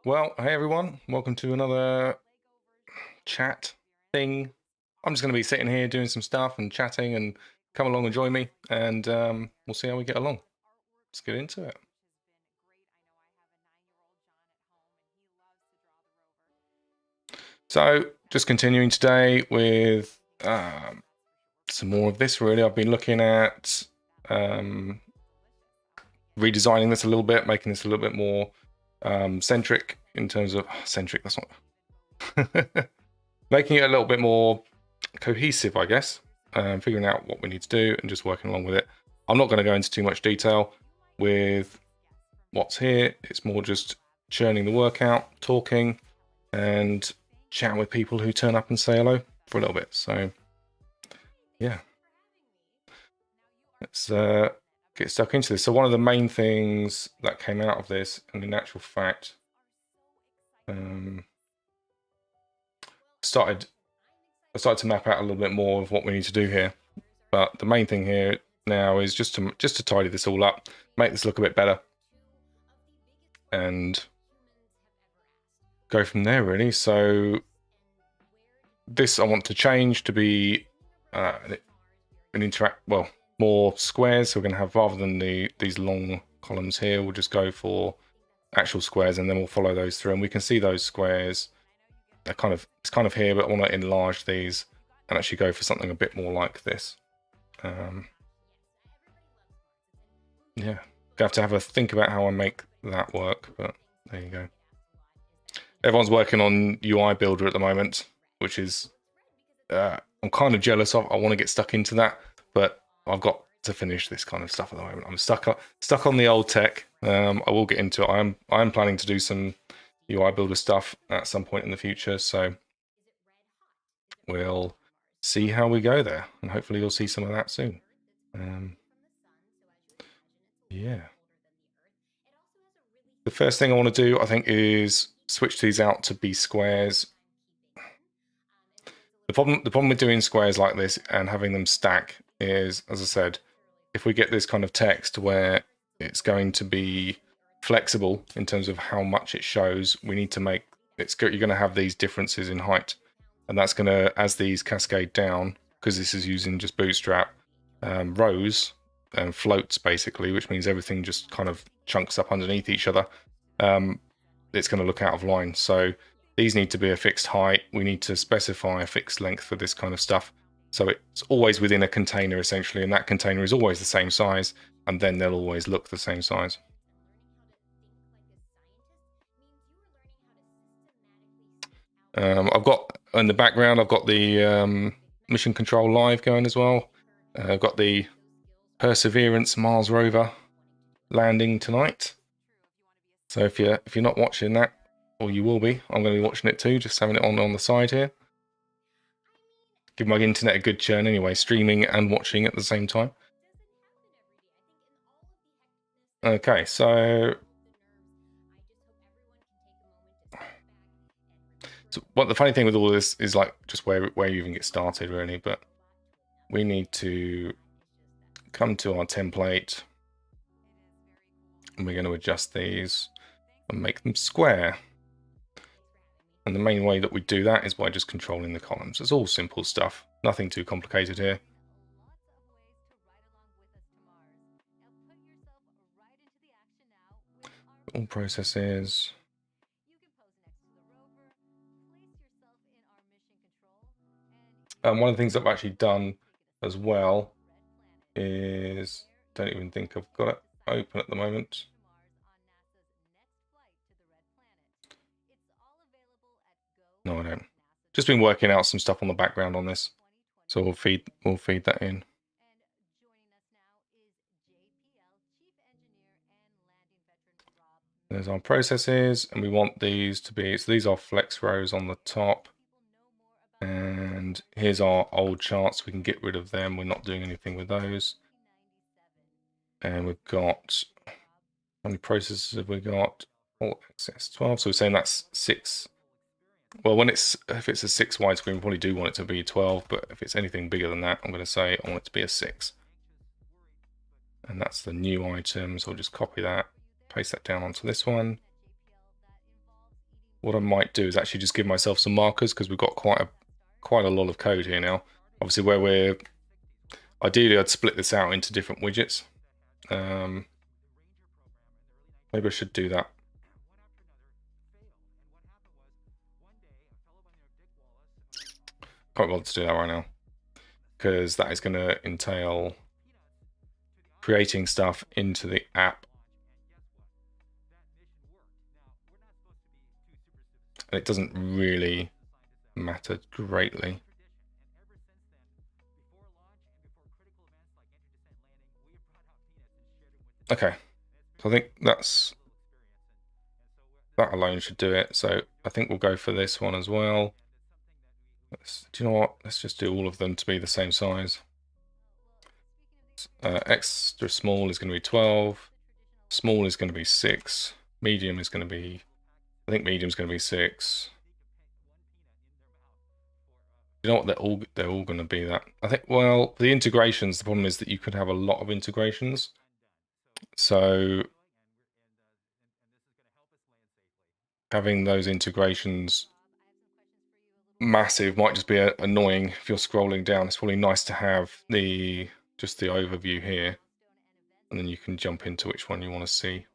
Well, hey everyone, welcome to another chat thing. I'm just going to be sitting here doing some stuff and chatting, and come along and join me, and we'll see how we get along. Let's get into it. So, just continuing today with some more of this. Really, I've been looking at redesigning this a little bit, making this a little bit more centric in terms of centric. That's not making it a little bit more cohesive, I guess. Figuring out what we need to do and just working along with it. I'm not going to go into too much detail with what's here. It's more just churning the work out, talking, and chatting with people who turn up and say hello for a little bit. So, yeah, let's get stuck into this. So one of the main things that came out of this, and in actual fact, I started to map out a little bit more of what we need to do here. But the main thing here now is just to tidy this all up, make this look a bit better, and go from there, really. So this I want to change to be more squares. So we're going to have, rather than these long columns here, we'll just go for actual squares, and then we'll follow those through, and we can see those squares. It's kind of here, but I want to enlarge these and actually go for something a bit more like this. Yeah, gonna have a think about how I make that work, but there you go. Everyone's working on UI Builder at the moment, which is I'm kind of jealous of. I want to get stuck into that, but I've got to finish this kind of stuff at the moment. I'm stuck on the old tech. I will get into it. I'm planning to do some UI Builder stuff at some point in the future, so we'll see how we go there, and hopefully you'll see some of that soon. Yeah. The first thing I want to do, I think, is switch these out to be squares. The problem with doing squares like this and having them stack is, as I said, if we get this kind of text where it's going to be flexible in terms of how much it shows, we need to make you're going to have these differences in height, and that's going to, as these cascade down, because this is using just Bootstrap, rows and floats basically, which means everything just kind of chunks up underneath each other. It's going to look out of line. So these need to be a fixed height. We need to specify a fixed length for this kind of stuff. So it's always within a container essentially, and that container is always the same size, and then they'll always look the same size. I've got, in the background, I've got the mission control live going as well. I've got the Perseverance Mars rover landing tonight. So if you're not watching that, or you will be, I'm going to be watching it too, just having it on the side here. Give my internet a good churn anyway, streaming and watching at the same time. Okay, so what the funny thing with all this is, like, just where you even get started really, but we need to come to our template, and we're going to adjust these and make them square. And the main way that we do that is by just controlling the columns. It's all simple stuff, nothing too complicated here. All processes. One of the things I've actually done as well is, don't even think I've got it open at the moment. No, I don't. Just been working out some stuff on the background on this, so we'll feed that in. There's our processes, and we want these to be, so these are flex rows on the top. And here's our old charts. We can get rid of them. We're not doing anything with those. And we've got, how many processes have we got? All access 12. So we're saying that's 6. Well, if it's a 6 widescreen, we probably do want it to be 12, but if it's anything bigger than that, I'm going to say I want it to be a 6. And that's the new item, so I'll just copy that, paste that down onto this one. what I might do is actually just give myself some markers, because we've got quite a lot of code here now. Obviously, where we're ideally, I'd split this out into different widgets. Maybe I should do that. Can't bother to do that right now, because that is going to entail creating stuff into the app. And it doesn't really matter greatly. Okay, so I think that alone should do it. So I think we'll go for this one as well. Do you know what? Let's just do all of them to be the same size. Extra small is going to be 12. Small is going to be 6. Medium is going to be, I think medium is going to be 6. You know what? They're all going to be that. I think. Well, the integrations. The problem is that you could have a lot of integrations. So having those integrations massive might just be annoying if you're scrolling down. It's probably nice to have just the overview here, and then you can jump into which one you want to see.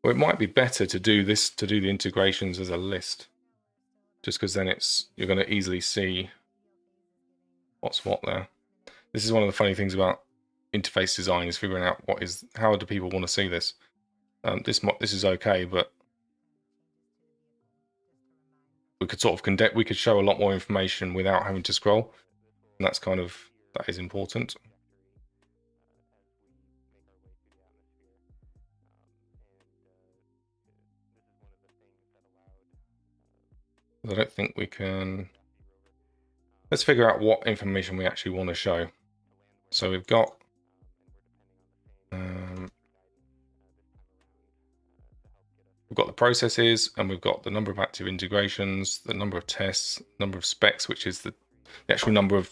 Or it might be better to do the integrations as a list, just because then you're going to easily see what's what there. This is one of the funny things about interface design, is figuring out how do people want to see this. This is okay, but we could sort of we could show a lot more information without having to scroll, and that is important. I don't think we can. Let's figure out what information we actually want to show. So we've got the processes, and we've got the number of active integrations, the number of tests, number of specs, which is the actual number of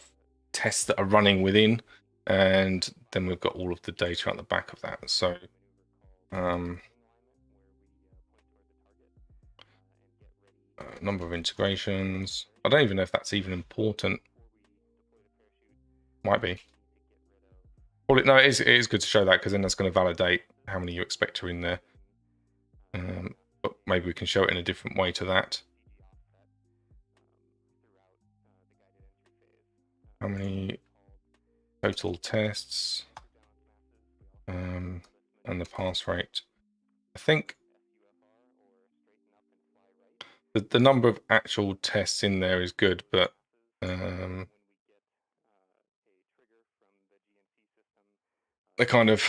tests that are running within, and then we've got all of the data at the back of that. So number of integrations. I don't even know if that's even important. Might be. Well, no, it is good to show that, because then that's going to validate how many you expect are in there. But maybe we can show it in a different way to that. How many total tests, and the pass rate. I think the number of actual tests in there is good, but they kind of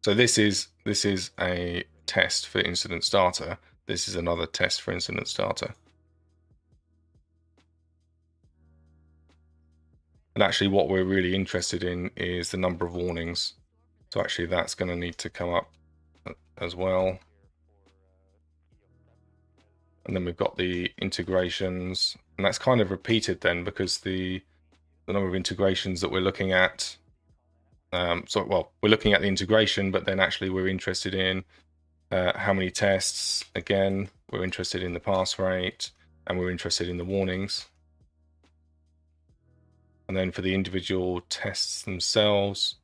so this is a test for incident starter. This is another test for incident starter. And actually what we're really interested in is the number of warnings. So actually that's going to need to come up as well. And then we've got the integrations, and that's kind of repeated then, because the number of integrations that we're looking at. We're looking at the integration, but then actually we're interested in how many tests. Again, we're interested in the pass rate, and we're interested in the warnings. And then for the individual tests themselves,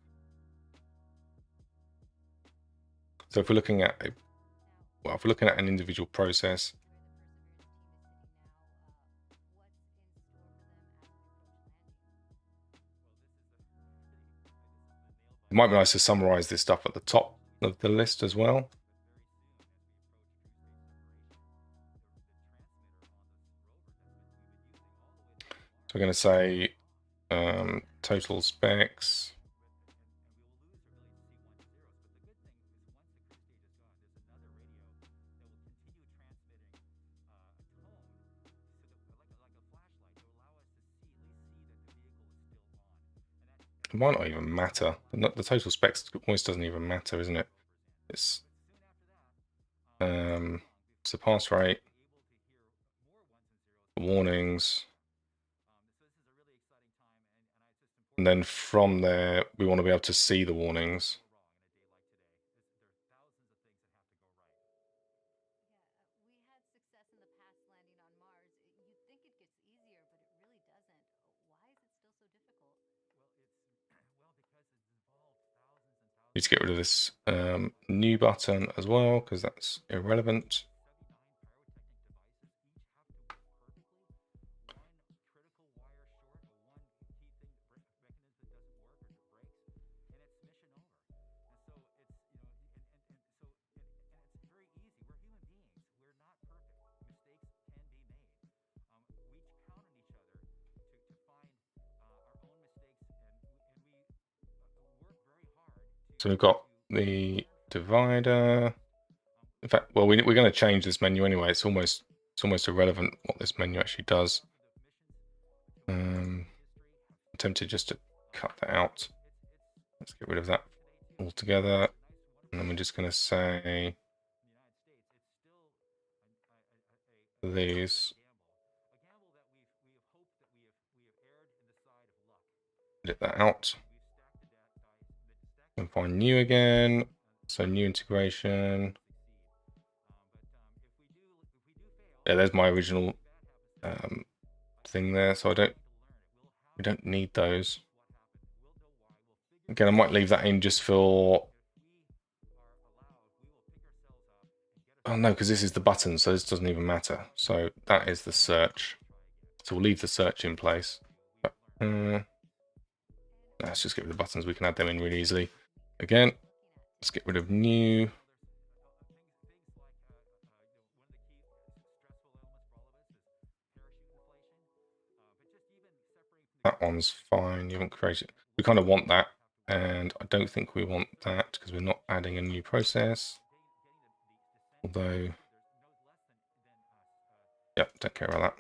so if we're looking at an individual process, it might be nice to summarize this stuff at the top of the list as well. So we're going to say total specs. It might not even matter. The total specs almost doesn't even matter, isn't it? It's the pass rate, warnings. And then from there, we want to be able to see the warnings. Need to get rid of this new button as well, because that's irrelevant. So we've got the divider. In fact, well, we're going to change this menu anyway. It's almost irrelevant what this menu actually does. I'm tempted just to cut that out. Let's get rid of that altogether. And then we're just going to say these. Edit that out. And find new again. So new integration. Yeah, there's my original thing there. So we don't need those. Again, I might leave that in just for. Oh no, because this is the button, so this doesn't even matter. So that is the search. So we'll leave the search in place. Let's just get rid of the buttons. We can add them in really easily. Again, let's get rid of new. That one's fine. You haven't created. We kind of want that, and I don't think we want that because we're not adding a new process. Although, yep, don't care about that.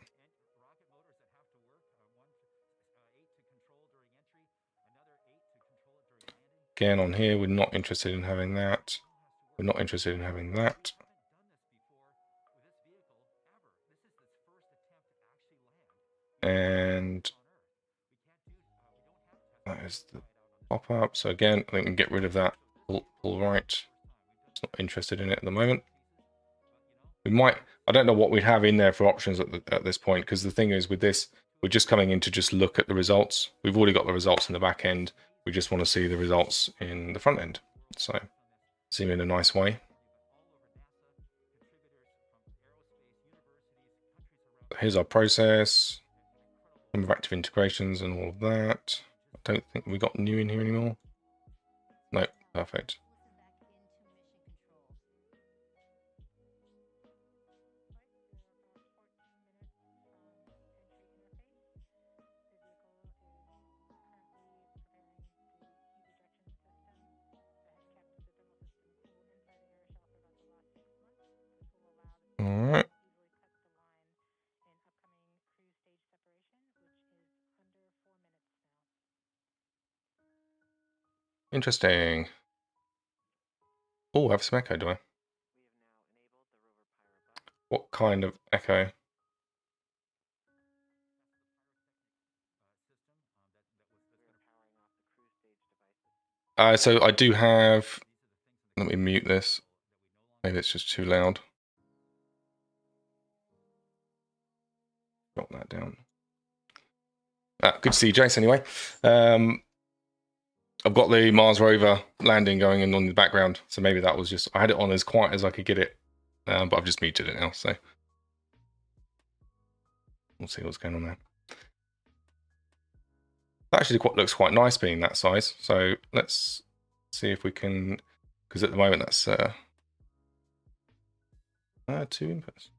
Again, on here, we're not interested in having that. We're not interested in having that. And that is the pop-up. So again, I think we can get rid of that pull right. It's not interested in it at the moment. We might, I don't know what we'd have in there for options at this point, because the thing is with this, we're just coming in to just look at the results. We've already got the results in the back end. We just want to see the results in the front end. So seem in a nice way. Here's our process, number of active integrations and all of that. I don't think we got new in here anymore. No, perfect. All right. Interesting. Oh, I have some echo, do I? What kind of echo? So I do have, let me mute this. Maybe it's just too loud. Drop that down. Good to see you, Jace, anyway. I've got the Mars rover landing going in the background, so maybe that was just, I had it on as quiet as I could get it, but I've just muted it now, so we'll see what's going on there. That actually looks quite nice being that size, so let's see if we can, because at the moment that's 2 inputs.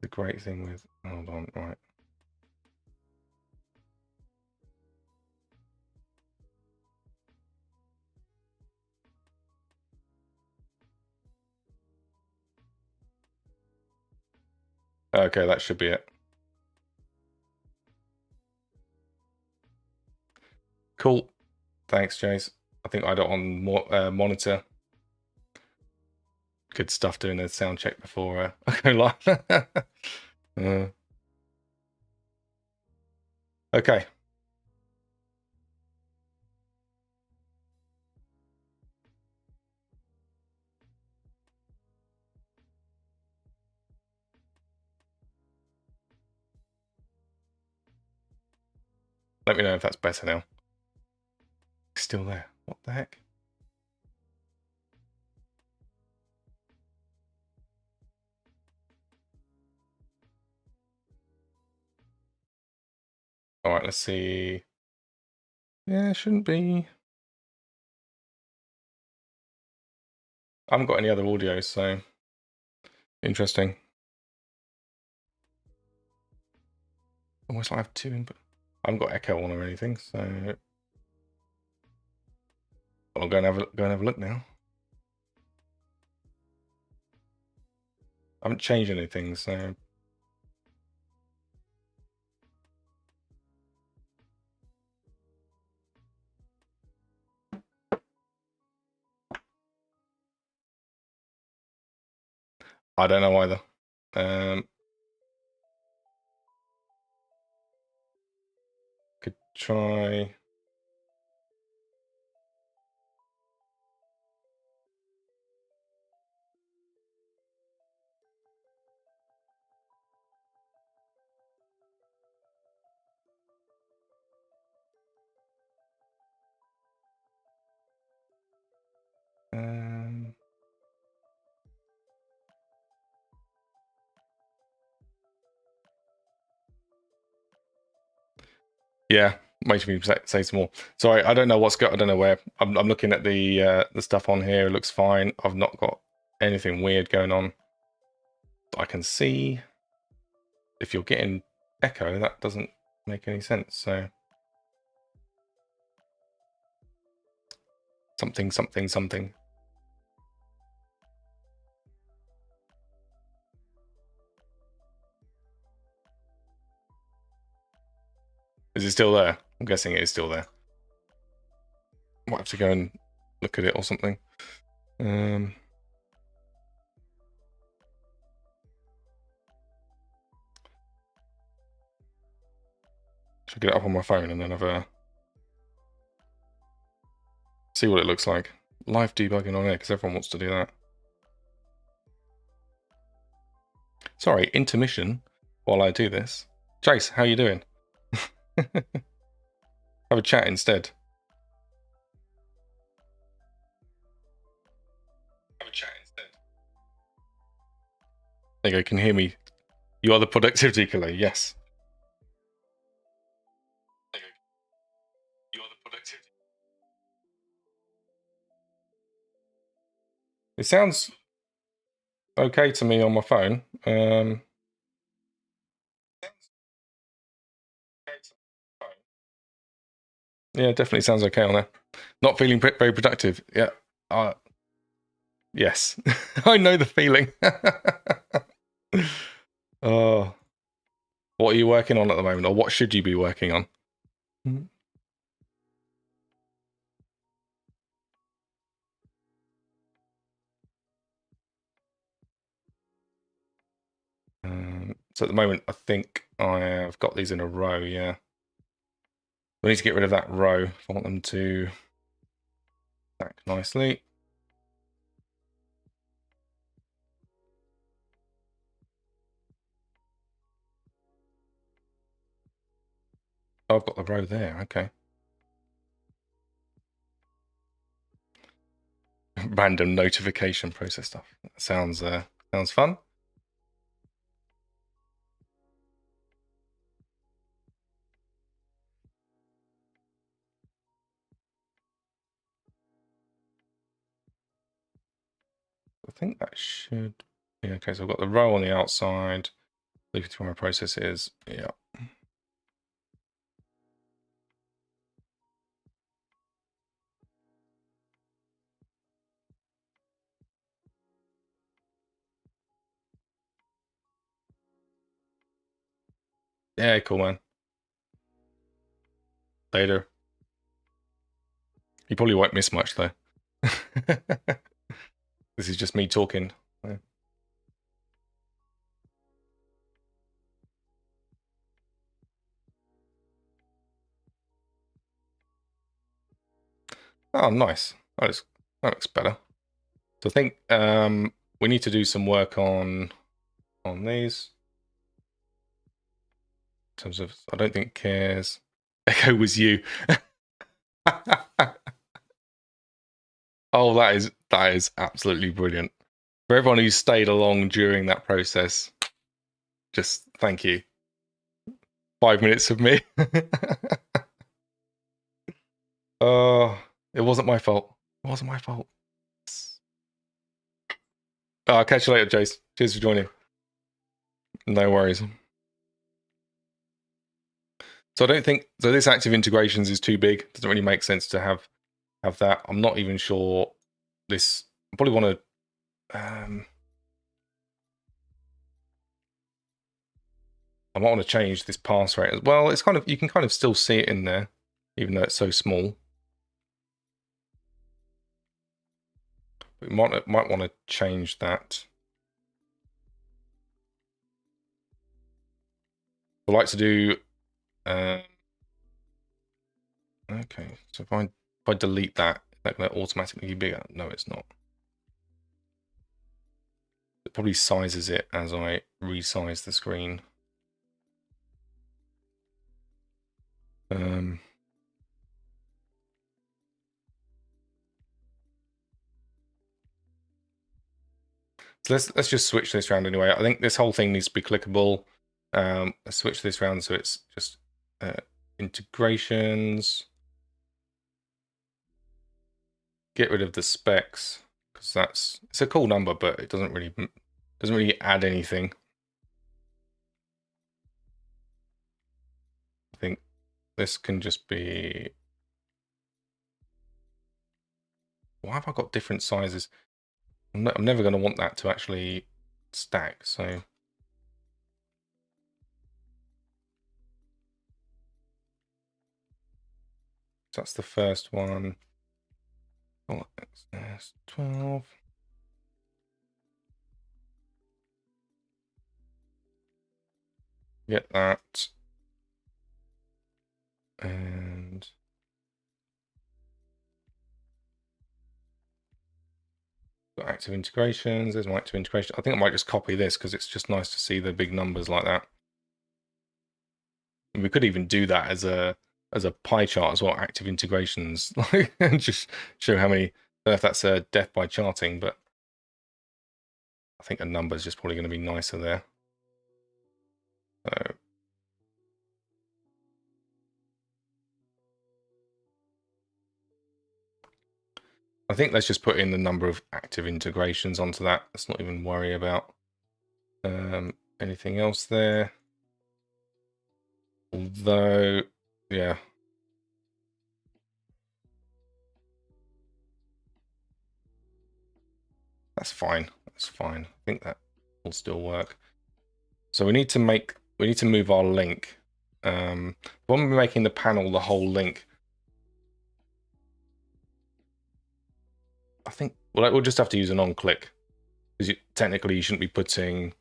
The great thing with, hold on, right. Okay, that should be it. Cool. Thanks, Jace. I think I had it on monitor. good stuff doing a sound check before I go live. Okay. Let me know if that's better now. Still there. What the heck? All right, let's see. Yeah, it shouldn't be. I haven't got any other audio, so interesting. Almost like I have two input. I haven't got echo on or anything, so I'll go and have a look now. I haven't changed anything, so I don't know either. Could try. Yeah, makes me say some more. Sorry, I don't know what's I don't know where. I'm looking at the stuff on here. It looks fine. I've not got anything weird going on. I can see. If you're getting echo, that doesn't make any sense. So something. Is it still there? I'm guessing it is still there. Might have to go and look at it or something. Should get it up on my phone and then have a see what it looks like. Live debugging on air because everyone wants to do that. Sorry, intermission while I do this. Jace, how you doing? Have a chat instead. There you go, can hear me. You are the productivity killer, yes. You are the productivity. It sounds okay to me on my phone. Yeah, definitely sounds okay on there. Not feeling very productive. Yeah. Yes. I know the feeling. Oh. What are you working on at the moment, or what should you be working on? So at the moment, I think I've got these in a row, yeah. I need to get rid of that row if I want them to stack nicely. Oh, I've got the row there, okay. Random notification process stuff. That sounds fun. I think that should be okay. So I've got the row on the outside. Look at where my process is. Yeah. Yeah, cool, man. Later. You probably won't miss much, though. This is just me talking. Oh, nice. That looks better. So I think we need to do some work on these. In terms of, I don't think it cares. Echo was you. Oh, that is absolutely brilliant. For everyone who stayed along during that process, just thank you. 5 minutes of me. Oh, it wasn't my fault. It wasn't my fault. I'll catch you later, Jace. Cheers for joining. No worries. So I don't think so. This active integrations is too big. Doesn't really make sense to have that. I'm not even sure this. I probably want to. I might want to change this pass rate as well. It's kind of, you can kind of still see it in there, even though it's so small. But we might want to change that. I like to do. Okay, so if I delete that, is that going to automatically be bigger? No, it's not. It probably sizes it as I resize the screen. So let's just switch this around anyway. I think this whole thing needs to be clickable. Let's switch this around so it's just integrations. Get rid of the specs because it's a cool number, but it doesn't really add anything. I think this can just be. Why have I got different sizes? I'm never going to want that to actually stack. So that's the first one. Oh, XS 12. Get that. And got active integrations. There's my active integration. I think I might just copy this because it's just nice to see the big numbers like that. And we could even do that as a pie chart as well, active integrations, and just show how many. I don't know if that's a death by charting, but I think a number is just probably going to be nicer there. So I think let's just put in the number of active integrations onto that. Let's not even worry about anything else there. Although, yeah. That's fine. That's fine. I think that will still work. So we need to move our link. When we're making the panel the whole link, I think we'll just have to use an on-click because technically you shouldn't be putting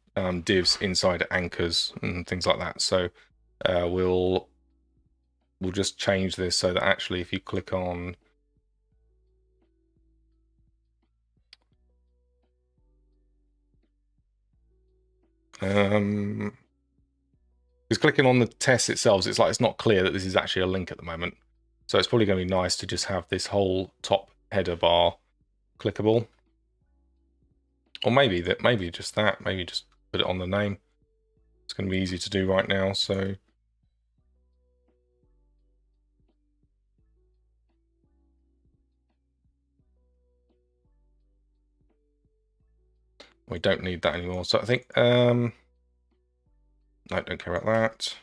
divs inside anchors and things like that. So we'll just change this so that actually if you click on because clicking on the test itself, it's not clear that this is actually a link at the moment. So it's probably going to be nice to just have this whole top header bar clickable. Or maybe just that. Maybe just put it on the name. It's going to be easy to do right now. So we don't need that anymore. So I think no, don't care about that.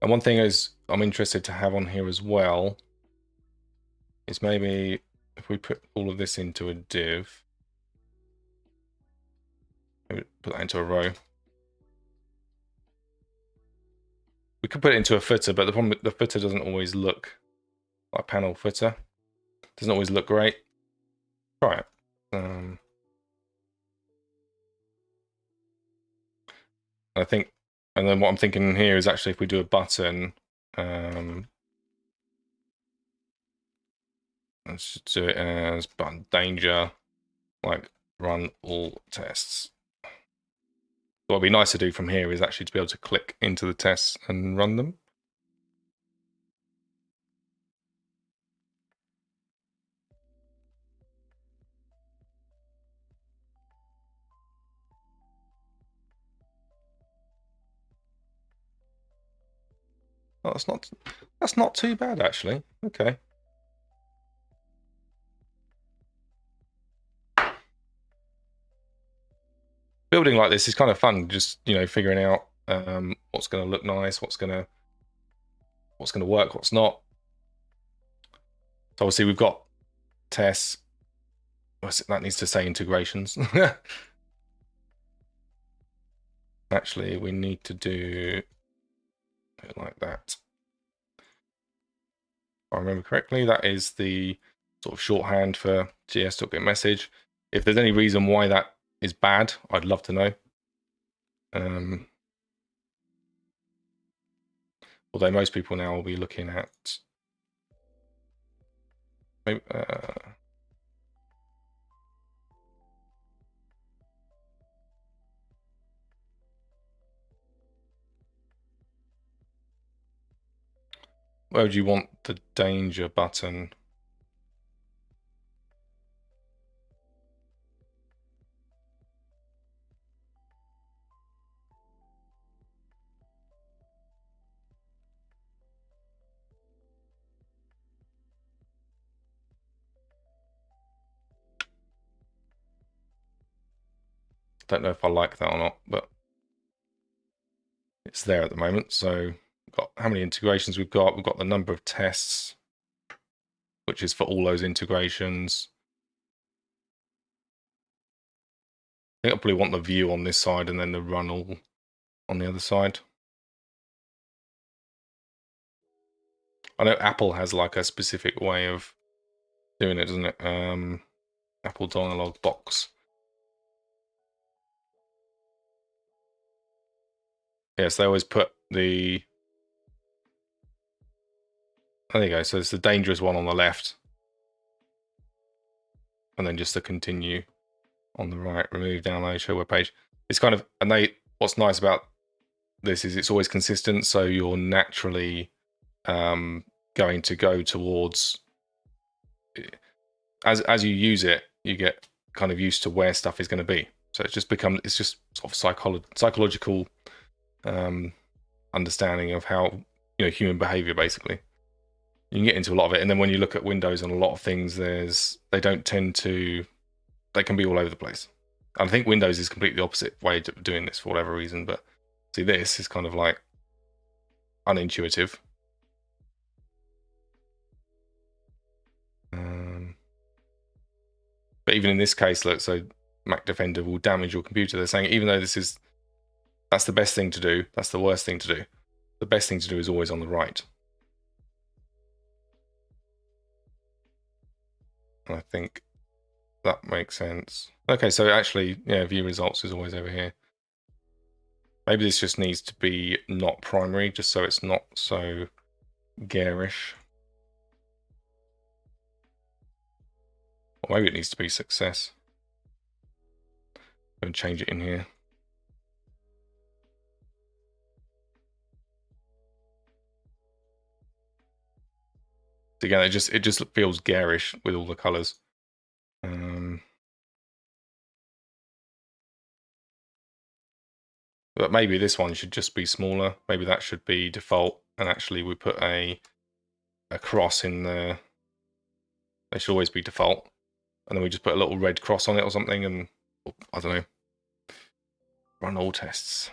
And one thing is I'm interested to have on here as well is maybe if we put all of this into a div, maybe put that into a row. We could put it into a footer, but the problem with the footer doesn't always look like panel footer. Doesn't always look great. Try it. I think, and then what I'm thinking here is actually if we do a button, Let's do it as button danger, like run all tests. What would be nice to do from here is actually to be able to click into the tests and run them. Oh, that's not too bad actually. Okay. Building like this is kind of fun, just figuring out what's going to look nice, what's going to work, what's not. So obviously we've got tests. That needs to say integrations. Actually, we need to do it like that. If I remember correctly, that is the sort of shorthand for gs.getMessage. If there's any reason why that is bad, I'd love to know. Although most people now will be looking at maybe, where would you want the danger button? Don't know if I like that or not, but it's there at the moment. So we've got how many integrations we've got. We've got the number of tests, which is for all those integrations. I think I probably want the view on this side and then the run all on the other side. I know Apple has like a specific way of doing it, doesn't it? Apple dialog box. Yes, they always put the... There you go. So it's the dangerous one on the left. And then just the continue on the right. Remove, download, show web page. It's kind of... And what's nice about this is it's always consistent. So you're naturally going to go towards... As you use it, you get kind of used to where stuff is going to be. So it's just sort of psychological understanding of how human behavior basically. You can get into a lot of it, and then when you look at Windows and a lot of things, they can be all over the place. And I think Windows is completely the opposite way of doing this for whatever reason. But see, this is kind of like unintuitive. But even in this case, look, so Mac Defender will damage your computer. They're saying even though that's the best thing to do, that's the worst thing to do. The best thing to do is always on the right. And I think that makes sense. Okay, so actually, yeah, view results is always over here. Maybe this just needs to be not primary, just so it's not so garish. Or maybe it needs to be success. I'm going to change it in here. Again, it just feels garish with all the colors. But maybe this one should just be smaller. Maybe that should be default. And actually we put a cross in there. They should always be default. And then we just put a little red cross on it or something. And I don't know. Run all tests.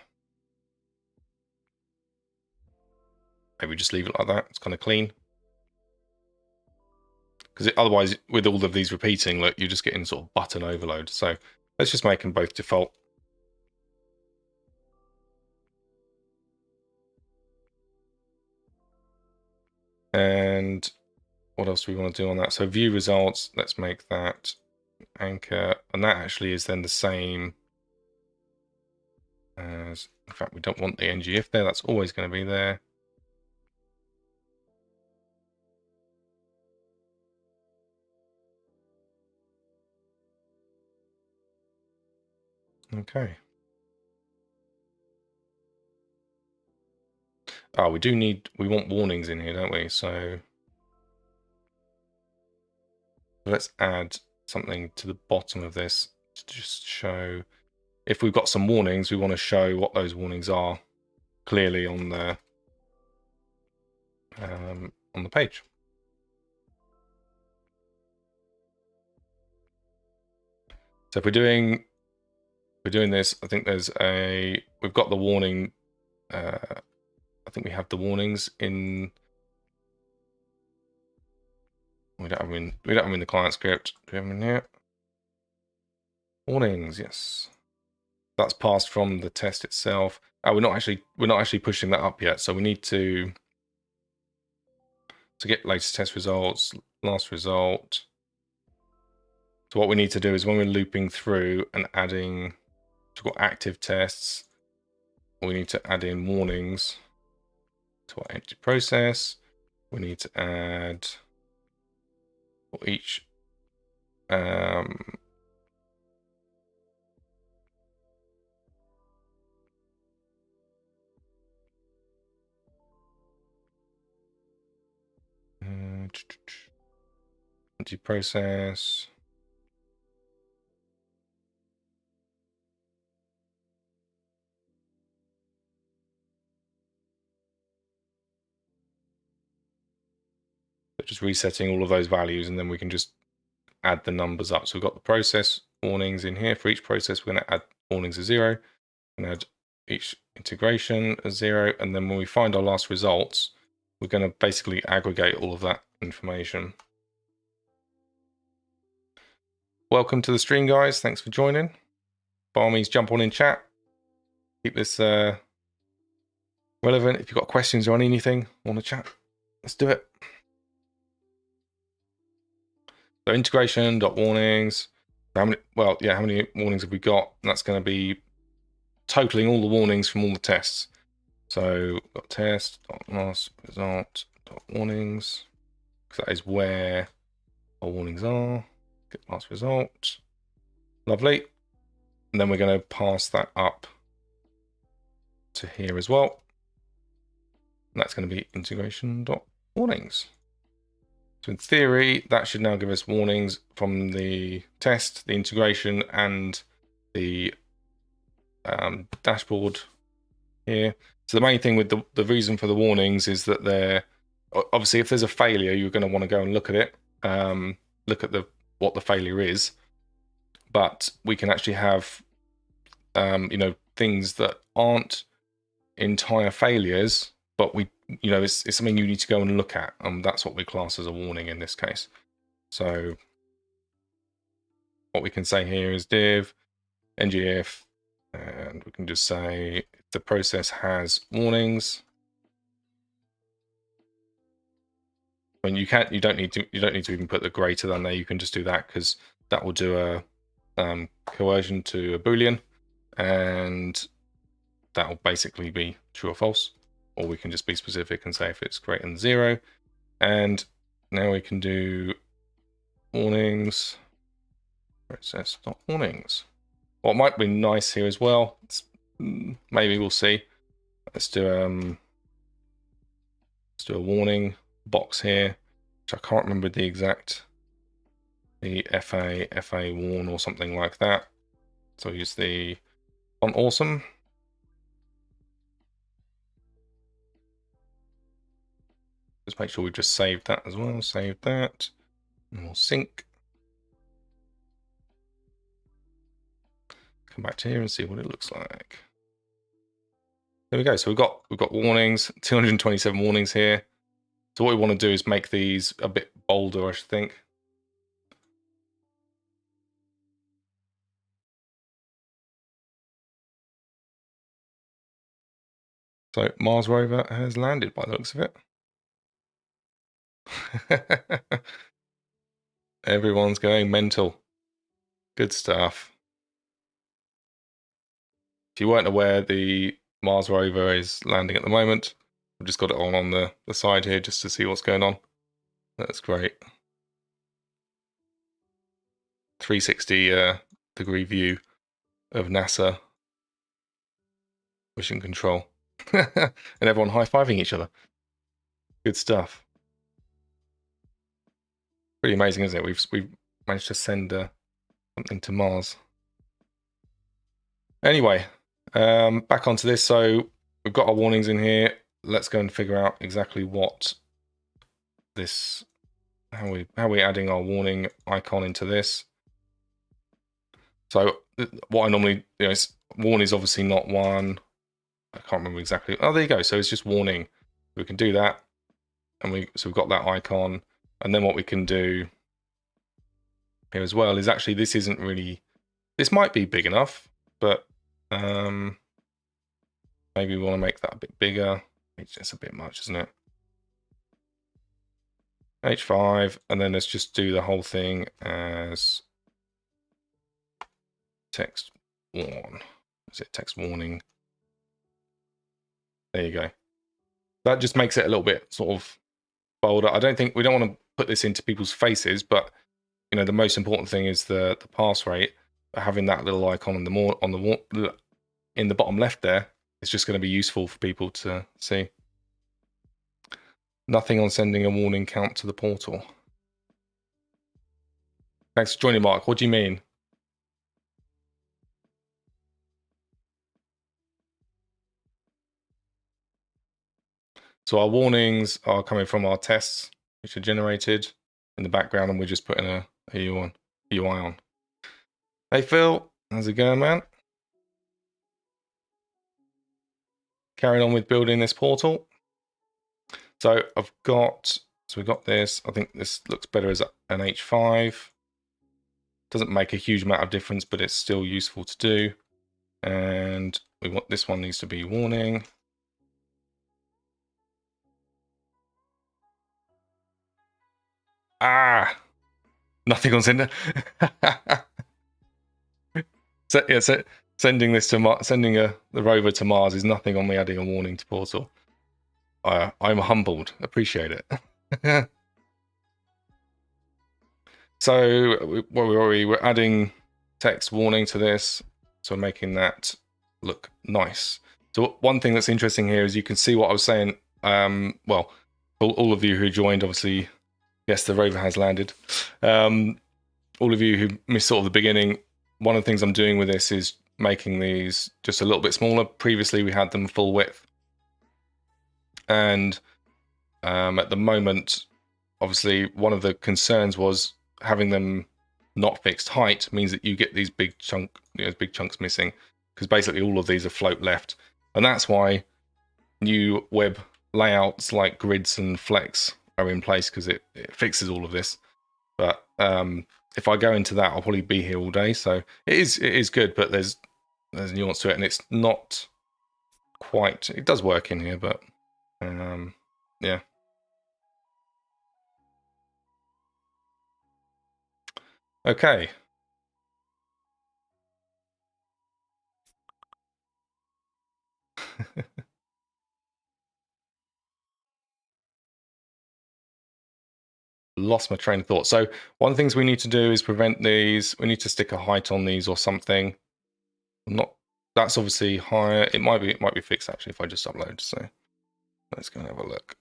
Maybe just leave it like that. It's kind of clean. Because otherwise, with all of these repeating, look, you're just getting sort of button overload. So let's just make them both default. And what else do we want to do on that? So view results, let's make that anchor. And that actually is then the same as, in fact, we don't want the ngIf there. That's always going to be there. Okay. Oh, we want warnings in here, don't we? So let's add something to the bottom of this to just show, if we've got some warnings, we want to show what those warnings are clearly on the page. So if we're doing this, I think we've got the warning. I think we have the warnings in. We don't have them in the client script. Do we have them in here? Warnings, yes. That's passed from the test itself. We're not actually pushing that up yet. So we need to get latest test results, last result. So what we need to do is when we're looping through and adding, we've got active tests, we need to add in warnings to our empty process. We need to add for each empty process. Just resetting all of those values, and then we can just add the numbers up. So we've got the process warnings in here. For each process, we're going to add warnings of 0 and add each integration as 0. And then when we find our last results, we're going to basically aggregate all of that information. Welcome to the stream, guys. Thanks for joining. By all means, jump on in chat. Keep this relevant. If you've got questions or anything on the chat, let's do it. So integration.warnings. How many warnings have we got? And that's going to be totaling all the warnings from all the tests. So we've got test, last result, warnings. Because that is where our warnings are. Get last result. Lovely. And then we're going to pass that up to here as well. And that's going to be integration.warnings. So in theory, that should now give us warnings from the test, the integration, and the dashboard here. So the main thing with the reason for the warnings is that they're obviously, if there's a failure, you're going to want to go and look at it, look at what the failure is. But we can actually have things that aren't entire failures, but it's something you need to go and look at, and that's what we class as a warning in this case. So what we can say here is div ngif, and we can just say if the process has warnings. And you don't need to even put the greater than there. You can just do that because that will do a conversion to a Boolean, and that will basically be true or false. Or we can just be specific and say if it's greater than 0. And now we can do warnings, process.warnings. What might be nice here as well, maybe we'll see. Let's do a warning box here, which I can't remember the exact, the FA warn or something like that. So use the font awesome. Just make sure we've just saved that as well. Save that, and we'll sync. Come back to here and see what it looks like. There we go. So we've got warnings, 227 warnings here. So what we want to do is make these a bit bolder, I should think. So Mars rover has landed by the looks of it. Everyone's going mental. Good stuff. If you weren't aware, the Mars rover is landing at the moment. I've just got it on the side here just to see what's going on. That's great. 360 degree view of NASA mission control. And everyone high-fiving each other. Good stuff. Pretty amazing, isn't it? We've managed to send something to Mars. Anyway, back onto this. So we've got our warnings in here. Let's go and figure out exactly what this, how we're adding our warning icon into this. So what I normally, warn is obviously not one. I can't remember exactly. Oh, there you go. So it's just warning. We can do that, and so we've got that icon. And then what we can do here as well is actually this isn't really. This might be big enough, but maybe we want to make that a bit bigger. It's just a bit much, isn't it? H5, and then let's just do the whole thing as text warn. Is it text warning? There you go. That just makes it a little bit sort of bolder. I don't think we don't want to put this into people's faces, but the most important thing is the pass rate. Having that little icon in the bottom left there, it's just going to be useful for people to see. Nothing on sending a warning count to the portal. Thanks for joining, Mark. What do you mean? So our warnings are coming from our tests, which are generated in the background, and we're just putting a UI on. Hey, Phil. How's it going, man? Carrying on with building this portal. So we got this. I think this looks better as an H5. Doesn't make a huge amount of difference, but it's still useful to do. And this one needs to be warning. Nothing on sender. So sending the rover to Mars is nothing on me adding a warning to portal. I'm humbled. Appreciate it. So we're adding text warning to this, so we're making that look nice. So one thing that's interesting here is you can see what I was saying. Well, all of you who joined, obviously, yes, the rover has landed. All of you who missed sort of the beginning, one of the things I'm doing with this is making these just a little bit smaller. Previously, we had them full width. And at the moment, obviously, one of the concerns was having them not fixed height means that you get these big chunks missing, because basically all of these are float left. And that's why new web layouts like grids and flex are in place, because it fixes all of this. But if I go into that, I'll probably be here all day. So it is good, but there's nuance to it, and it's not quite. It does work in here, but yeah. Okay. Lost my train of thought. So one of the things we need to do is prevent these. We need to stick a height on these or something. That's obviously higher. It might be fixed actually if I just upload. So let's go and have a look.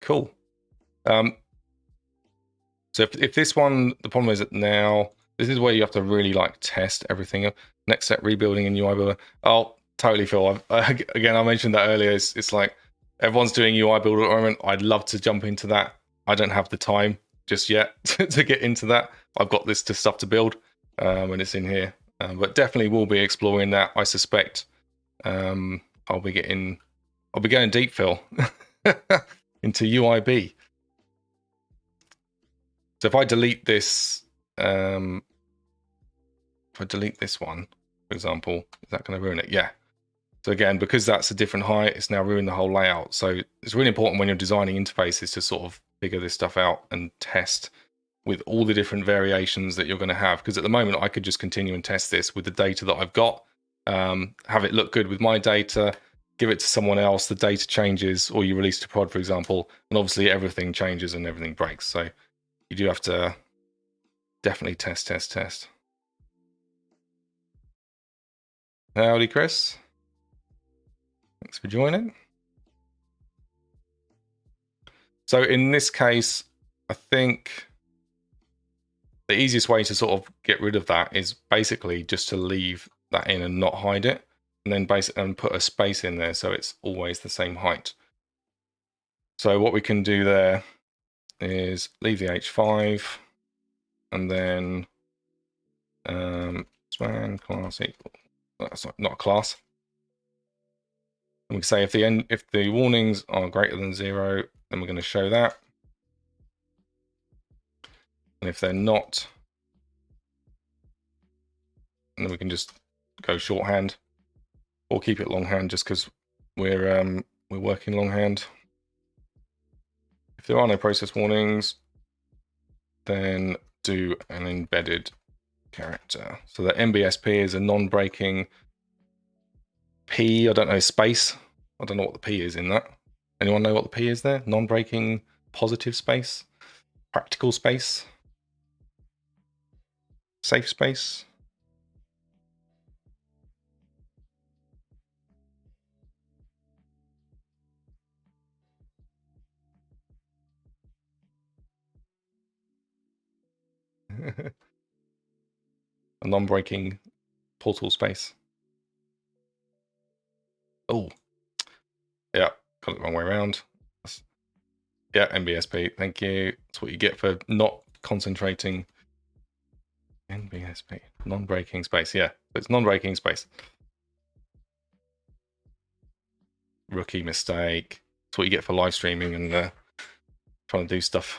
Cool. So if this one, the problem is that now this is where you have to really test everything. Next step, rebuilding in UI Builder. Oh, totally, Phil. Again, I mentioned that earlier. It's like everyone's doing UI Builder at the moment. I'd love to jump into that. I don't have the time just yet to get into that. I've got this stuff to build when it's in here. But definitely we'll be exploring that. I suspect I'll be going deep, Phil, into UIB. So if I delete this, one, for example, is that going to ruin it? Yeah. So again, because that's a different height, it's now ruined the whole layout. So it's really important when you're designing interfaces to sort of figure this stuff out and test with all the different variations that you're going to have. Because at the moment, I could just continue and test this with the data that I've got, have it look good with my data, give it to someone else, the data changes, or you release to prod, for example, and obviously everything changes and everything breaks. So you do have to definitely test. Howdy, Chris. Thanks for joining. So in this case, I think the easiest way to sort of get rid of that is basically just to leave that in and not hide it, and then basically put a space in there so it's always the same height. So what we can do there is leave the H5 and then span class equal. That's not a class. And we can say if the warnings are greater than 0, then we're going to show that. And if they're not, then we can just go shorthand or keep it longhand just because we're working longhand. If there are no process warnings, then do an embedded character. So the MBSP is a non-breaking P, I don't know, space. I don't know what the P is in that. Anyone know what the P is there? Non-breaking positive space? Practical space? Safe space? A non-breaking portal space. Oh, yeah, got it the wrong way around. Yeah, MBSP, thank you. That's what you get for not concentrating. NBSP, non-breaking space. Yeah, it's non-breaking space. Rookie mistake. That's what you get for live streaming and trying to do stuff.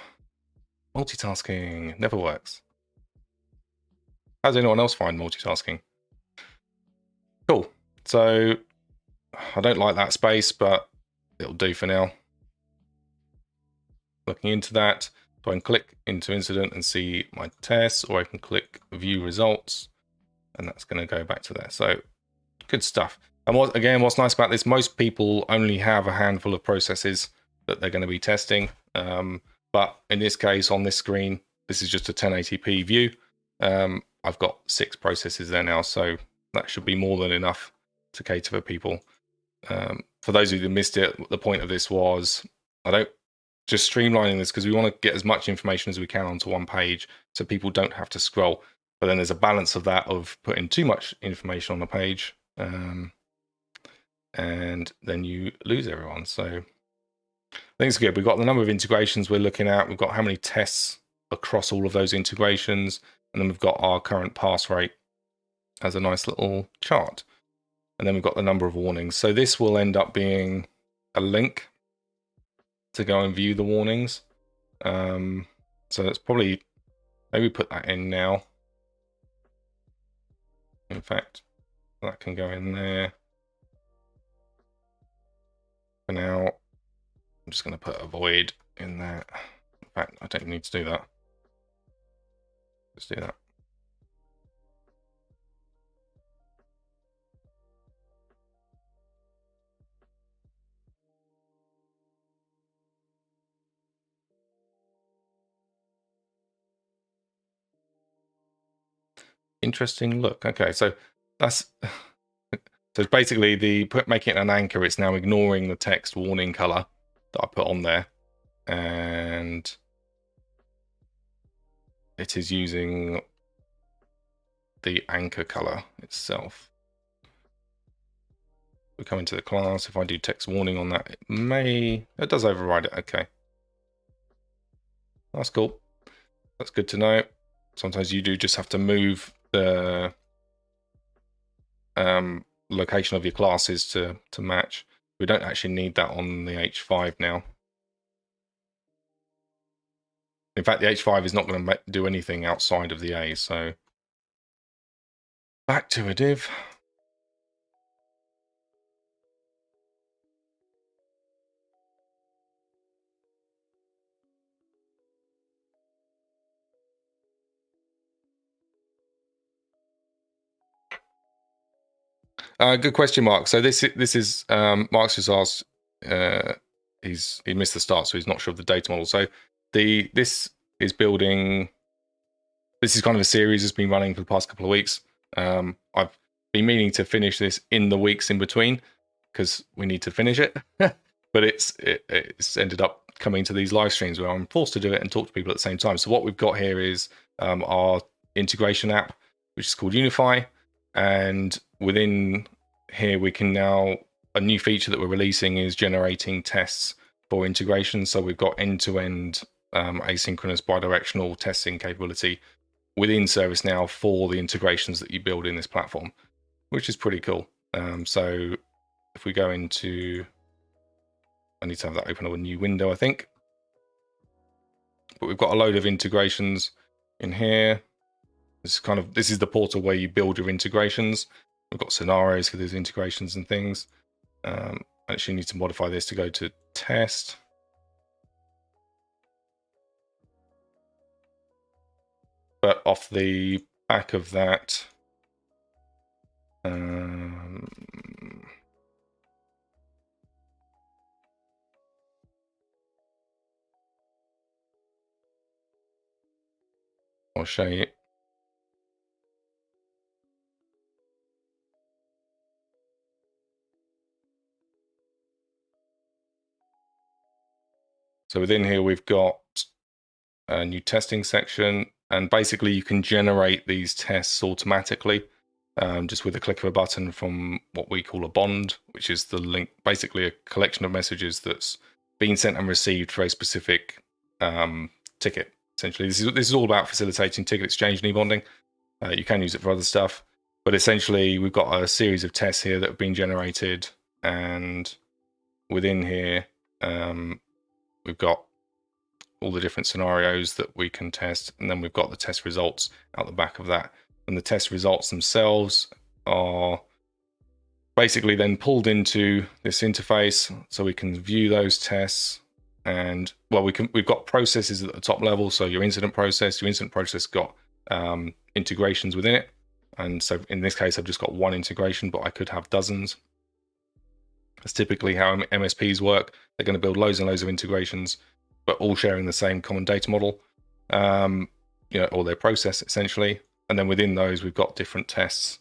Multitasking never works. How does anyone else find multitasking? Cool. So I don't like that space, but it'll do for now. Looking into that, so I can click into incident and see my tests, or I can click view results, and that's going to go back to there. So good stuff. And what's nice about this, most people only have a handful of processes that they're going to be testing. But in this case, on this screen, this is just a 1080p view. I've got 6 processes there now, so that should be more than enough to cater for people. For those of you who missed it, the point of this was just streamlining this because we want to get as much information as we can onto one page so people don't have to scroll. But then there's a balance of that, of putting too much information on the page, and then you lose everyone. So I think it's good. We've got the number of integrations we're looking at. We've got how many tests across all of those integrations. And then we've got our current pass rate as a nice little chart. And then we've got the number of warnings. So this will end up being a link to go and view the warnings. So that's probably, maybe put that in now. In fact, that can go in there. For now, I'm just going to put a void in there. In fact, I don't need to do that. Let's do that. Interesting look. Okay, so that's so it's basically making it an anchor. It's now ignoring the text warning color that I put on there, and it is using the anchor color itself. We come into the class. If I do text warning on that, it does override it. Okay, that's cool. That's good to know. Sometimes you do just have to move the location of your classes to match. We don't actually need that on the H5 now. In fact, the H5 is not going to do anything outside of the A. So back to a div. Good question, Mark. So this is Mark's just asked. He missed the start, so he's not sure of the data model. So this is building. This is kind of a series that's been running for the past couple of weeks. I've been meaning to finish this in the weeks in between because we need to finish it, but it's ended up coming to these live streams where I'm forced to do it and talk to people at the same time. So what we've got here is our integration app, which is called Unify, and within here we can now, a new feature that we're releasing is generating tests for integration. So we've got end-to-end asynchronous bidirectional testing capability within ServiceNow for the integrations that you build in this platform, which is pretty cool. So if we go into, I need to have that open up a new window, I think. But we've got a load of integrations in here. This is the portal where you build your integrations. We've got scenarios for these integrations and things. I actually need to modify this to go to test. But off the back of that, I'll show you. So within here, we've got a new testing section, and basically you can generate these tests automatically just with a click of a button from what we call a bond, which is the link, basically a collection of messages that's been sent and received for a specific ticket. Essentially, this is all about facilitating ticket exchange and e-bonding. You can use it for other stuff, but essentially we've got a series of tests here that have been generated, and within here we've got all the different scenarios that we can test, and then we've got the test results out the back of that. And the test results themselves are basically then pulled into this interface, so we can view those tests. And well, we've got processes at the top level. So your incident process got integrations within it. And so in this case, I've just got one integration, but I could have dozens. That's typically how MSPs work. They're going to build loads and loads of integrations, but all sharing the same common data model, or their process essentially. And then within those, we've got different tests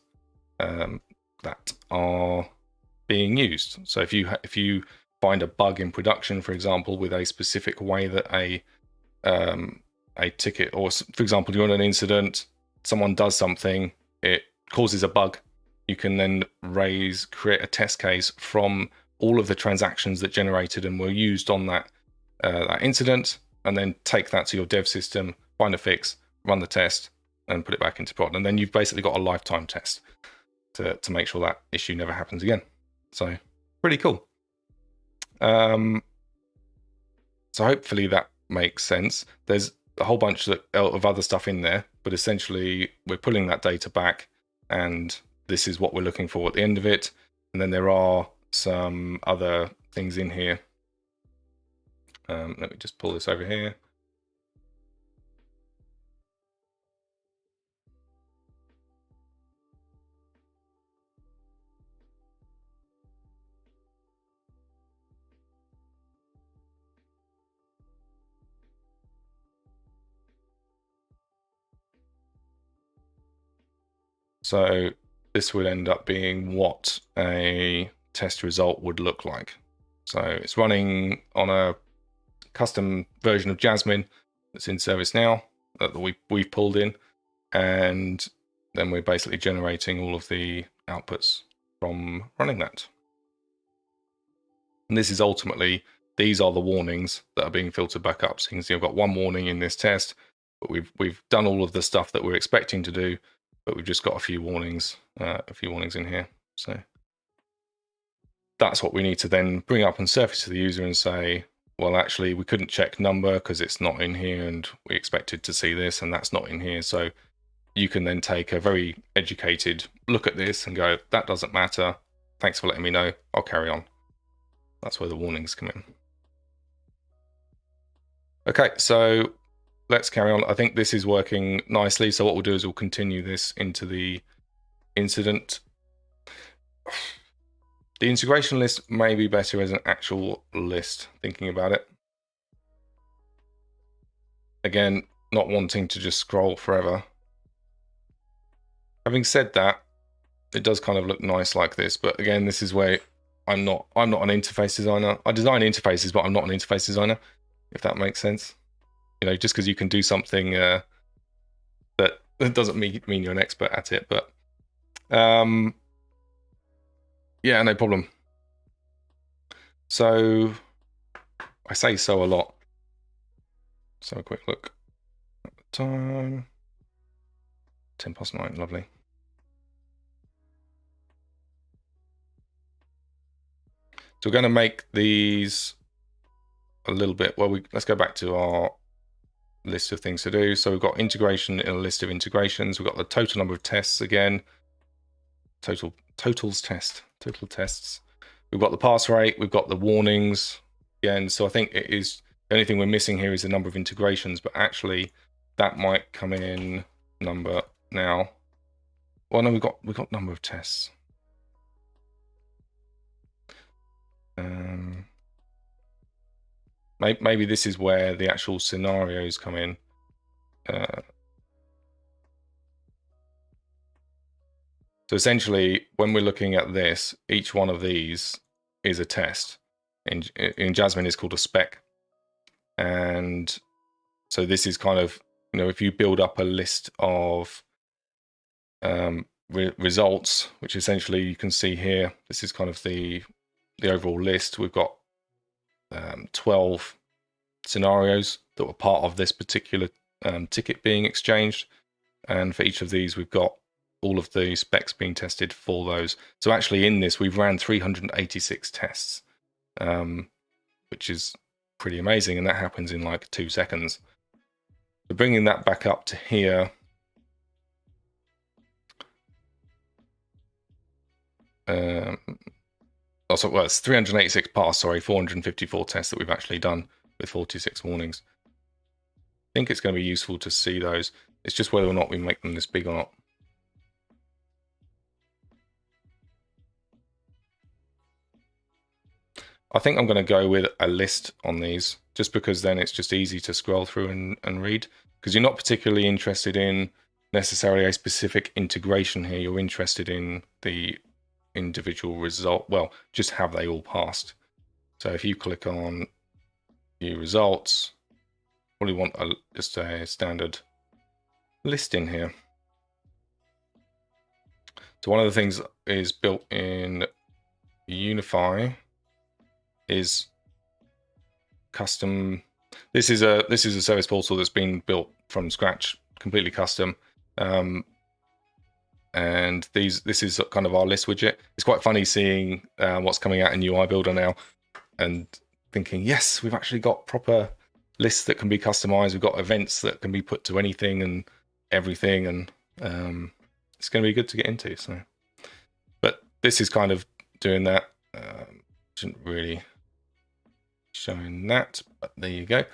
that are being used. So if you find a bug in production, for example, with a specific way that a ticket, or for example, you're on an incident, someone does something, it causes a bug, you can then create a test case from all of the transactions that generated and were used on that incident, and then take that to your dev system, find a fix, run the test, and put it back into prod. And then you've basically got a lifetime test to make sure that issue never happens again. So pretty cool. So hopefully that makes sense. There's a whole bunch of other stuff in there, but essentially we're pulling that data back, and this is what we're looking for at the end of it. And then there are some other things in here. Let me just pull this over here. So this would end up being what a test result would look like. So it's running on a custom version of Jasmine that's in ServiceNow that we've pulled in, and then we're basically generating all of the outputs from running that. And this is ultimately, these are the warnings that are being filtered back up. So you can see I've got one warning in this test, but we've done all of the stuff that we're expecting to do, but we've just got a few warnings in here. So that's what we need to then bring up and surface to the user and say, well, actually, we couldn't check number because it's not in here, and we expected to see this, and that's not in here. So you can then take a very educated look at this and go, that doesn't matter. Thanks for letting me know. I'll carry on. That's where the warnings come in. Okay, so let's carry on. I think this is working nicely. So what we'll do is we'll continue this into the incident. the integration list may be better as an actual list, thinking about it. Again, not wanting to just scroll forever. Having said that, it does kind of look nice like this, but again, this is where I'm not an interface designer. I design interfaces, but I'm not an interface designer, if that makes sense. You know, just because you can do something that doesn't mean you're an expert at it, but yeah, no problem. So I say so a lot. So a quick look at the time. 9:10, lovely. So we're going to make these a little bit, well, let's go back to our list of things to do. So we've got integration in a list of integrations. We've got the total number of tests again. Total tests. We've got the pass rate. We've got the warnings again. So I think it is, the only thing we're missing here is the number of integrations, but actually that might come in number now. Well, no, we've got number of tests. Maybe this is where the actual scenarios come in. So essentially, when we're looking at this, each one of these is a test. In Jasmine, it's called a spec. And so this is kind of, you know, if you build up a list of results, which essentially you can see here, this is kind of the overall list. We've got 12 scenarios that were part of this particular ticket being exchanged. And for each of these, we've got all of the specs being tested for those. So actually in this, we've ran 386 tests, which is pretty amazing. And that happens in like 2 seconds. So bringing that back up to here. Also, well, it's 386 pass, sorry, 454 tests that we've actually done with 46 warnings. I think it's going to be useful to see those. It's just whether or not we make them this big or not. I think I'm going to go with a list on these, just because then it's just easy to scroll through and read, because you're not particularly interested in necessarily a specific integration here. You're interested in the individual result. Well, just have they all passed. So if you click on view results, probably want just a standard list in here. So one of the things is built in Unify is custom. This is a service portal that's been built from scratch, completely custom. And this is kind of our list widget. It's quite funny seeing what's coming out in UI Builder now and thinking, yes, we've actually got proper lists that can be customized. We've got events that can be put to anything and everything, and it's going to be good to get into. So, but this is kind of doing that. Shouldn't really showing that, but there you go.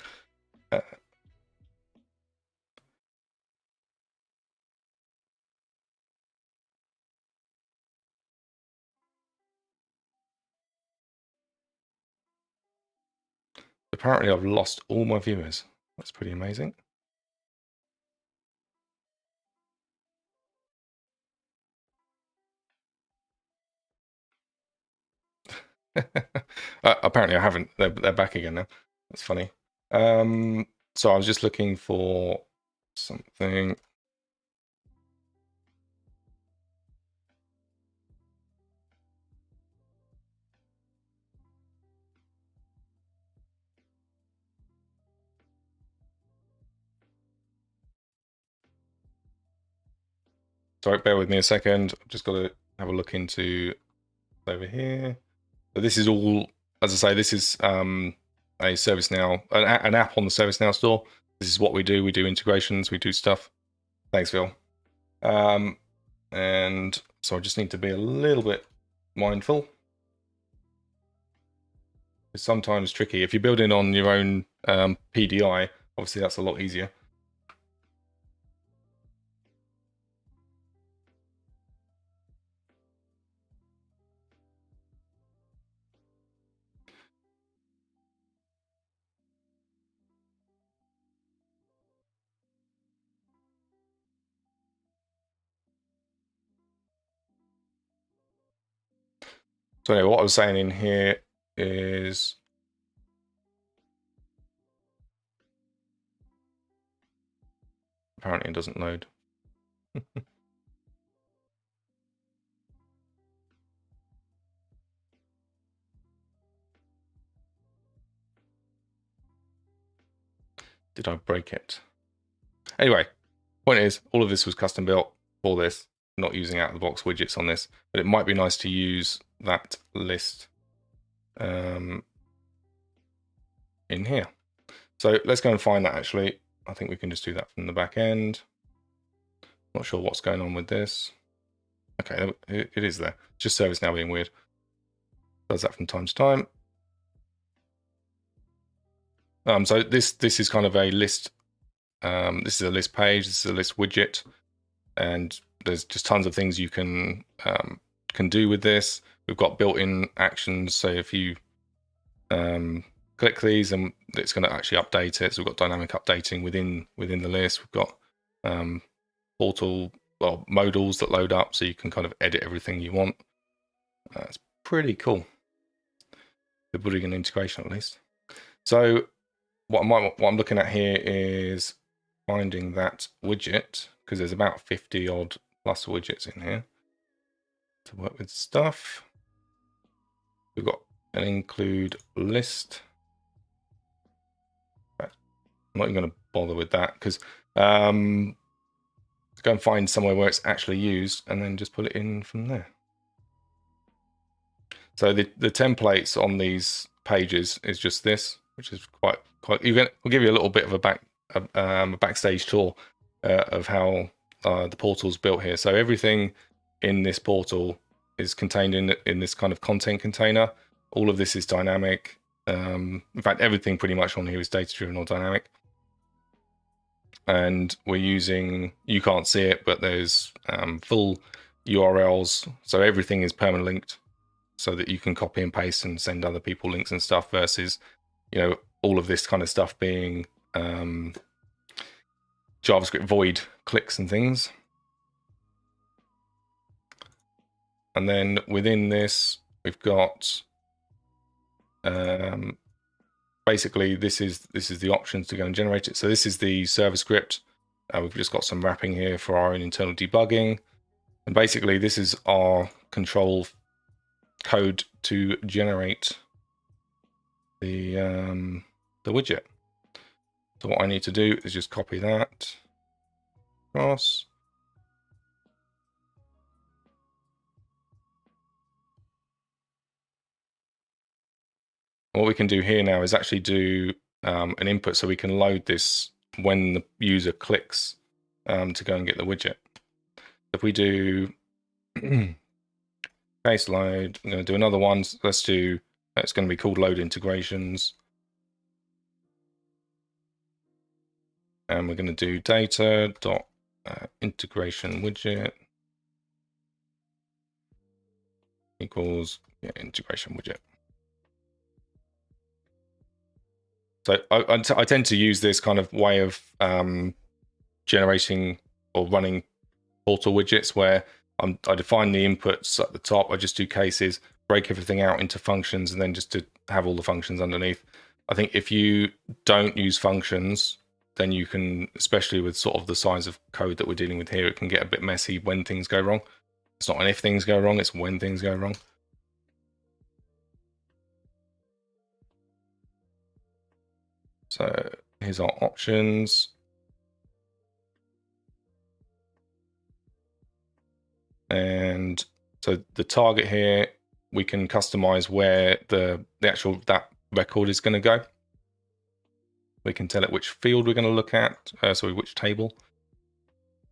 Apparently I've lost all my viewers. That's pretty amazing. Apparently I haven't. They're back again now. That's funny. So I was just looking for something. Sorry, bear with me a second. I've just got to have a look into over here. So this is all, as I say, this is a ServiceNow, an app on the ServiceNow store. This is what we do. We do integrations. We do stuff. Thanks, Phil. And so I just need to be a little bit mindful. It's sometimes tricky. If you're building on your own PDI, obviously that's a lot easier. So anyway, what I was saying in here is apparently it doesn't load. Did I break it? Anyway, point is, all of this was custom built for this, not using out of the box widgets on this, but it might be nice to use that list in here. So let's go and find that actually. I think we can just do that from the back end. Not sure what's going on with this. Okay, it is there. Just ServiceNow being weird. Does that from time to time. So this is kind of a list. This is a list page. This is a list widget, and there's just tons of things you can do with this. We've got built-in actions. So if you click these, and it's going to actually update it. So we've got dynamic updating within the list. We've got portal modals that load up, so you can kind of edit everything you want. It's pretty cool. We're building an integration at least. So what I'm looking at here is finding that widget, because there's about 50 odd plus widgets in here to work with stuff. We've got an include list. I'm not even going to bother with that, because go and find somewhere where it's actually used and then just put it in from there. So the templates on these pages is just this, which is quite. We'll give you a little bit of a backstage tour of how the portal's built here. So everything in this portal is contained in this kind of content container. All of this is dynamic. In fact, everything pretty much on here is data-driven or dynamic. And we're using, you can't see it, but there's full URLs. So everything is perma-linked, so that you can copy and paste and send other people links and stuff, versus, all of this kind of stuff being JavaScript void clicks and things. And then within this, we've got basically this is the options to go and generate it. So this is the server script. We've just got some wrapping here for our own internal debugging, and basically this is our control code to generate the widget. So what I need to do is just copy that across. What we can do here now is actually do an input, so we can load this when the user clicks to go and get the widget. If we do case load, I'm going to do another one. So let's do, it's going to be called load integrations. And we're going to do data dot integration widget equals integration widget. So I tend to use this kind of way of generating or running portal widgets, where I define the inputs at the top. I just do cases, break everything out into functions, and then just to have all the functions underneath. I think if you don't use functions, then you can, especially with sort of the size of code that we're dealing with here, it can get a bit messy when things go wrong. It's not an if things go wrong, it's when things go wrong. So here's our options. And so the target here, we can customize where the actual, that record is going to go. We can tell it which field we're going to look at, sorry, which table.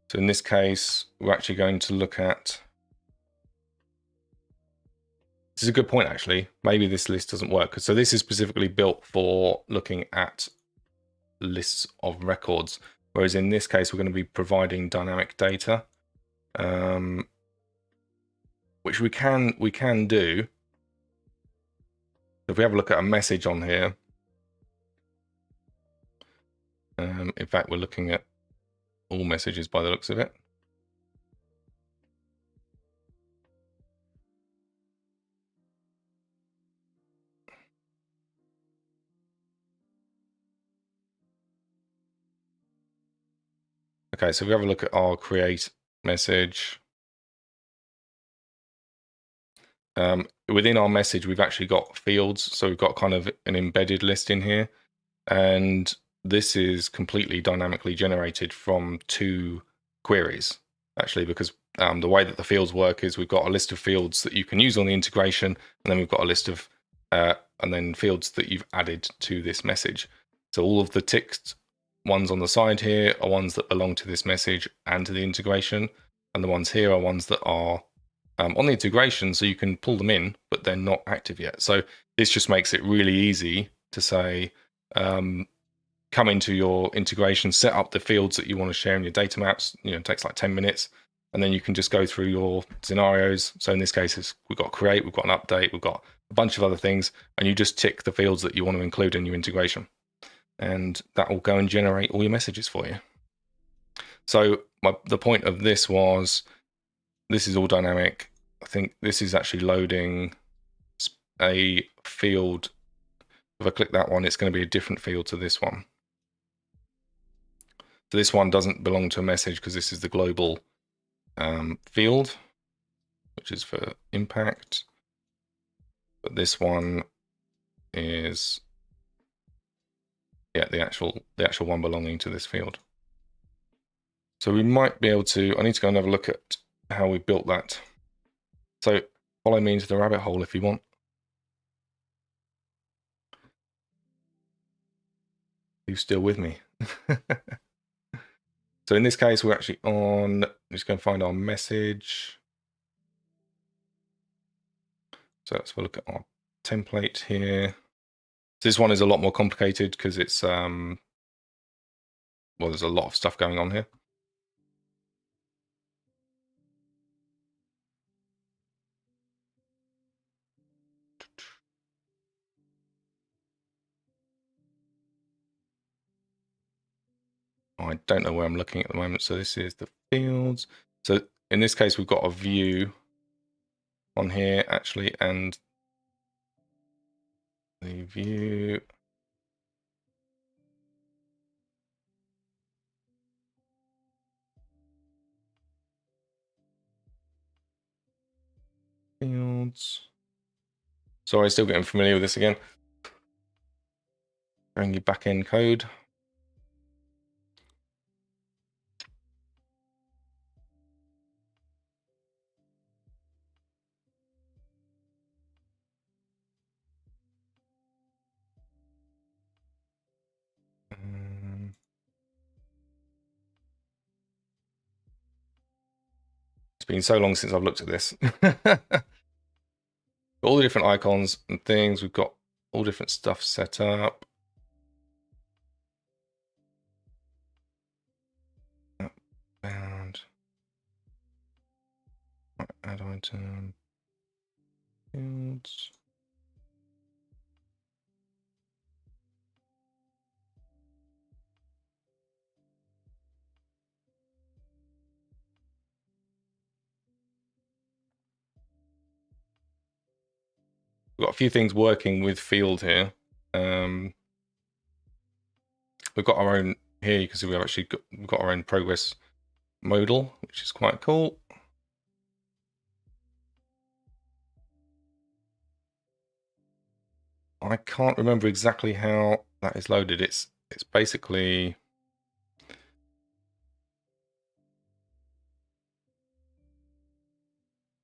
So in this case, we're actually going to look at, this is a good point actually, maybe this list doesn't work. So this is specifically built for looking at lists of records, whereas in this case, we're going to be providing dynamic data, which we can do. If we have a look at a message on here, in fact, we're looking at all messages by the looks of it. Okay, so if we have a look at our create message. Within our message, we've actually got fields. So we've got kind of an embedded list in here. And this is completely dynamically generated from 2 queries, actually, because the way that the fields work is we've got a list of fields that you can use on the integration, and then we've got a list of and then fields that you've added to this message. So all of the ticked ones on the side here are ones that belong to this message and to the integration, and the ones here are ones that are on the integration, so you can pull them in, but they're not active yet. So this just makes it really easy to say, come into your integration, set up the fields that you want to share in your data maps. It takes like 10 minutes, and then you can just go through your scenarios. So in this case, we've got create, we've got an update, we've got a bunch of other things, and you just tick the fields that you want to include in your integration, and that will go and generate all your messages for you. So the point of this was, this is all dynamic. I think this is actually loading a field. If I click that one, it's going to be a different field to this one. So this one doesn't belong to a message because this is the global field, which is for impact. But this one is, yeah, the actual one belonging to this field. So we might be able to, I need to go and have a look at how we built that. So follow me into the rabbit hole if you want. Are you still with me? So in this case, we're actually on, I'm just going to find our message. So let's have a look at our template here. So this one is a lot more complicated because it's, well, there's a lot of stuff going on here. I don't know where I'm looking at the moment. So this is the fields. So in this case, we've got a view on here actually, and the view. Fields. Sorry, still getting familiar with this again. Bring you back in code. It's been so long since I've looked at this. All the different icons and things. We've got all different stuff set up. Bound. Add item. Fields. We've got a few things working with field here. We've got our own here. You can see we've got our own progress modal, which is quite cool. I can't remember exactly how that is loaded. It's basically,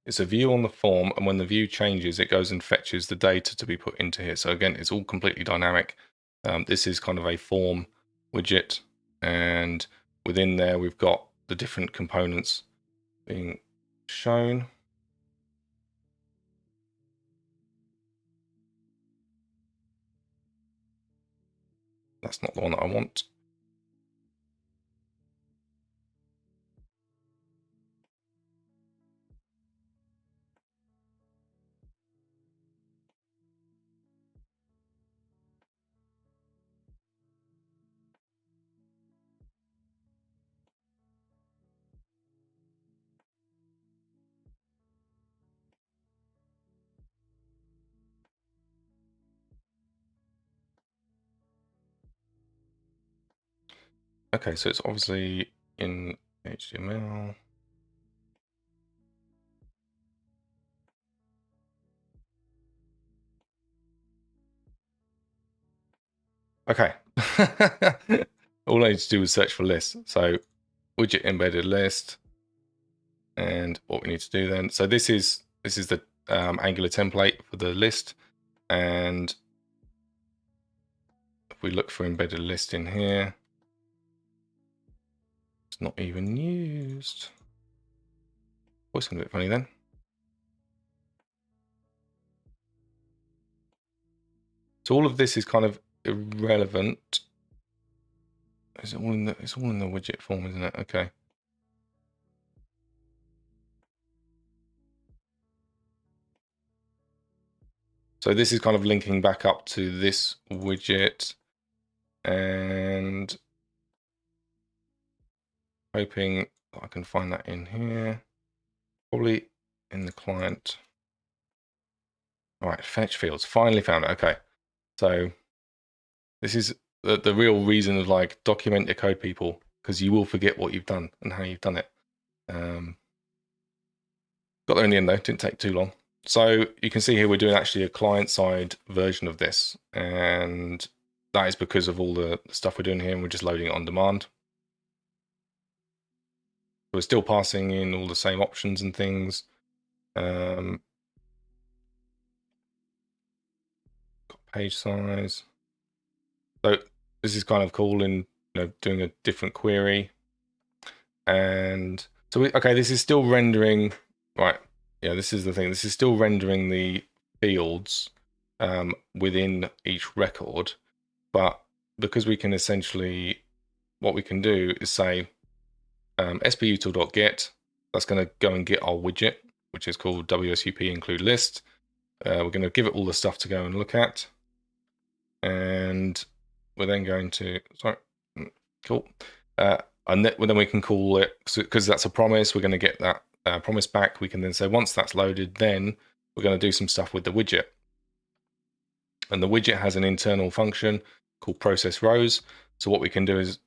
it's a view on the form, and when the view changes, it goes and fetches the data to be put into here. So again, it's all completely dynamic. This is kind of a form widget, and within there, we've got the different components being shown. That's not the one that I want. Okay, so it's obviously in HTML. Okay. All I need to do is search for lists. So widget embedded list. And what we need to do then, so this is the Angular template for the list. And if we look for embedded list in here, it's not even used. Oh, it's a bit funny then. So all of this is kind of irrelevant. It's all in the widget form, isn't it? Okay. So this is kind of linking back up to this widget and hoping I can find that in here. Probably in the client. All right, fetch fields. Finally found it. Okay. So this is the real reason of like document your code, people, because you will forget what you've done and how you've done it. Got there in the end though, didn't take too long. So you can see here we're doing actually a client-side version of this, and that is because of all the stuff we're doing here, and we're just loading it on demand. We're still passing in all the same options and things. Got page size. So this is kind of cool in doing a different query. And so okay, this is still rendering, right? Yeah, this is the thing. This is still rendering the fields within each record, but because we can essentially, what we can do is say sputil.get, that's going to go and get our widget, which is called wsup include list. We're going to give it all the stuff to go and look at, and we're then going to, sorry, cool. And then we can call it, because that's a promise, we're going to get that promise back. We can then say, once that's loaded, then we're going to do some stuff with the widget. And the widget has an internal function called process rows. So what we can do is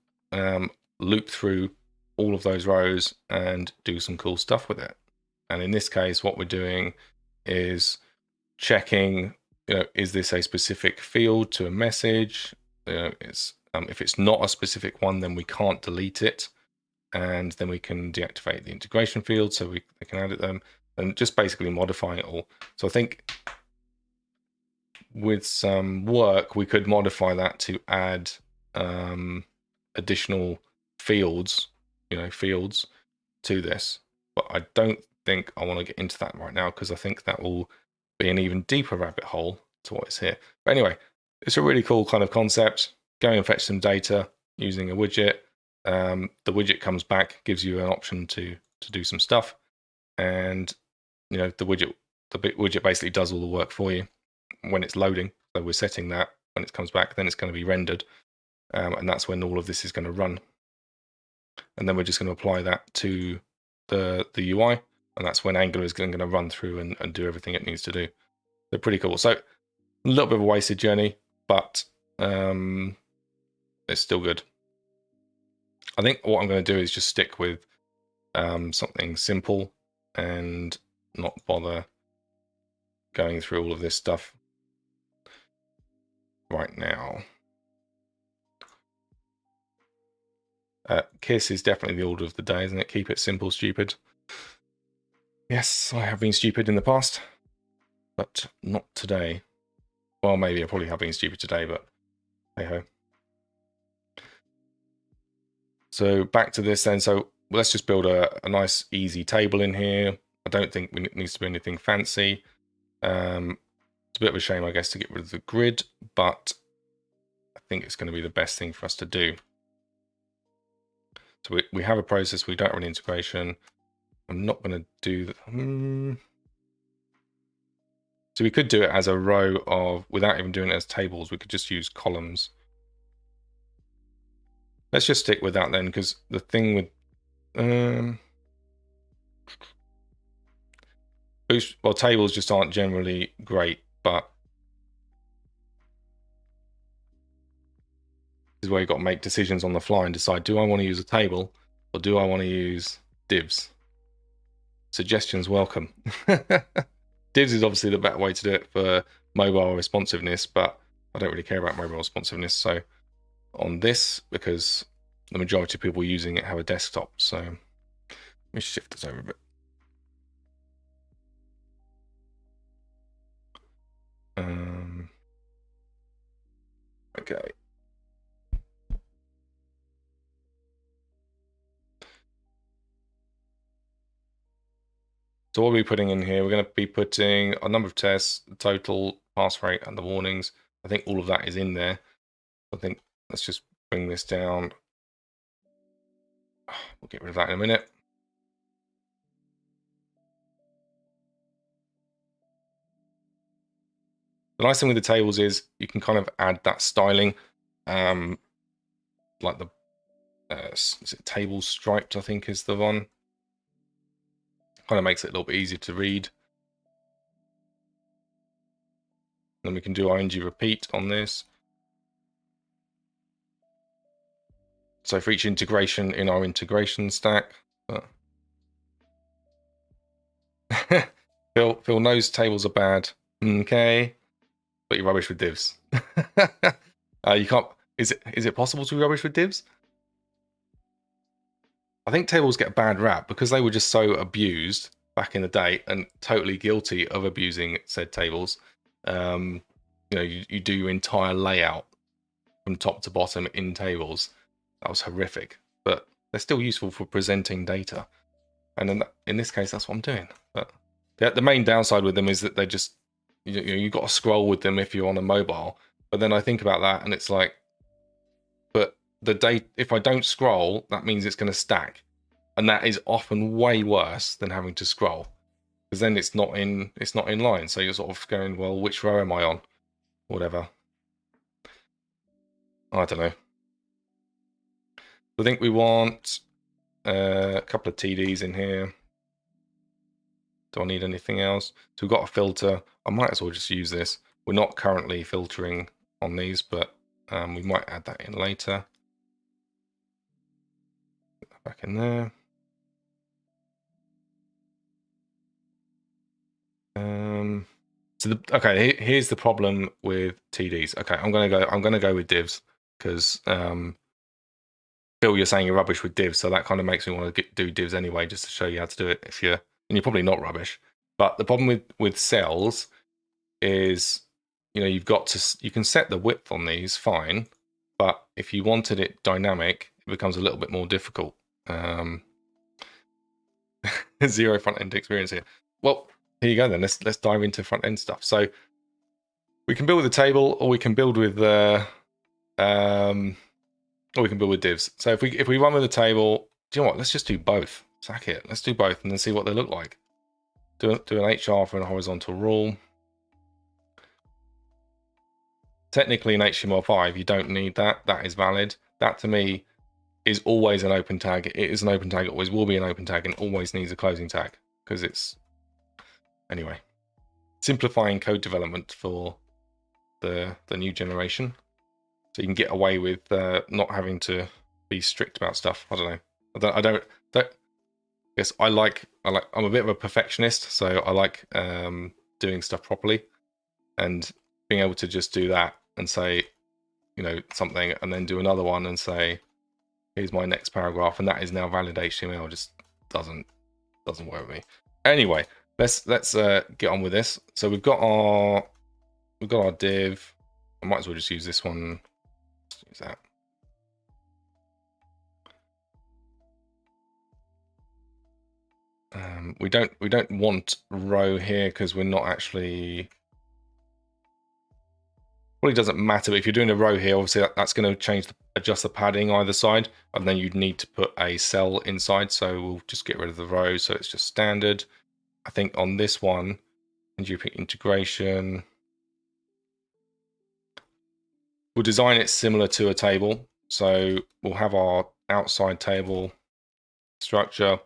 loop through all of those rows and do some cool stuff with it. And in this case, what we're doing is checking, is this a specific field to a message? If it's not a specific one, then we can't delete it. And then we can deactivate the integration field so they can edit them, and just basically modify it all. So I think with some work, we could modify that to add additional fields, fields to this. But I don't think I want to get into that right now, because I think that will be an even deeper rabbit hole to what is here. But anyway, it's a really cool kind of concept. Go and fetch some data using a widget. The widget comes back, gives you an option to do some stuff, and the widget basically does all the work for you when it's loading. So we're setting that when it comes back, then it's going to be rendered, and that's when all of this is going to run. And then we're just going to apply that to the UI, and that's when Angular is going to run through and do everything it needs to do. So pretty cool. So a little bit of a wasted journey, but it's still good. I think what I'm going to do is just stick with something simple and not bother going through all of this stuff right now. KISS is definitely the order of the day, isn't it? Keep it simple, stupid. Yes, I have been stupid in the past, but not today. Well, maybe I probably have been stupid today, but hey ho. So back to this then. So let's just build a nice, easy table in here. I don't think it needs to be anything fancy. It's a bit of a shame, I guess, to get rid of the grid, but I think it's going to be the best thing for us to do. So we have a process, we don't have an integration. I'm not going to do that. So we could do it as a row of, without even doing it as tables, we could just use columns. Let's just stick with that then, because the thing with tables just aren't generally great, but this is where you've got to make decisions on the fly and decide, do I want to use a table or do I want to use divs? Suggestions welcome. Divs is obviously the better way to do it for mobile responsiveness, but I don't really care about mobile responsiveness. So on this, because the majority of people using it have a desktop. So let me shift this over a bit. Okay. So what are we putting in here? We're going to be putting a number of tests, the total, pass rate, and the warnings. I think all of that is in there. I think let's just bring this down. We'll get rid of that in a minute. The nice thing with the tables is you can kind of add that styling, like the is it table striped, I think is the one. Kind of makes it a little bit easier to read. Then we can do ing repeat on this. So for each integration in our integration stack. Phil knows tables are bad. Okay. But you're rubbish with divs. You can't. Is it possible to be rubbish with divs? I think tables get a bad rap because they were just so abused back in the day and totally guilty of abusing said tables. You know, you do your entire layout from top to bottom in tables. That was horrific, but they're still useful for presenting data. And in this case, that's what I'm doing. But the main downside with them is that they just, you've got to scroll with them if you're on a mobile. But then I think about that and it's like, but the data, if I don't scroll, that means it's going to stack. And that is often way worse than having to scroll, because then it's not in line. So you're sort of going, well, which row am I on? Whatever. I don't know. I think we want a couple of TDs in here. Do I need anything else? So we've got a filter. I might as well just use this. We're not currently filtering on these, but we might add that in later. Back in there. So okay, here's the problem with TDs. Okay, I'm gonna go with divs because Phil, you're saying you're rubbish with divs, so that kind of makes me want to do divs anyway, just to show you how to do it. And you're probably not rubbish, but the problem with cells is, you can set the width on these fine, but if you wanted it dynamic, it becomes a little bit more difficult. Zero front end experience here. Well, here you go then. Let's dive into front end stuff. So we can build with a table, or we can build with divs. So if we run with a table, do you know what? Let's just do both. Sack it. Let's do both and then see what they look like. Do an HR for a horizontal rule. Technically in HTML5, you don't need that. That is valid. That to me is always an open tag. It is an open tag. It always will be an open tag, and always needs a closing tag because it's, anyway, simplifying code development for the new generation, so you can get away with not having to be strict about stuff. I don't know. I don't. Yes, I'm a bit of a perfectionist, so I like doing stuff properly, and being able to just do that and say, something, and then do another one and say, here's my next paragraph, and that is now valid HTML. Just doesn't work with me. Anyway, let's get on with this. So we've got our div. I might as well just use this one. Let's use that. We don't want row here because we're not actually. Probably doesn't matter, but if you're doing a row here, obviously that's going to adjust the padding either side, and then you'd need to put a cell inside. So we'll just get rid of the row, so it's just standard. I think on this one, integration, we'll design it similar to a table. So we'll have our outside table structure.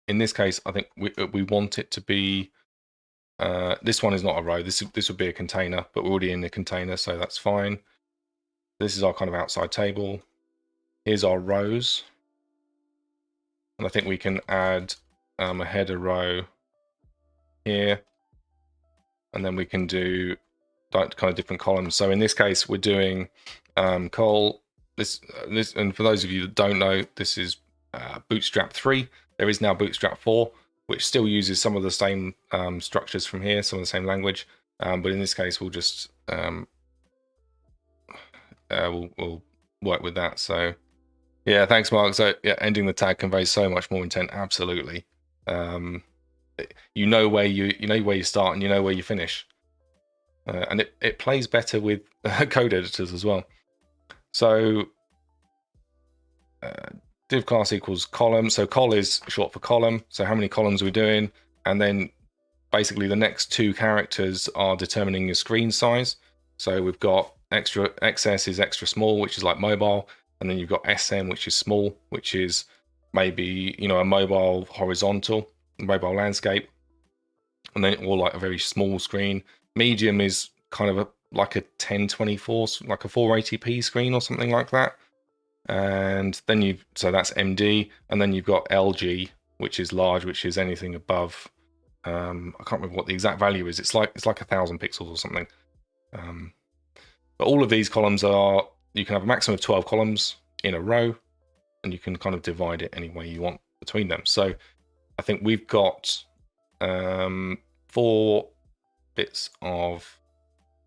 In this case, I think we want it to be. This one is not a row. This would be a container, but we're already in the container, so that's fine. This is our kind of outside table. Here's our rows. And I think we can add a header row here, and then we can do kind of different columns. So in this case, we're doing col. This, and for those of you that don't know, this is Bootstrap 3. There is now Bootstrap 4, which still uses some of the same structures from here, some of the same language. But in this case, we'll just we'll work with that. So yeah, thanks, Mark. So yeah, ending the tag conveys so much more intent. Absolutely. You know where you start and you know where you finish. And it plays better with code editors as well. So div class equals column. So col is short for column. So how many columns are we doing? And then basically the next two characters are determining your screen size. So we've got extra XS is extra small, which is like mobile. And then you've got SM, which is small, which is maybe, a mobile horizontal, mobile landscape. And then or like a very small screen. Medium is kind of like a 1024, like a 480p screen or something like that. And then so that's MD, and then you've got LG, which is large, which is anything above. I can't remember what the exact value is. It's like 1,000 pixels or something. But all of these columns you can have a maximum of 12 columns in a row, and you can kind of divide it any way you want between them. So I think we've got 4 bits of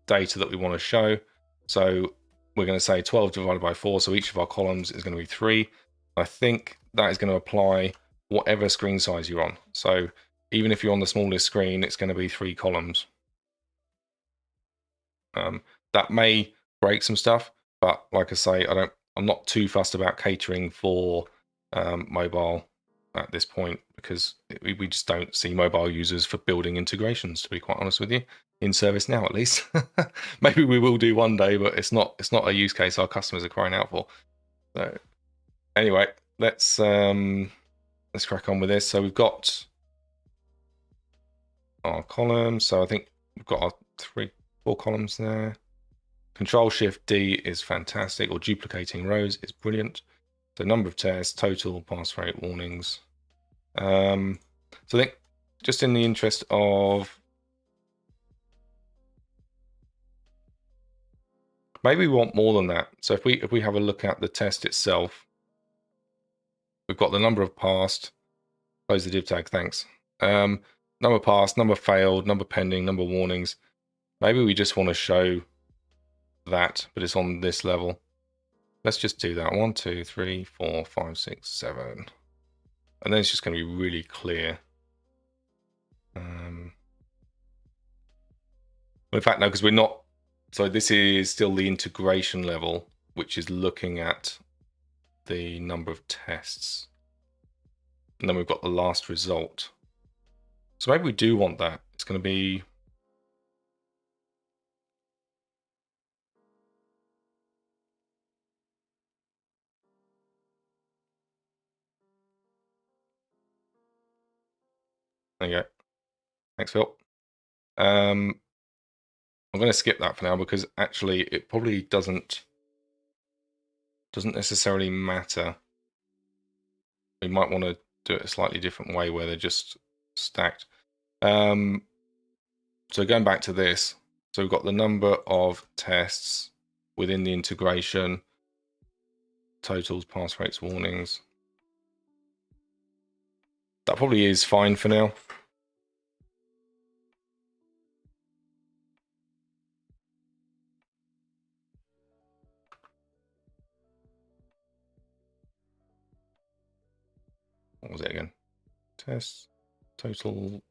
data that we want to show. So we're going to say 12 divided by 4. So each of our columns is going to be 3. I think that is going to apply whatever screen size you're on. So even if you're on the smallest screen, it's going to be 3 columns. That may break some stuff, but like I say, I'm not too fussed about catering for mobile at this point, because we just don't see mobile users for building integrations, to be quite honest with you, in ServiceNow at least. Maybe we will do one day, but it's not a use case our customers are crying out for. So anyway, let's crack on with this. So we've got our columns. So I think we've got our 4 columns there. Control Shift D is fantastic, or duplicating rows is brilliant. So number of tests, total, pass rate, warnings. So I think just in the interest of maybe we want more than that. So if we have a look at the test itself, we've got the number of passed, close the div tag, thanks. Number passed, number failed, number pending, number warnings. Maybe we just want to show that, but it's on this level. Let's just do that. 1, 2, 3, 4, 5, 6, 7. And then it's just going to be really clear. In fact, no, because we're not. So this is still the integration level, which is looking at the number of tests. And then we've got the last result. So maybe we do want that. It's going to be. There you go. Thanks, Phil. I'm going to skip that for now, because actually it probably doesn't necessarily matter. We might want to do it a slightly different way where they're just stacked. So going back to this, so we've got the number of tests within the integration, totals, pass rates, warnings. That probably is fine for now. What was it again? Tests, total.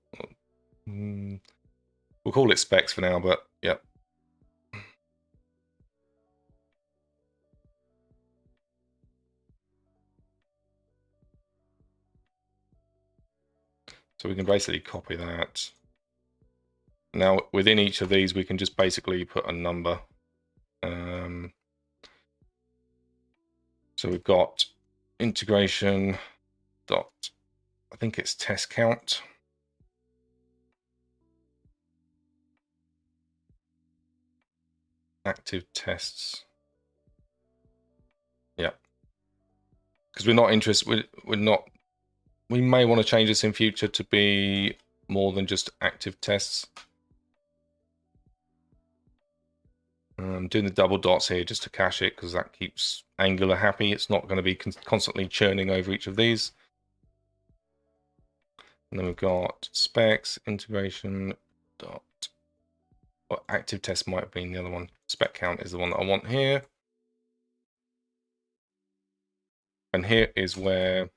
We'll call it specs for now, but yep. So we can basically copy that. Now within each of these, we can just basically put a number. So we've got integration dot, I think it's test count. Active tests. Yeah. Because we're not interested, we're not we may want to change this in future to be more than just active tests. I'm doing the double dots here just to cache it because that keeps Angular happy. It's not going to be constantly churning over each of these. And then we've got specs, integration, dot. Well, active test might have been the other one. Spec count is the one that I want here. And here is where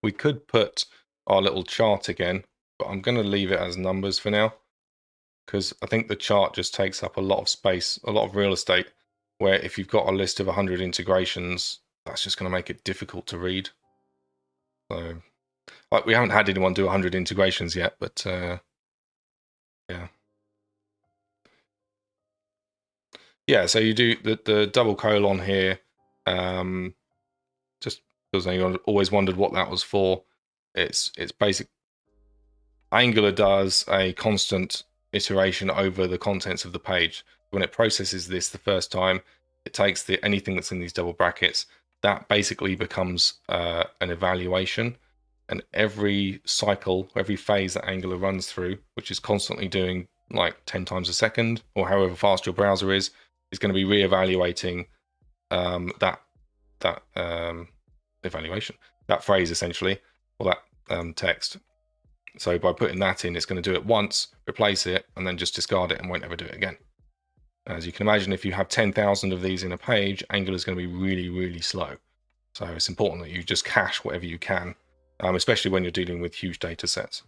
we could put our little chart again, but I'm going to leave it as numbers for now because I think the chart just takes up a lot of space, a lot of real estate, where if you've got a list of 100 integrations, that's just going to make it difficult to read. So, like, we haven't had anyone do 100 integrations yet, but yeah. Yeah, so you do the double colon here, just because I always wondered what that was for. It's basic. Angular does a constant iteration over the contents of the page. When it processes this the first time, it takes anything that's in these double brackets. That basically becomes an evaluation. And every cycle, every phase that Angular runs through, which is constantly doing like 10 times a second, or however fast your browser is going to be re-evaluating that evaluation, that phrase essentially, or that text. So by putting that in, it's going to do it once, replace it, and then just discard it and won't ever do it again. As you can imagine, if you have 10,000 of these in a page, Angular is going to be really, really slow. So it's important that you just cache whatever you can, especially when you're dealing with huge data sets.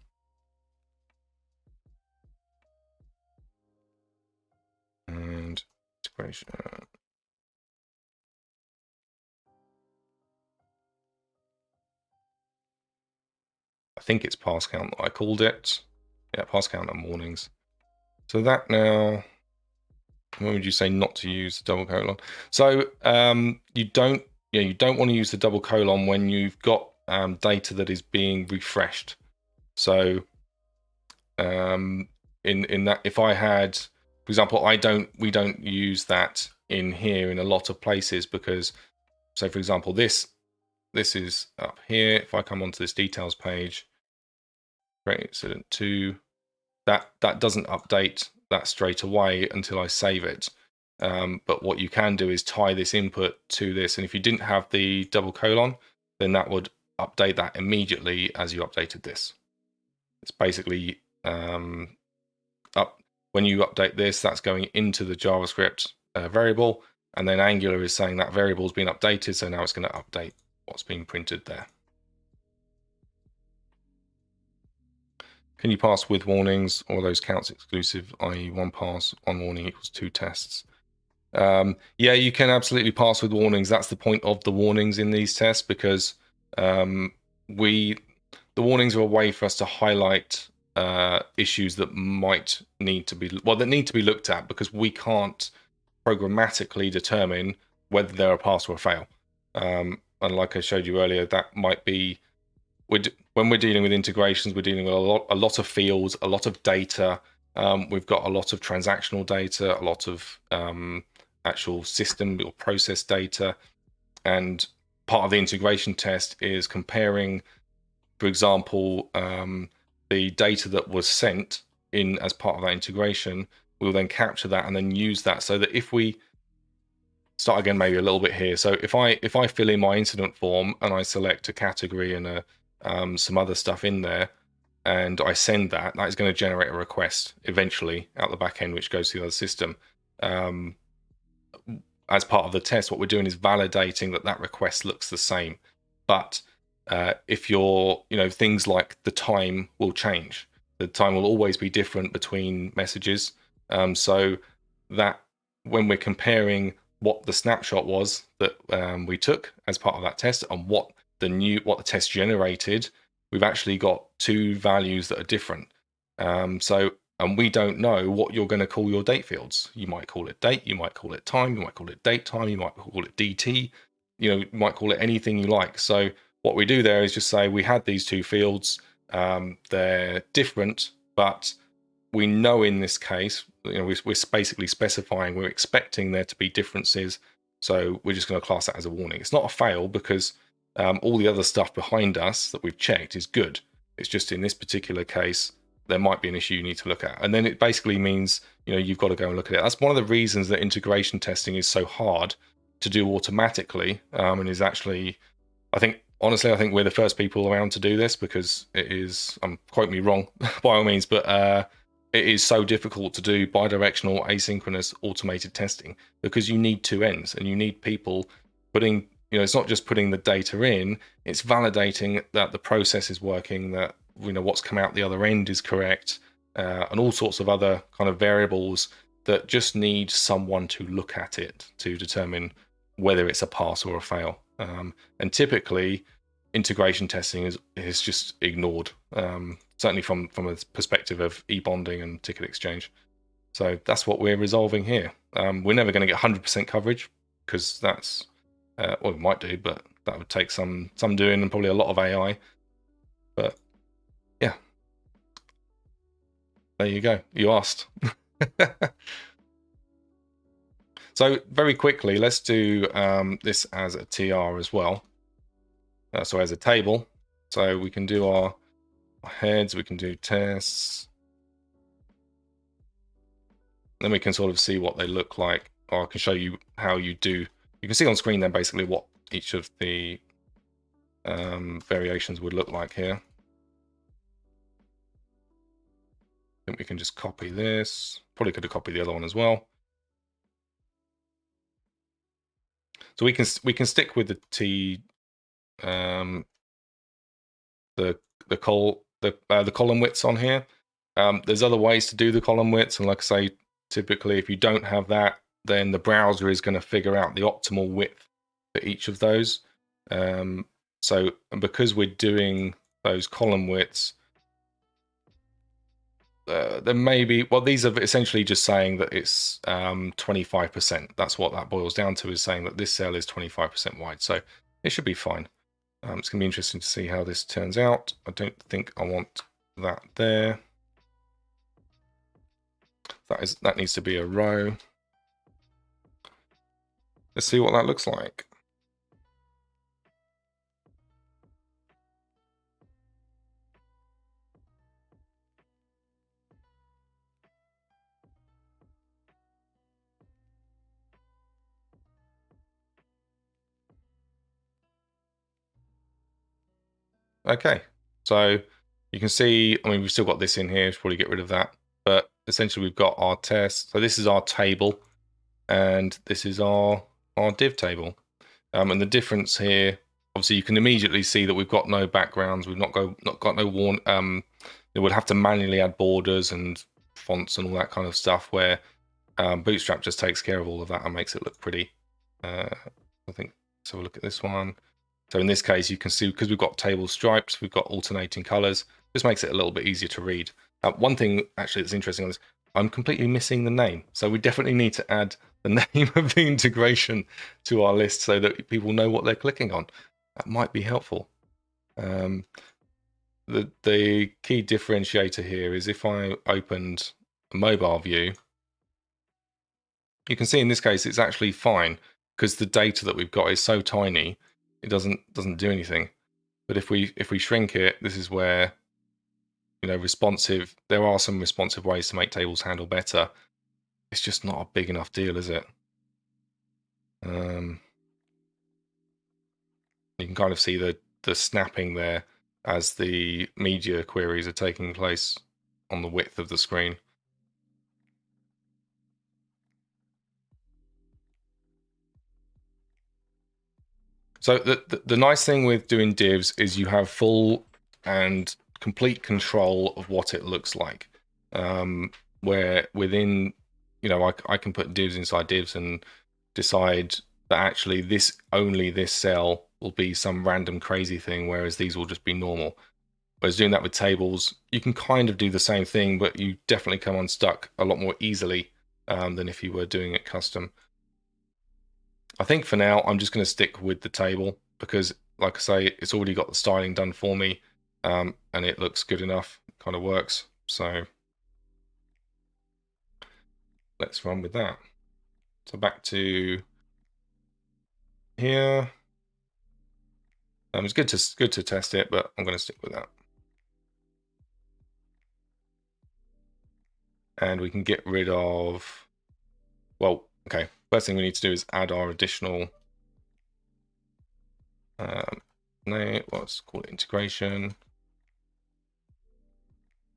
And integration. I think it's pass count that I called it. Yeah, pass count and warnings. So that now, when would you say not to use the double colon? So you don't want to use the double colon when you've got data that is being refreshed. So in that, if I had, for example, we don't use that in here in a lot of places because, so for example, this is up here. If I come onto this details page, create incident 2, that doesn't update that straight away until I save it. But what you can do is tie this input to this, and if you didn't have the double colon, then that would update that immediately as you updated this. It's basically when you update this, that's going into the JavaScript variable, and then Angular is saying that variable has been updated, so now it's going to update what's being printed there. Can you pass with warnings, or those counts exclusive, i.e. one pass, one warning equals 2 tests? Yeah, you can absolutely pass with warnings. That's the point of the warnings in these tests, because the warnings are a way for us to highlight issues that might need to be, that need to be looked at, because we can't programmatically determine whether they're a pass or a fail. And like I showed you earlier, that might be, when we're dealing with integrations, we're dealing with a lot of fields, a lot of data. We've got a lot of transactional data, a lot of actual system or process data. And part of the integration test is comparing, for example, the data that was sent in as part of that integration. We'll then capture that and then use that, so that if we start again, maybe a little bit here. So if I fill in my incident form and I select a category and some other stuff in there, and I send that is going to generate a request eventually out the back end, which goes to the other system. As part of the test, what we're doing is validating that request looks the same. But if you're, things like the time will change. The time will always be different between messages. So that when we're comparing what the snapshot was that we took as part of that test and what the test generated, we've actually got 2 values that are different. And we don't know what you're going to call your date fields. You might call it date, you might call it time, you might call it date time, you might call it DT, you might call it anything you like. So what we do there is just say we had these 2 fields, they're different, but we know in this case, we're basically specifying, we're expecting there to be differences. So we're just going to class that as a warning. It's not a fail, because All the other stuff behind us that we've checked is good. It's just in this particular case, there might be an issue you need to look at. And then it basically means, you've got to go and look at it. That's one of the reasons that integration testing is so hard to do automatically, and is actually, honestly, I think we're the first people around to do this, because it is, quote me wrong by all means, but it is so difficult to do bidirectional asynchronous automated testing, because you need two ends and you need people putting, it's not just putting the data in, it's validating that the process is working, that what's come out the other end is correct, and all sorts of other kind of variables that just need someone to look at it to determine whether it's a pass or a fail. And typically, integration testing is just ignored, certainly from a perspective of e-bonding and ticket exchange. So that's what we're resolving here. We're never going to get 100% coverage, because that's, well, we might do, but that would take some doing and probably a lot of AI. But yeah, there you go. You asked. So very quickly, let's do this as a TR as well. So as a table. So we can do our heads, we can do tests. Then we can sort of see what they look like, or I can show you how you do. You can see on screen then basically what each of the variations would look like here. I think we can just copy this. Probably could have copied the other one as well. So we can stick with the column widths on here. There's other ways to do the column widths, and like I say, typically if you don't have that, then the browser is going to figure out the optimal width for each of those. So because we're doing those column widths, there may be, well, these are essentially just saying that it's 25%. That's what that boils down to, is saying that this cell is 25% wide. So it should be fine. It's going to be interesting to see how this turns out. I don't think I want that there. That needs to be a row. Let's see what that looks like. Okay, so you can see, I mean, we've still got this in here, should probably get rid of that. But essentially we've got our test. So this is our table, and this is our div table. And the difference here, obviously you can immediately see that we've got no backgrounds, we've not got no warn. It would have to manually add borders and fonts and all that kind of stuff, where Bootstrap just takes care of all of that and makes it look pretty. I think, so we'll look at this one. So in this case, you can see, because we've got table stripes, we've got alternating colors. This makes it a little bit easier to read. One thing actually that's interesting on this, I'm completely missing the name. So we definitely need to add the name of the integration to our list so that people know what they're clicking on. That might be helpful. The key differentiator here is if I opened a mobile view, you can see in this case it's actually fine, because the data that we've got is so tiny, it doesn't do anything. But if we shrink it, this is where, responsive, there are some responsive ways to make tables handle better. It's just not a big enough deal, is it? You can kind of see the snapping there as the media queries are taking place on the width of the screen. So the nice thing with doing divs is you have full and complete control of what it looks like. Where within, I can put divs inside divs and decide that actually only this cell will be some random crazy thing, whereas these will just be normal. Whereas doing that with tables, you can kind of do the same thing, but you definitely come unstuck a lot more easily than if you were doing it custom. I think for now, I'm just going to stick with the table, because, like I say, it's already got the styling done for me, and it looks good enough. It kind of works. So let's run with that. So back to here. It's good to test it, but I'm going to stick with that. And we can get rid of, well, okay. First thing we need to do is add our additional let's call it integration.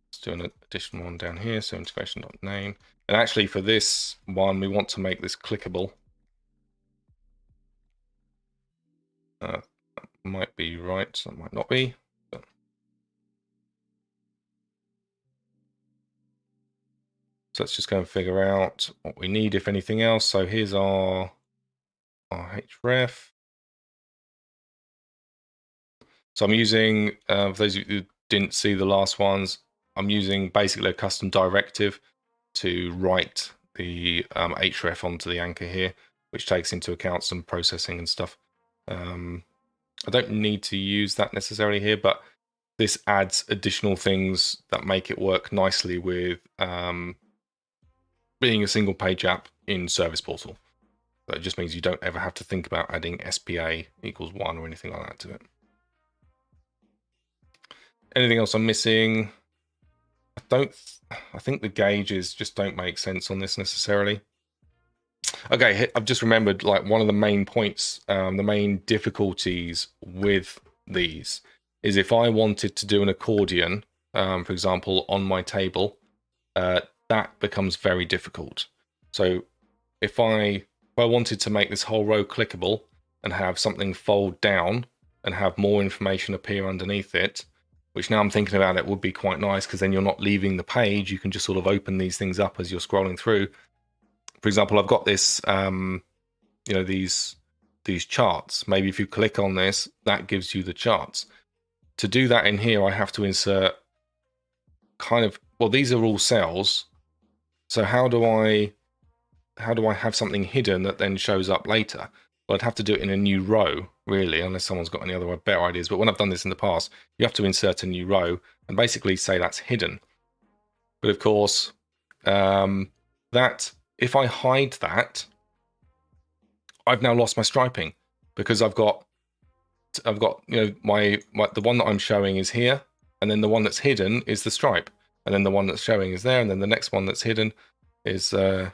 Let's do an additional one down here. So integration.name. And actually for this one, we want to make this clickable. That might be right, that might not be. But... So let's just go and figure out what we need, if anything else. So here's our href. So I'm using, for those of you who didn't see the last ones, I'm using basically a custom directive to write the href onto the anchor here, which takes into account some processing and stuff. I don't need to use that necessarily here, but this adds additional things that make it work nicely with being a single page app in Service Portal. So it just means you don't ever have to think about adding SPA equals 1 or anything like that to it. Anything else I'm missing? I think the gauges just don't make sense on this necessarily. Okay, I've just remembered, like, one of the main points, the main difficulties with these is if I wanted to do an accordion, for example, on my table, that becomes very difficult. So if I wanted to make this whole row clickable and have something fold down and have more information appear underneath it, which now I'm thinking about it would be quite nice, because then you're not leaving the page. You can just sort of open these things up as you're scrolling through. For example, I've got this, these charts. Maybe if you click on this, that gives you the charts. To do that in here, I have to insert well, these are all cells. So how do I have something hidden that then shows up later? Well, I'd have to do it in a new row, really, unless someone's got any other better ideas. But when I've done this in the past, you have to insert a new row and basically say that's hidden. But of course, that if I hide that, I've now lost my striping, because I've got the one that I'm showing is here, and then the one that's hidden is the stripe, and then the one that's showing is there, and then the next one that's hidden is there.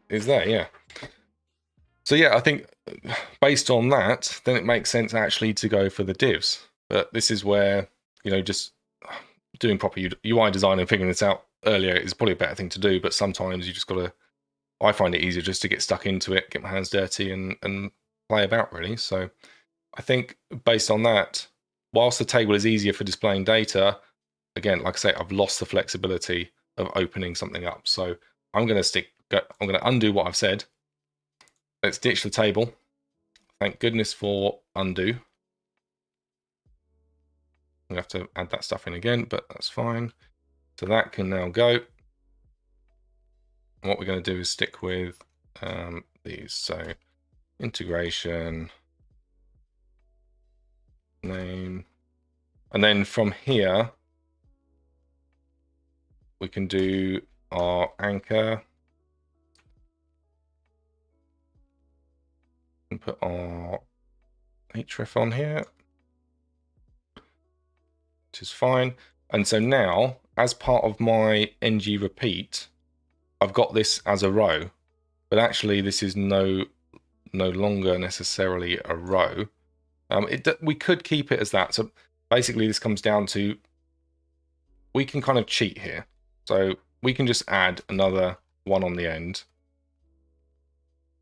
Yeah. So yeah, I think based on that, then it makes sense actually to go for the divs. But this is where, just doing proper UI design and figuring this out earlier is probably a better thing to do. But sometimes you just got to, I find it easier just to get stuck into it, get my hands dirty and play about, really. So I think based on that, whilst the table is easier for displaying data, again, like I say, I've lost the flexibility of opening something up. So I'm going to undo what I've said. Let's ditch the table. Thank goodness for undo. We have to add that stuff in again, but that's fine. So that can now go. And what we're going to do is stick with these. So integration, name, and then from here, we can do our anchor and put our href on here, which is fine. And so now, as part of my ng repeat, I've got this as a row, but actually this is no longer necessarily a row. We could keep it as that. So basically this comes down to, we can kind of cheat here. So we can just add another one on the end.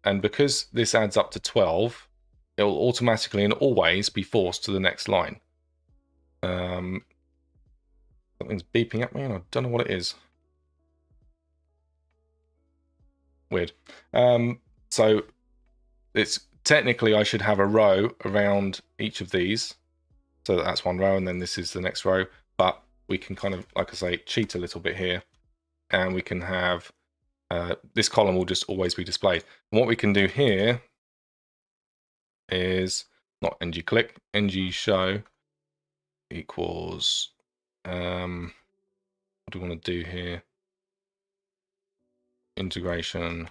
And because this adds up to 12, it will automatically and always be forced to the next line. Something's beeping at me and I don't know what it is. Weird. So it's technically, I should have a row around each of these. So that's one row, and then this is the next row. But we can kind of, like I say, cheat a little bit here. And we can have, this column will just always be displayed. And what we can do here is not ng click, ng show equals, what do we want to do here? Integration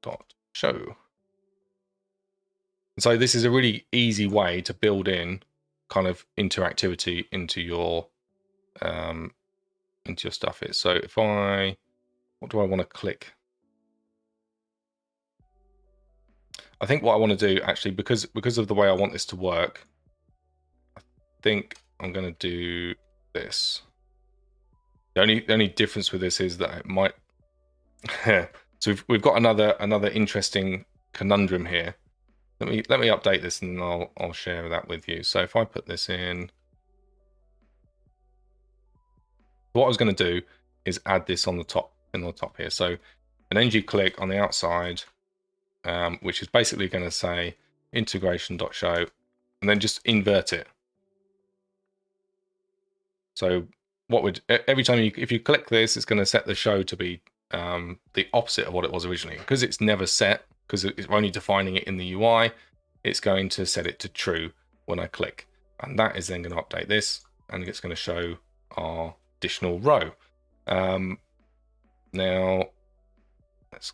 dot show. So this is a really easy way to build in kind of interactivity into your stuff here. So if what do I want to click? I think what I want to do actually, because of the way I want this to work, I think I'm going to do this. The only difference with this is that it might. So we've got another interesting conundrum here. Let me update this and I'll share that with you. So if I put this in, what I was going to do is add this on the top here. So an ng click on the outside, which is basically going to say integration.show, and then just invert it. So every time if you click this, it's going to set the show to be the opposite of what it was originally, because it's never set, because it's only defining it in the UI. It's going to set it to true when I click, and that is then going to update this, and it's going to show our additional row. Now let's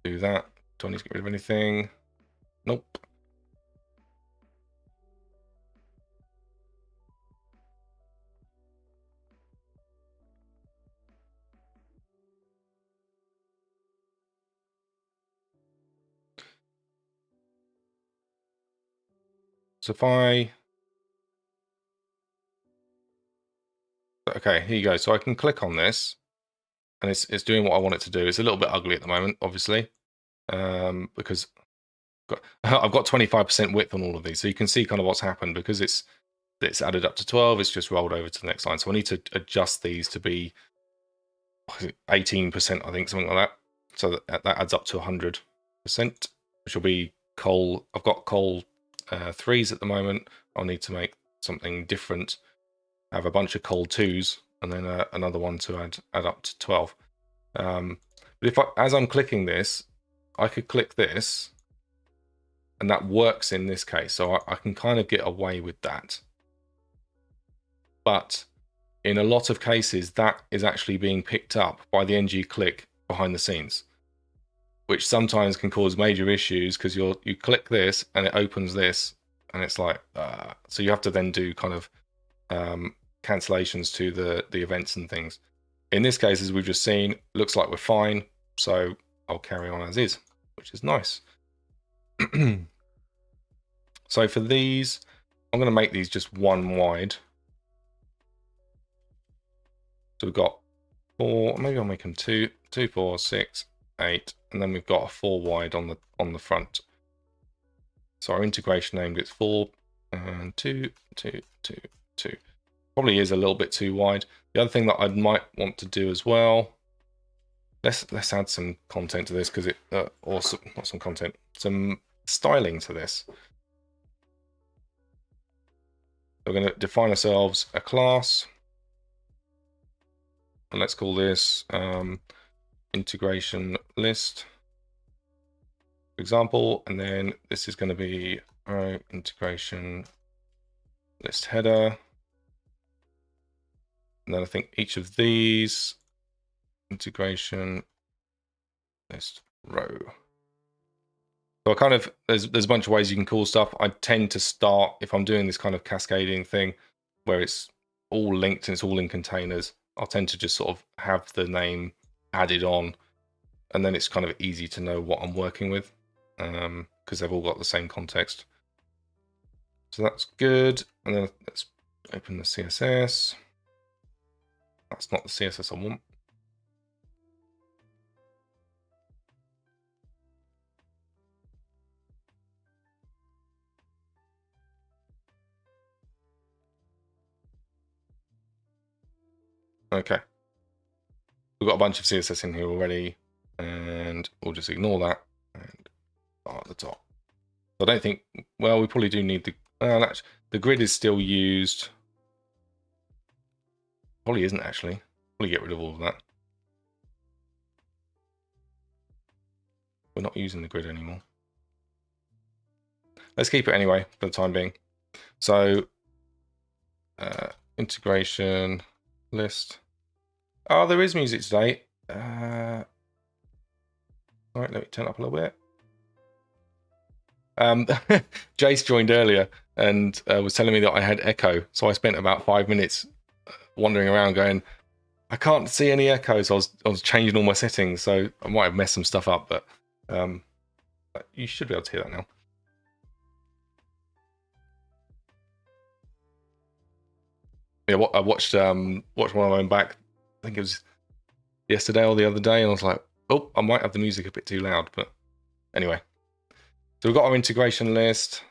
do that. Do I need to get rid of anything? Nope. So if okay, here you go. So I can click on this, and it's doing what I want it to do. It's a little bit ugly at the moment, obviously, because I've got 25% width on all of these. So you can see kind of what's happened, because it's added up to 12. It's just rolled over to the next line. So I need to adjust these to be 18%, I think, something like that. So that adds up to 100%, which will be col. I've got col 3s at the moment. I'll need to make something different. I have a bunch of col 2s, and then another one to add up to 12. But if as I'm clicking this, I could click this, and that works in this case. So I can kind of get away with that. But in a lot of cases, that is actually being picked up by the ng click behind the scenes, which sometimes can cause major issues, because you click this and it opens this, and it's like, so you have to then do kind of cancellations to the events and things. In this case, as we've just seen, looks like we're fine, so I'll carry on as is, which is nice. So for these, I'm going to make these just one wide. So we've got 4, maybe I'll make them 2, 4, 6, 8, and then we've got a 4 wide on the front. So our integration name gets 4 and 2, 2, 2, 2. Probably is a little bit too wide. The other thing that I might want to do as well, let's add some content to this, because or not some content, some styling to this. We're going to define ourselves a class, and let's call this integration list, for example, and then this is going to be our integration list header. And then I think each of these, integration list row. So I kind of, there's a bunch of ways you can call stuff. I tend to start, if I'm doing this kind of cascading thing where it's all linked and it's all in containers, I'll tend to just sort of have the name added on, and then it's kind of easy to know what I'm working with, because they've all got the same context. So that's good. And then let's open the CSS. That's not the CSS I want. Okay. We've got a bunch of CSS in here already, and we'll just ignore that and start at the top. So I don't think, well, we probably do need the grid is still used. Probably isn't actually. Probably get rid of all of that. We're not using the grid anymore. Let's keep it anyway for the time being. So integration list. Oh, there is music today. All right, let me turn it up a little bit. Jace joined earlier and was telling me that I had echo. So I spent about 5 minutes wandering around going, I can't see any echoes. I was changing all my settings, so I might have messed some stuff up, but you should be able to hear that now. Yeah, I watched one of my own back. I think it was yesterday or the other day, and I was like, oh, I might have the music a bit too loud, but anyway. So we've got our integration list.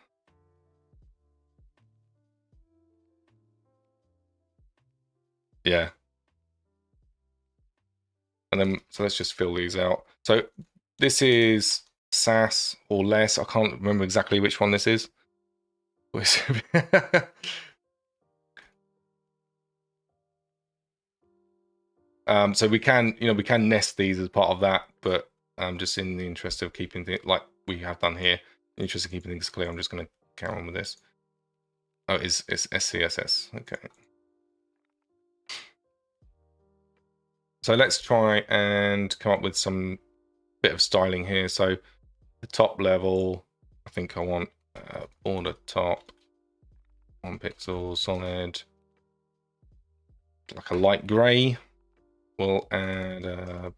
Yeah. And then, so let's just fill these out. So this is SAS or less. I can't remember exactly which one this is. So we can, we can nest these as part of that, but just in the interest of keeping things like we have done here, in the interest of keeping things clear, I'm just going to carry on with this. Oh, it's SCSS. Okay. So let's try and come up with some bit of styling here. So the top level, I think I want border top, 1 pixel, solid, like a light gray. We'll add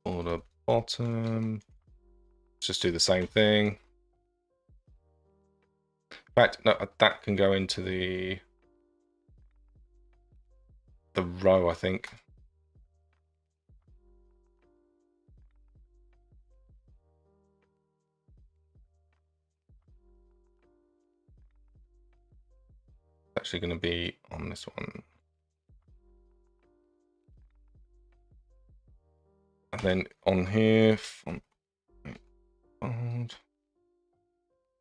border bottom. Let's just do the same thing. In fact, no, that can go into the row, I think. It's actually going to be on this one. And then on here,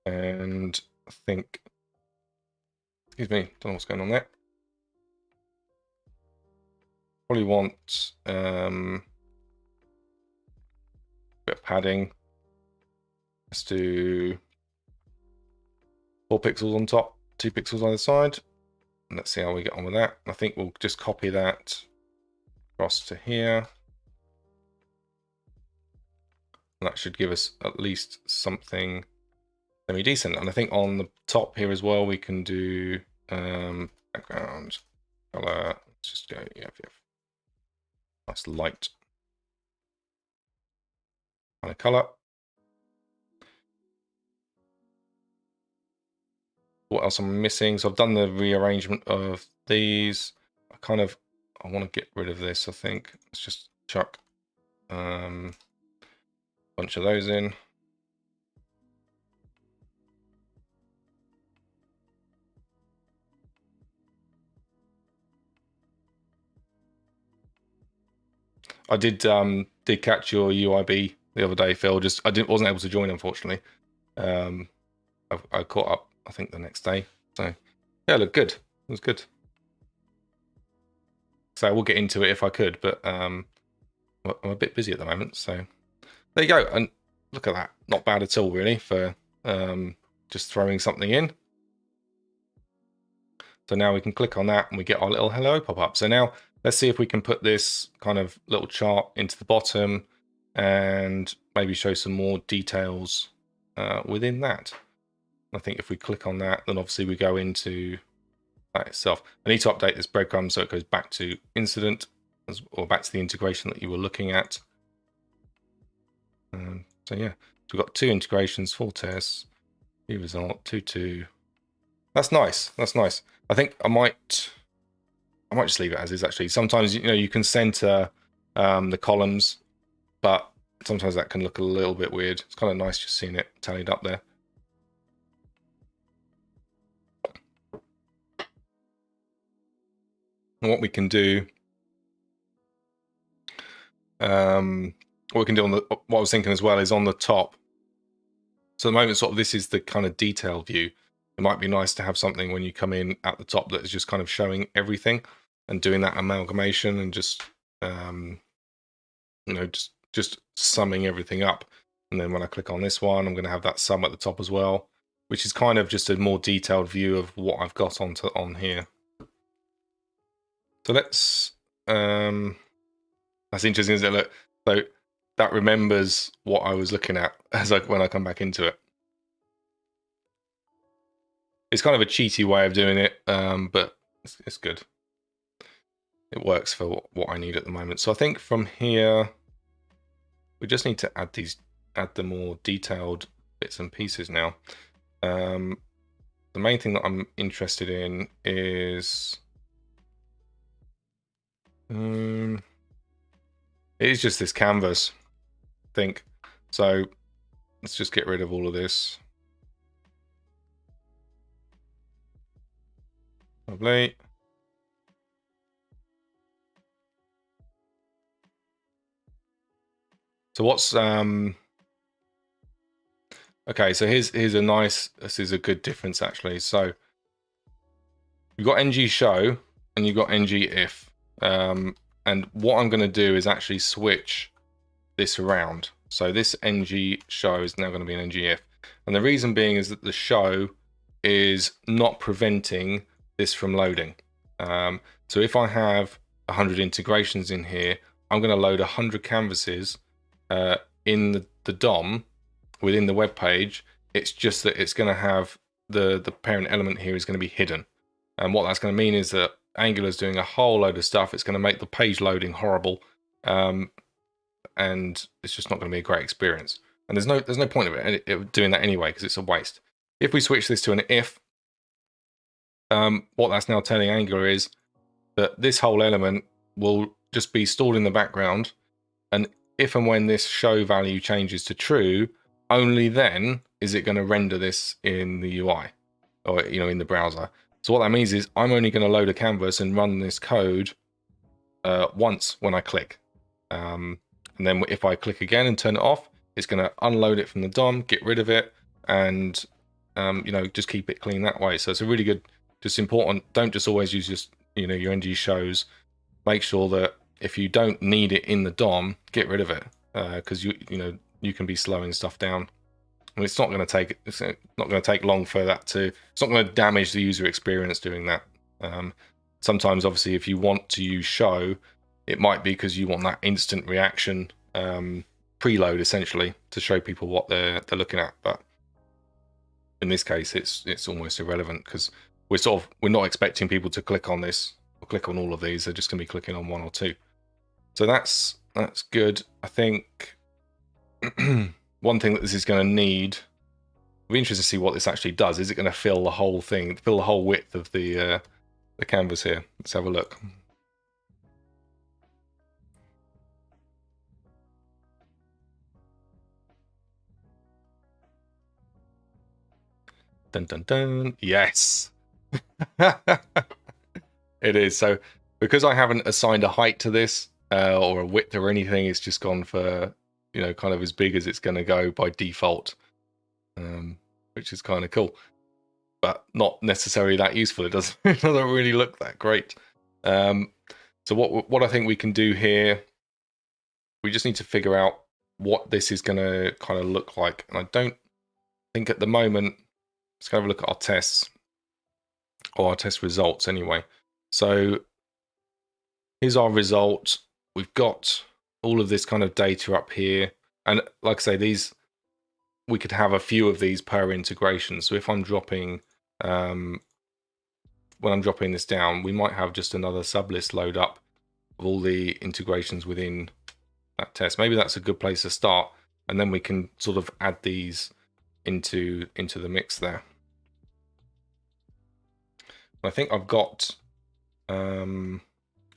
and I think, excuse me, don't know what's going on there. Probably want a bit of padding. Let's do 4 pixels on top, 2 pixels either side. And let's see how we get on with that. I think we'll just copy that across to here. And that should give us at least something semi-decent. And I think on the top here as well, we can do background color. Let's just go, yeah. Nice light kind of color. What else am I missing? So I've done the rearrangement of these. I want to get rid of this, I think. Let's just chuck a bunch of those in. I did catch your UIB the other day, Phil. Just wasn't able to join, unfortunately. I caught up, I think, the next day. So yeah, looked good. It was good. So I will get into it if I could, but I'm a bit busy at the moment. So there you go. And look at that. Not bad at all, really, for just throwing something in. So now we can click on that and we get our little hello pop up. So now let's see if we can put this kind of little chart into the bottom and maybe show some more details within that. I think if we click on that, then obviously we go into that itself. I need to update this breadcrumb so it goes back to incident or back to the integration that you were looking at. So yeah, so we've got 2 integrations, 4 tests, view result, 2. That's nice. That's nice. I think I might just leave it as is, actually. Sometimes, you can center the columns, but sometimes that can look a little bit weird. It's kind of nice just seeing it tallied up there. And what we can do, what I was thinking as well is on the top. So at the moment, sort of this is the kind of detail view. It might be nice to have something when you come in at the top that is just kind of showing everything and doing that amalgamation and just, just summing everything up. And then when I click on this one, I'm going to have that sum at the top as well, which is kind of just a more detailed view of what I've got on here. So let's, that's interesting, isn't it? Look, so that remembers what I was looking at when I come back into it. It's kind of a cheaty way of doing it, but it's good. It works for what I need at the moment. So I think from here, we just need to add the more detailed bits and pieces now. The main thing that I'm interested in is it is just this canvas, I think. So let's just get rid of all of this. Lovely. So what's okay, so here's this is a good difference actually. So you've got ng show and you've got ng if. And what I'm going to do is actually switch this around. So this ng show is now going to be an ng if. And the reason being is that the show is not preventing this from loading. So if I have 100 integrations in here, I'm going to load 100 canvases in the DOM within the web page. It's just that it's going to have the parent element here is going to be hidden. And what that's going to mean is that Angular is doing a whole load of stuff. It's going to make the page loading horrible, and it's just not going to be a great experience. And there's no point of it doing that anyway, because it's a waste. If we switch this to an if, what that's now telling Angular is that this whole element will just be stored in the background, and if and when this show value changes to true, only then is it going to render this in the UI or in the browser. So what that means is I'm only going to load a canvas and run this code once when I click. And then if I click again and turn it off, it's going to unload it from the DOM, get rid of it, and just keep it clean that way. So it's a really good, just important. Don't just always use just your ng shows. Make sure that if you don't need it in the DOM, get rid of it, because you can be slowing stuff down. And it's not going to take long for that to. It's not going to damage the user experience doing that. Sometimes, obviously, if you want to use show, it might be because you want that instant reaction preload essentially to show people what they're looking at. But in this case, it's almost irrelevant because we're not expecting people to click on this or click on all of these. They're just going to be clicking on one or two. So that's good. I think one thing that this is going to need. I'll be interested to see what this actually does. Is it going to fill the whole thing, fill the whole width of the canvas here? Let's have a look. Dun dun dun. Yes. It is. So because I haven't assigned a height to this or a width or anything, it's just gone for kind of as big as it's going to go by default, which is kind of cool, but not necessarily that useful. It doesn't really look that great. So what I think we can do here, we just need to figure out what this is going to kind of look like. And I don't think at the moment. Let's go have a look at our tests, or our test results anyway. So here's our result. We've got all of this kind of data up here. And like I say, we could have a few of these per integration. So if I'm dropping, when I'm dropping this down, we might have just another sublist load up of all the integrations within that test. Maybe that's a good place to start. And then we can sort of add these into the mix there. I think I've got all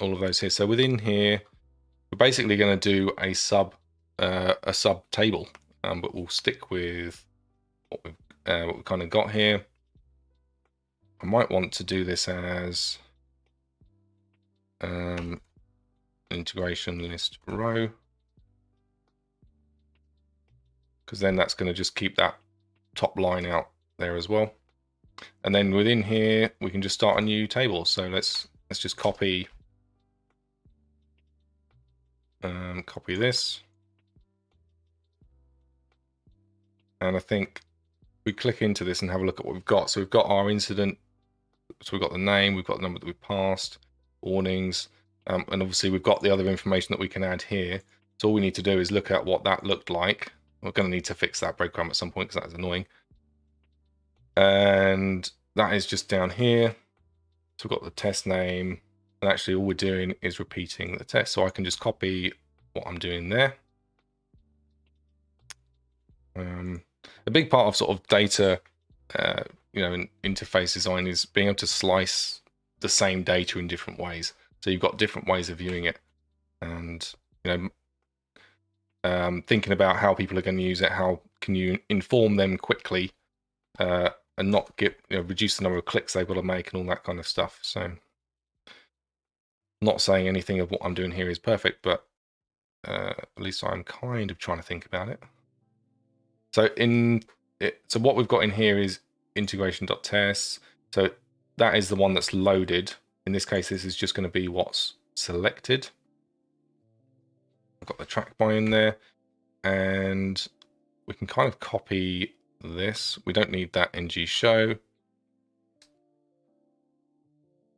of those here. So within here, we're basically going to do a sub table, but we'll stick with what we've kind of got here. I might want to do this as integration list row, because then that's going to just keep that top line out there as well. And then within here, we can just start a new table. So let's just copy this. And I think we click into this and have a look at what we've got. So we've got our incident. So we've got the name, we've got the number that we passed, warnings, and obviously we've got the other information that we can add here. So all we need to do is look at what that looked like. We're going to need to fix that breadcrumb at some point because that's annoying. And that is just down here. So we've got the test name, and actually all we're doing is repeating the test. So I can just copy what I'm doing there. A big part of sort of data, in interface design is being able to slice the same data in different ways. So you've got different ways of viewing it, and thinking about how people are going to use it, how can you inform them quickly, and not reduce the number of clicks they've got to make and all that kind of stuff. So I'm not saying anything of what I'm doing here is perfect, but at least I'm kind of trying to think about it. So so what we've got in here is integration.tests. So that is the one that's loaded. In this case, this is just going to be what's selected. I've got the track by in there, and we can kind of copy this. We don't need that ng show.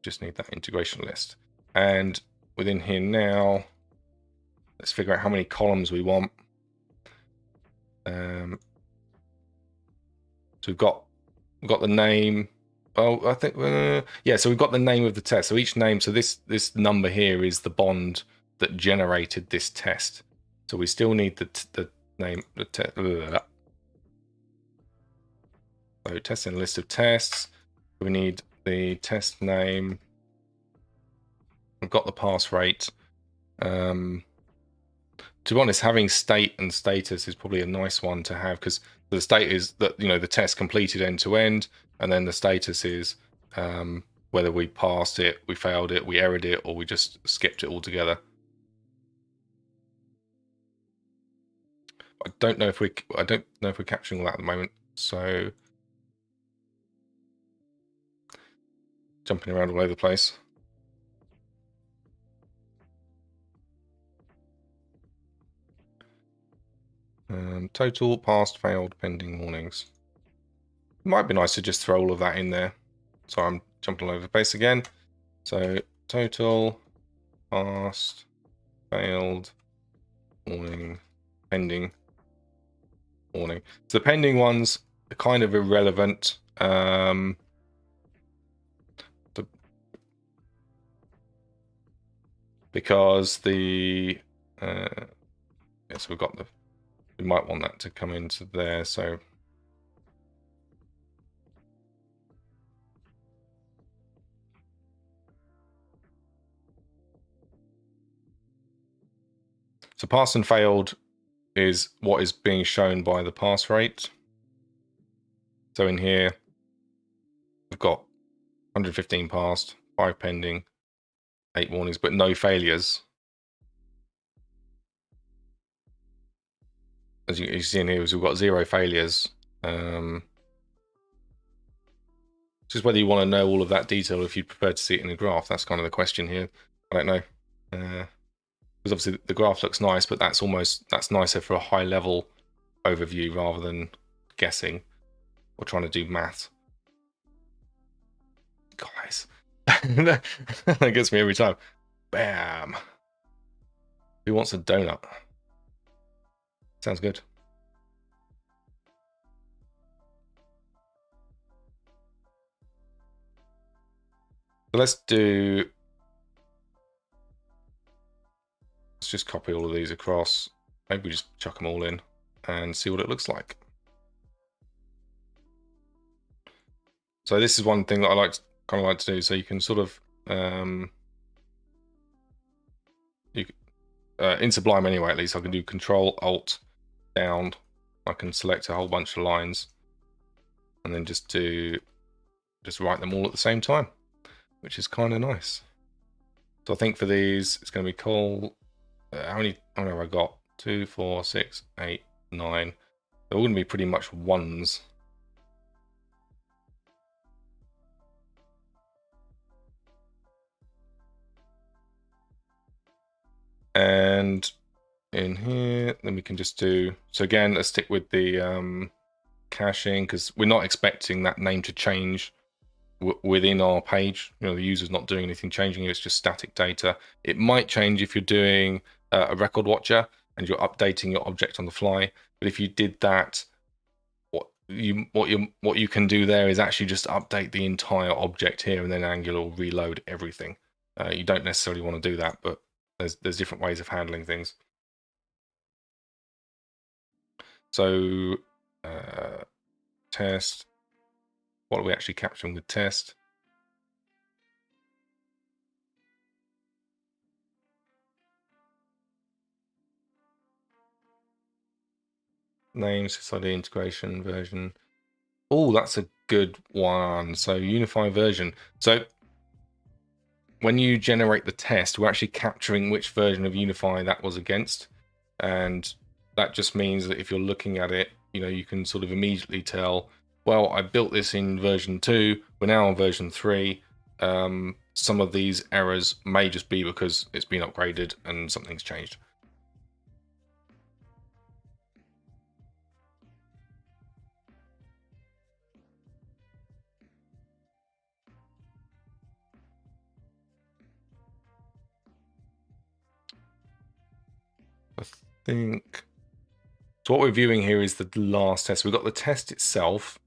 Just need that integration list. And within here now, let's figure out how many columns we want. So we've got the name. Oh, I think yeah. So we've got the name of the test. So each name. So this number here is the bond that generated this test. So we still need the name. So testing list of tests. We need the test name. We've got the pass rate. To be honest, having state and status is probably a nice one to have, because the state is that the test completed end to end, and then the status is whether we passed it, we failed it, we errored it, or we just skipped it altogether. I don't know if we're capturing all that at the moment. So jumping around all over the place. Total, passed, failed, pending warnings. It might be nice to just throw all of that in there. So I'm jumping all over the place again. So total, passed, failed, warning, pending, warning. So the pending ones are kind of irrelevant. Because the so we've got we might want that to come into there. So passed and failed is what is being shown by the pass rate. So in here, we've got 115 passed, 5 pending, 8 warnings, but no failures. As you see in here, we've got 0 failures. Just whether you want to know all of that detail, if you'd prefer to see it in a graph, that's kind of the question here. I don't know. Because obviously the graph looks nice, but that's nicer for a high level overview rather than guessing or trying to do math. Guys, that gets me every time. Bam. Who wants a donut? Sounds good. So let's just copy all of these across. Maybe we just chuck them all in and see what it looks like. So this is one thing that I kind of like to do. So you can sort of in Sublime anyway, at least I can do Control Alt down. I can select a whole bunch of lines and then just write them all at the same time, which is kind of nice. So I think for these, it's going to be cool. How many have I got? 2, 4, 6, 8, 9. They're all going to be pretty much ones. And in here, then we can just do, so again, let's stick with the caching, because we're not expecting that name to change within our page. The user's not doing anything changing it, it's just static data. It might change if you're doing a record watcher and you're updating your object on the fly, but if you did that, what you can do there is actually just update the entire object here, and then Angular will reload everything. You don't necessarily want to do that, but there's different ways of handling things. So test. What are we actually capturing with test? Name, SysID integration version. Oh, that's a good one. So unify version. So when you generate the test, we're actually capturing which version of Unify that was against. And that just means that if you're looking at it, you can sort of immediately tell, well, I built this in version 2, we're now on version 3. Some of these errors may just be because it's been upgraded and something's changed. I think... So what we're viewing here is the last test. We've got the test itself,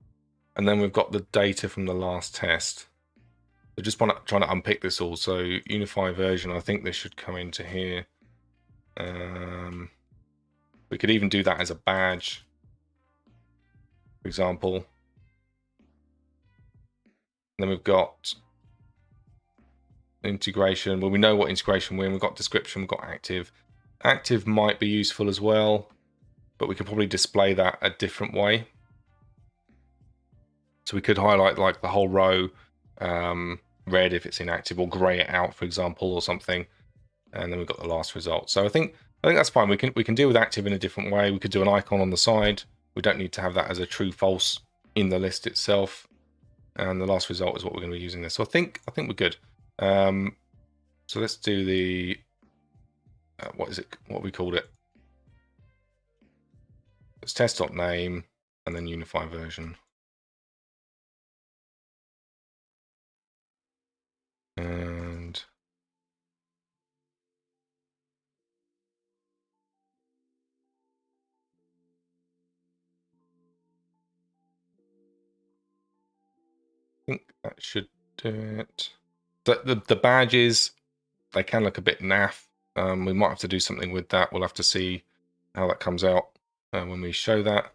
and then we've got the data from the last test. So just trying to unpick this all. So unify version, I think this should come into here. We could even do that as a badge, for example. And then we've got integration. Well, we know what integration we're in. We've got description, we've got active. Active might be useful as well, but we could probably display that a different way. So we could highlight like the whole row red if it's inactive, or gray it out, for example, or something. And then we've got the last result. So I think that's fine. We can deal with active in a different way. We could do an icon on the side. We don't need to have that as a true false in the list itself. And the last result is what we're going to be using this. So I think we're good. So let's do the what is it? What we called it? It's test.name and then unify version. And I think that should do it. The badges, they can look a bit naff. We might have to do something with that. We'll have to see how that comes out when we show that.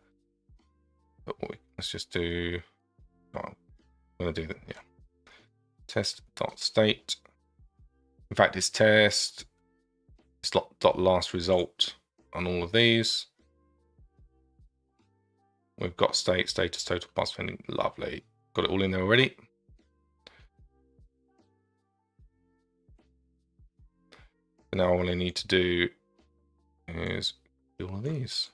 But let's just do. Oh, I'm going to do that. Yeah. Test.state. In fact, it's test. It's dot last result on all of these. We've got state, status, total, pass pending. Lovely. Got it all in there already. Now all I need to do is do all of these.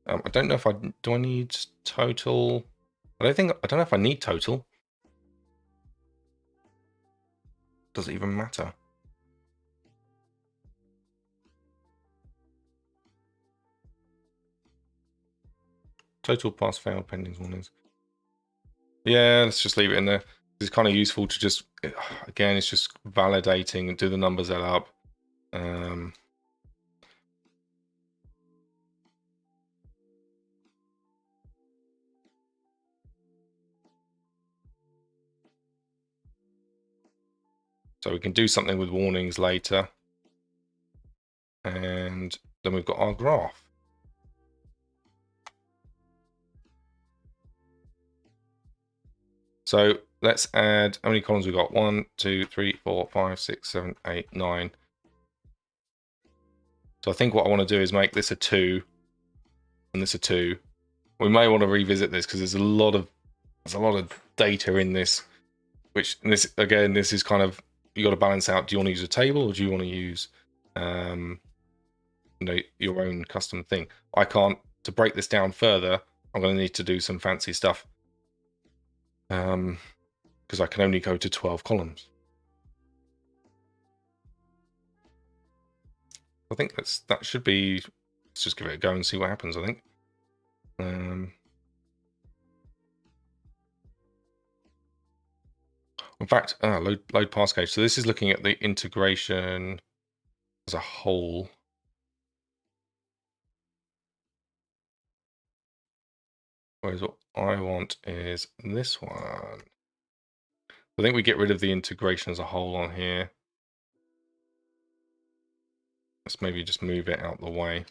I don't know if do I need total. I don't know if I need total. Does it even matter? Total pass fail pending warnings. Yeah, let's just leave it in there. It's kind of useful to just, again, it's just validating and do the numbers add up. So we can do something with warnings later. And then we've got our graph. So let's add, how many columns we got? 1, 2, 3, 4, 5, 6, 7, 8, 9. So I think what I want to do is make this a 2 and this a 2. We may want to revisit this because there's a lot of data in this, which, and this again, this is kind of, you got to balance out. Do you want to use a table or do you want to use your own custom thing? I can't. To break this down further, I'm going to need to do some fancy stuff because I can only go to 12 columns. I think that should be. Let's just give it a go and see what happens. I think. In fact, load pass cage. So this is looking at the integration as a whole. Whereas what I want is this one. I think we get rid of the integration as a whole on here. Let's maybe just move it out the way.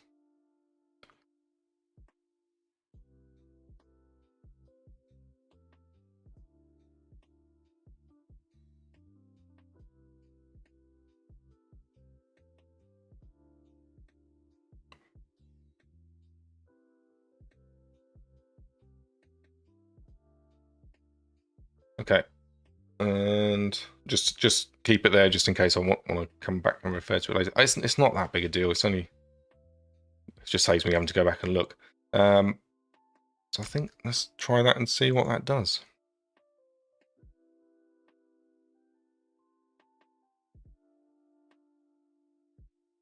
Okay, and just keep it there just in case I want to come back and refer to it later. It's not that big a deal. It just saves me having to go back and look. So I think let's try that and see what that does.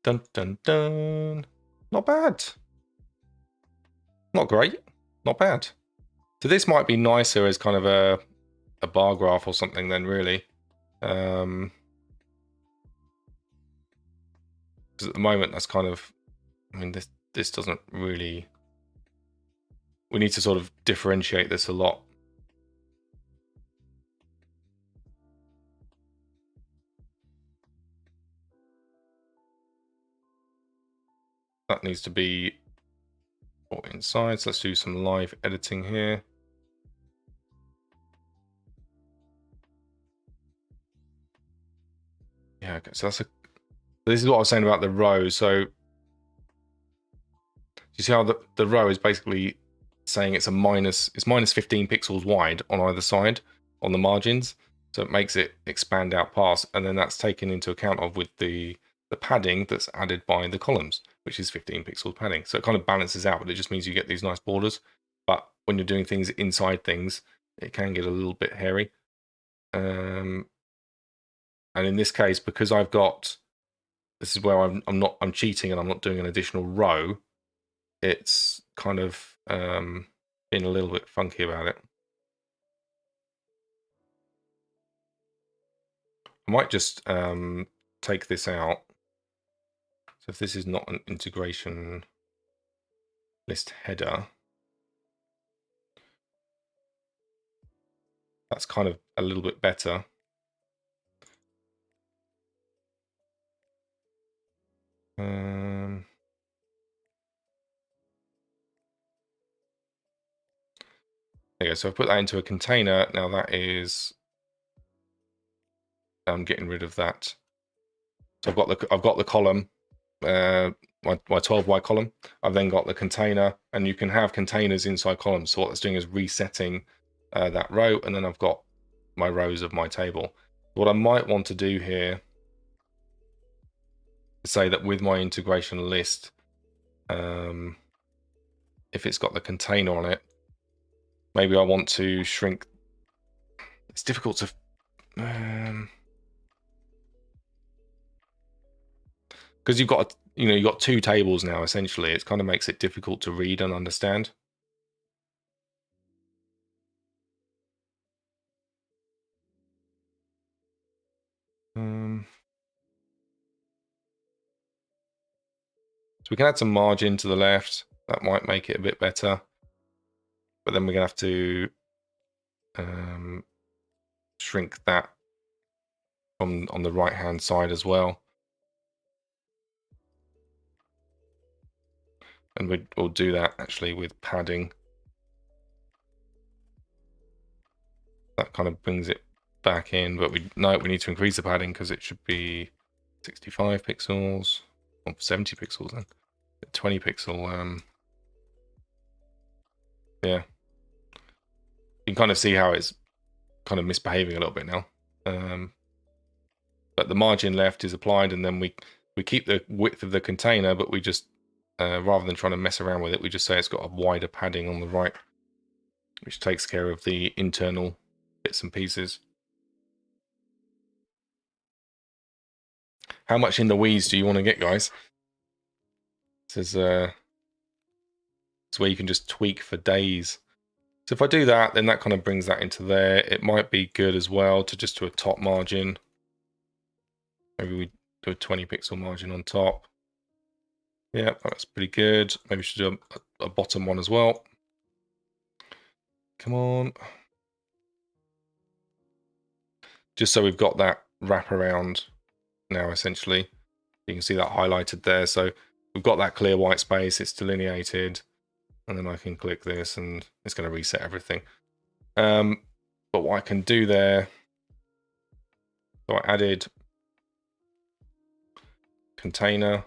Dun dun dun. Not bad. Not great. Not bad. So this might be nicer as kind of a bar graph or something then, really. Because at the moment that's kind of, I mean, this doesn't really, we need to sort of differentiate this a lot. That needs to be put inside. So let's do some live editing here. Yeah, okay, so this is what I was saying about the row. So you see how the row is basically saying it's minus 15 pixels wide on either side on the margins. So it makes it expand out past, and then that's taken into account of with the padding that's added by the columns, which is 15 pixels padding. So it kind of balances out, but it just means you get these nice borders. But when you're doing things inside things, it can get a little bit hairy. And in this case, because I've got, this is where I'm cheating and I'm not doing an additional row, it's kind of being a little bit funky about it. I might just take this out. So if this is not an integration list header, that's kind of a little bit better. There you go. So I've put that into a container. Now that is, I'm getting rid of that. So I've got the column, my 12Y column. I've then got the container, and you can have containers inside columns. So what that's doing is resetting that row, and then I've got my rows of my table. What I might want to do here is say that with my integration list, if it's got the container on it, maybe I want to shrink. It's difficult to because you've got two tables now essentially. It kind of makes it difficult to read and understand. So we can add some margin to the left. That might make it a bit better. But then we're gonna have to shrink that on the right hand side as well. And we'll do that actually with padding. That kind of brings it back in, but we need to increase the padding because it should be 65 pixels or 70 pixels then. 20 pixel. Yeah. You can kind of see how it's kind of misbehaving a little bit now. But the margin left is applied, and then we keep the width of the container, but we just rather than trying to mess around with it, we just say it's got a wider padding on the right, which takes care of the internal bits and pieces. How much in the weeds do you want to get, guys? This is it's where you can just tweak for days. So if I do that, then that kind of brings that into there. It might be good as well to just do a top margin. Maybe we do a 20 pixel margin on top. Yeah, that's pretty good. Maybe we should do a bottom one as well. Come on. Just so we've got that wraparound now, essentially. You can see that highlighted there. So we've got that clear white space, it's delineated, and then I can click this and it's going to reset everything. But what I can do there, so I added container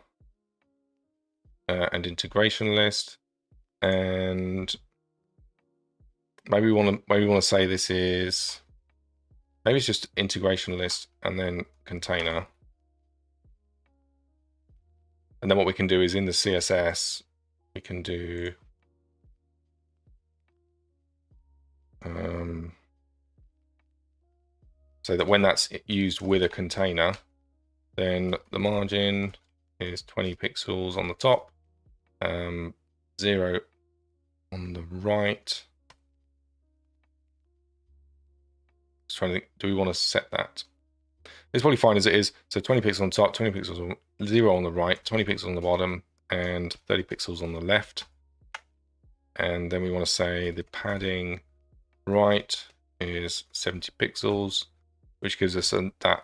and integration list, and maybe we want to say this is, maybe it's just integration list and then container. And then what we can do is in the CSS, we can do so that when that's used with a container, then the margin is 20 pixels on the top, 0 on the right. Just trying to think, do we want to set that? It's probably fine as it is. So 20 pixels on top, 20 pixels on 0 on the right, 20 pixels on the bottom, and 30 pixels on the left. And then we want to say the padding right is 70 pixels, which gives us that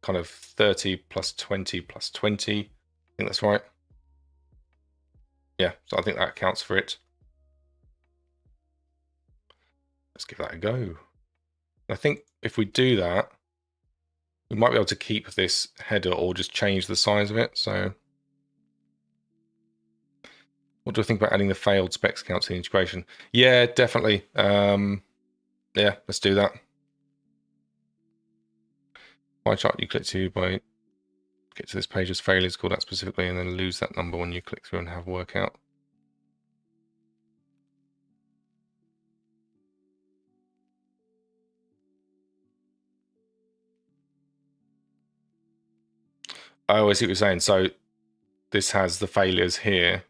kind of 30 plus 20 plus 20. I think that's right. Yeah, so I think that accounts for it. Let's give that a go. I think if we do that, we might be able to keep this header or just change the size of it. So what do I think about adding the failed specs count to the integration? Yeah, definitely. Yeah, let's do that. Pie chart you click to by get to this page as failures, call that specifically, and then lose that number when you click through and have workout. Oh, I see what you're saying. So this has the failures here,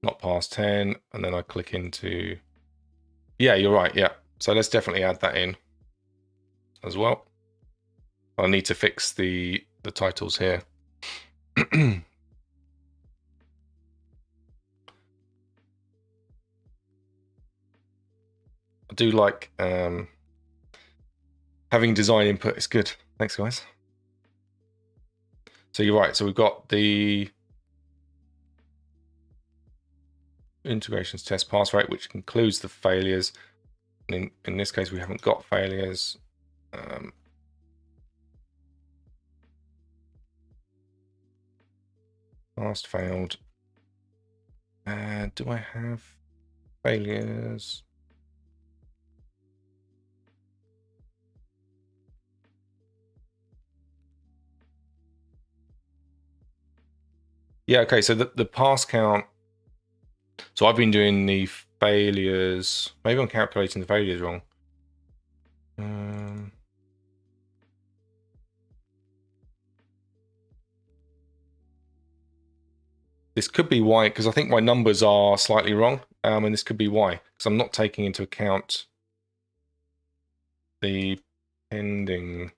not past 10, and then I click into, yeah, you're right, yeah. So let's definitely add that in as well. I need to fix the titles here. I do like having design input. It's good. Thanks, guys. So you're right. So we've got the integrations test pass rate, which includes the failures. And in this case, we haven't got failures. Last failed. Do I have failures? Yeah, okay, so the pass count. So I've been doing the failures. Maybe I'm calculating the failures wrong. This could be why, because I think my numbers are slightly wrong. And this could be why, because I'm not taking into account the pending.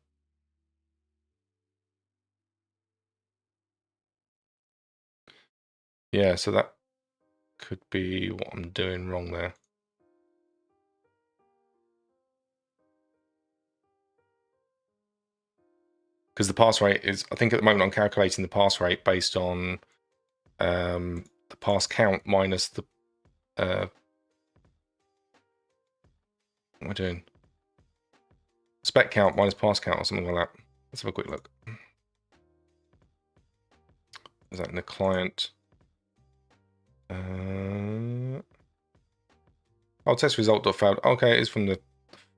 Yeah, so that could be what I'm doing wrong there. Because the pass rate is, I think at the moment I'm calculating the pass rate based on the pass count minus the, what am I doing? Spec count minus pass count or something like that. Let's have a quick look. Is that in the client? Oh, test result failed. Okay, it is from the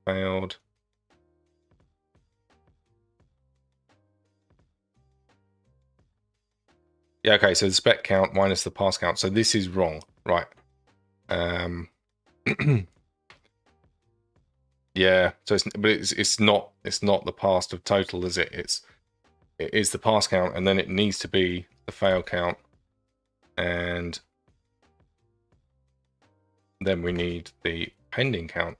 failed. Yeah, okay, so the spec count minus the pass count. So this is wrong, right? Yeah, so it's not the pass of total, is it? It is the pass count, and then it needs to be the fail count, and then we need the pending count.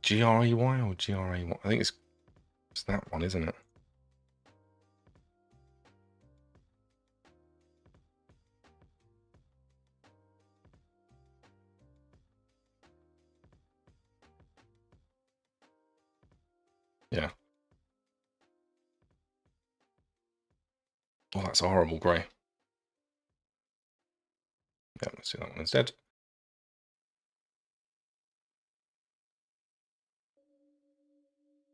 GREY or GRAY? I think it's that one, isn't it? Yeah. Oh, that's a horrible grey. Yeah, let's do that one instead.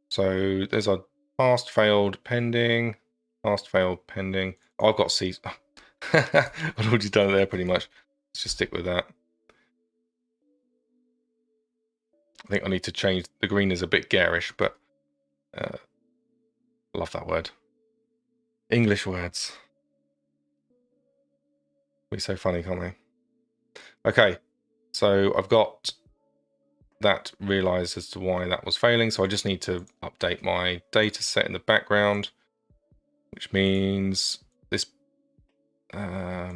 So there's our passed, failed, pending. Passed, failed, pending. Oh, I've got C. I've already done it there pretty much. Let's just stick with that. I think I need to change. The green is a bit garish, but love that word. English words. Be so funny, can't they? Okay, so I've got that realized as to why that was failing. So I just need to update my data set in the background, which means this. I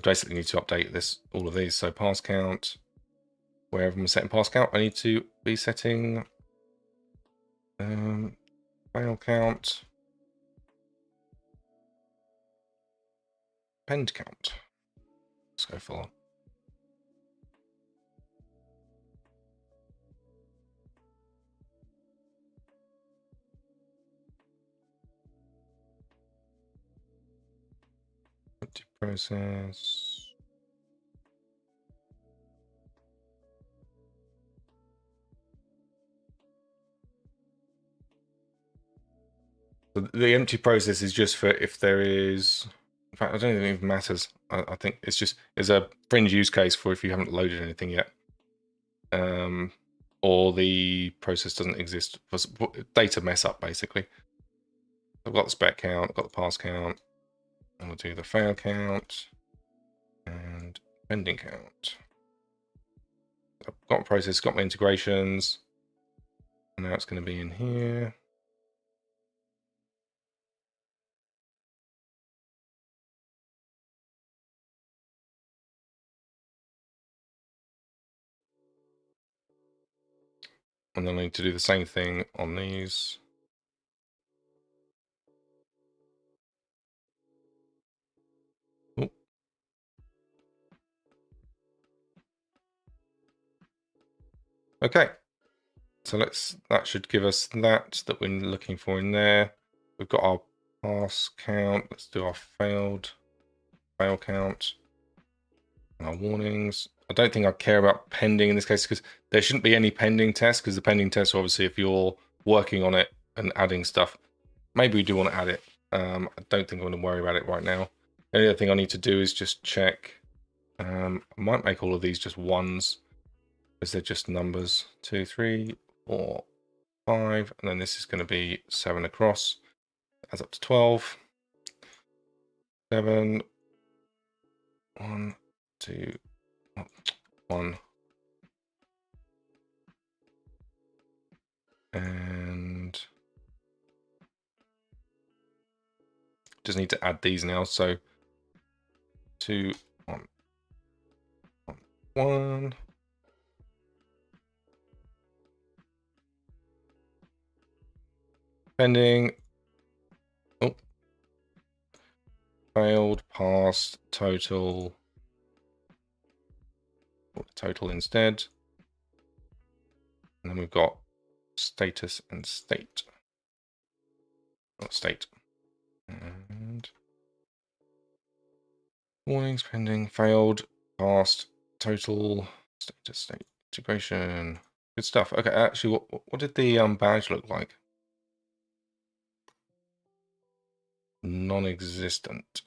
basically need to update this, all of these. So pass count, wherever I'm setting pass count, I need to be setting fail count, pend count. Let's go for empty process. So the empty process is just for if there is. In fact, I don't think it even matters. I think it's just is a fringe use case for if you haven't loaded anything yet, or the process doesn't exist. For data mess up basically. I've got the spec count, I've got the pass count, and we'll do the fail count and pending count. I've got a process, got my integrations, and now it's going to be in here. And then I need to do the same thing on these. Ooh. Okay, so that should give us that we're looking for in there. We've got our pass count. Let's do our fail count and our warnings. I don't think I care about pending in this case because there shouldn't be any pending tests, because the pending tests, obviously, if you're working on it and adding stuff, maybe we do want to add it. I don't think I'm going to worry about it right now. The only other thing I need to do is just check. I might make all of these just ones, because they're just numbers. 2, 3, 4, 5, and then this is going to be 7 across. Adds up to 12. 7. 1, 2, 1. And just need to add these now. So 2, 1, 1, 1. Pending. Oh. Failed, passed, total. Put the total instead. And then we've got status and state. Not state. And warnings, pending, failed, passed, total, status, state, integration. Good stuff. Okay, actually, what did the badge look like? Non-existent.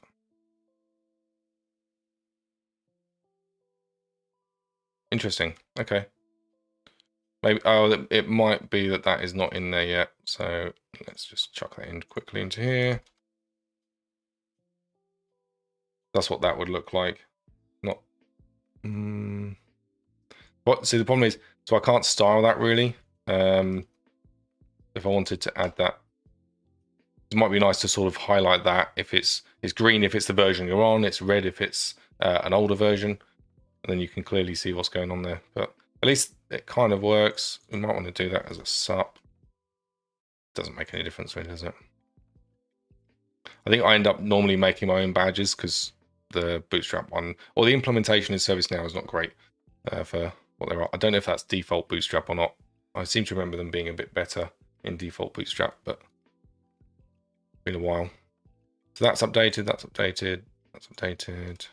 Interesting. Okay. Maybe, oh, it might be that is not in there yet. So let's just chuck that in quickly into here. That's what that would look like. Not. What? See, the problem is, so I can't style that really. If I wanted to add that, it might be nice to sort of highlight that. If it's green if it's the version you're on, it's red if it's an older version, and then you can clearly see what's going on there. But at least it kind of works. We might want to do that as a sup. Doesn't make any difference really, does it? I think I end up normally making my own badges because the Bootstrap one, or the implementation in ServiceNow is not great for what they are. I don't know if that's default Bootstrap or not. I seem to remember them being a bit better in default Bootstrap, but it's been a while. So that's updated, that's updated, that's updated.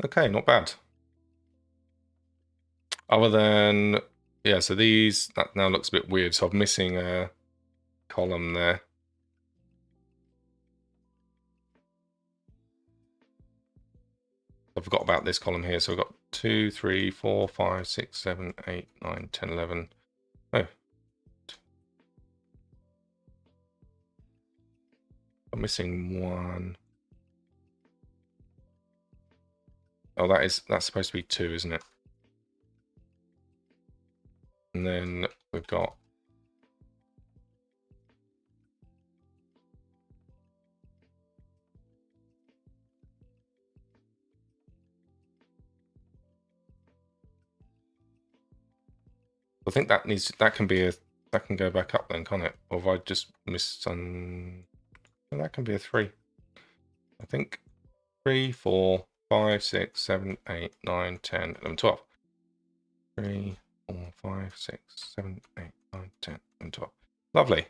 Okay, not bad. Other than, yeah, so these, that now looks a bit weird. So I'm missing a column there. I forgot about this column here. So we've got 2, 3, 4, 5, 6, 7, 8, 9, 10, 11. Oh. I'm missing one. Oh, that's supposed to be 2, isn't it? And then we've got I think that can go back up then, can't it? Or have I just missed some? Well, that can be a 3. I think 3, 4, 5, 6, 7, 8, 9, 10, 11, 12. 3, 4, 5, 6, 7, 8, 9, 10, and 12. Lovely.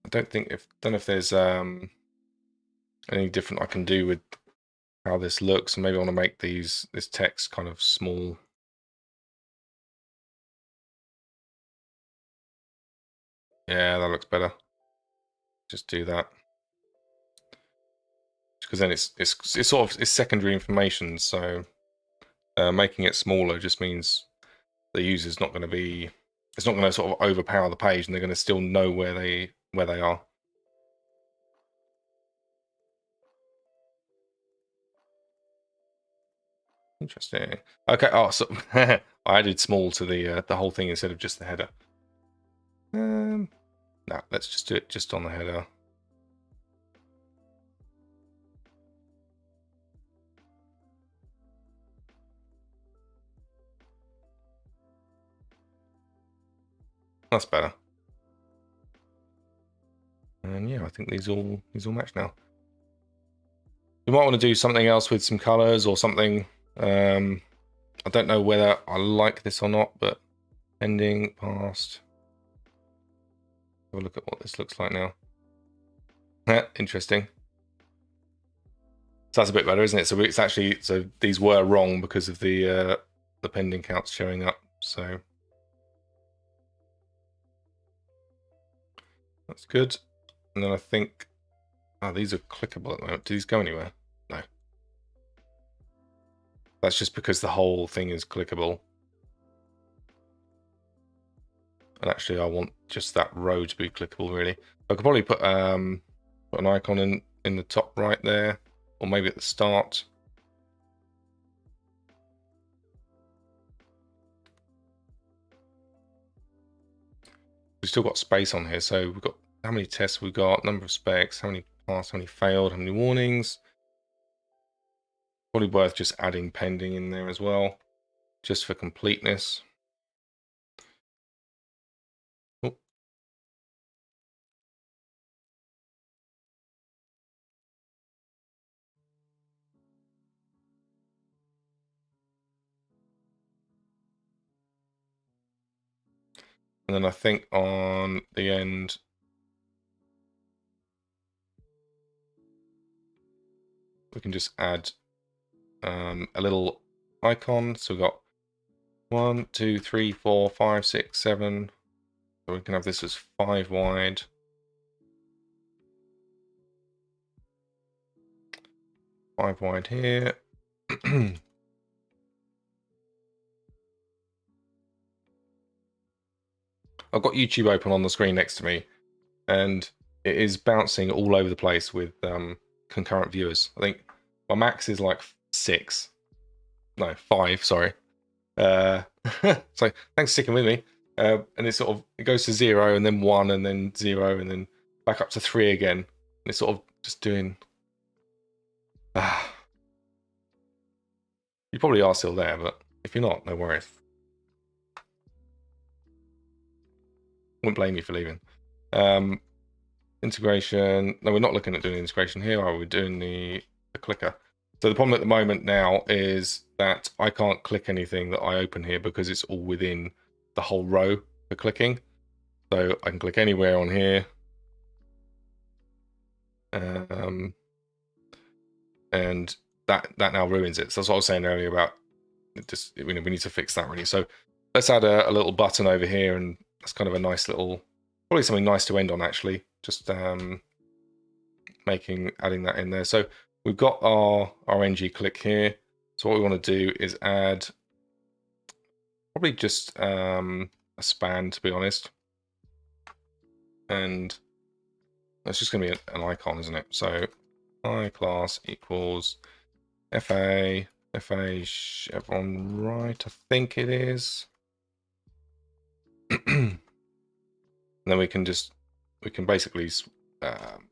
I don't know if there's any different I can do with how this looks. And maybe I want to make this text kind of small. Yeah, that looks better. Just do that. Because then it's sort of secondary information. So making it smaller just means the user's not going to be, it's not going to sort of overpower the page, and they're going to still know where they are. Interesting. Okay. Oh, so I added small to the whole thing instead of just the header. No, let's just do it just on the header. That's better. And yeah, I think these all match now. We might want to do something else with some colors or something. I don't know whether I like this or not, but ending past. Have a look at what this looks like now. Interesting. So that's a bit better, isn't it? So it's actually, so these were wrong because of the pending counts showing up. So that's good. And then I think, these are clickable at the moment. Do these go anywhere? No. That's just because the whole thing is clickable. And actually I want just that row to be clickable, really. I could probably put an icon in the top right there, or maybe at the start. We've still got space on here, so we've got how many tests we've got, number of specs, how many passed, how many failed, how many warnings. Probably worth just adding pending in there as well, just for completeness. Oh. And then I think on the end, we can just add a little icon. So we've got 1, 2, 3, 4, 5, 6, 7. So we can have this as 5 wide. Five wide here. I've got YouTube open on the screen next to me, and it is bouncing all over the place with concurrent viewers. I think my max is like 5, sorry. So thanks for sticking with me. And it sort of it goes to 0 and then 1 and then 0 and then back up to 3 again. And it's sort of just doing. You probably are still there, but if you're not, no worries. Wouldn't blame you for leaving. Integration. No, we're not looking at doing integration here, are we? Doing the clicker. So the problem at the moment now is that I can't click anything that I open here because it's all within the whole row for clicking. So I can click anywhere on here. And that now ruins it. So that's what I was saying earlier about just we need to fix that really. So let's add a little button over here, and that's kind of a nice little, probably something nice to end on actually. Just adding that in there. So we've got our ng click here. So what we want to do is add probably just a span, to be honest, and that's just going to be an icon, isn't it? So I class equals fa chevron right, I think it is. And then we can basically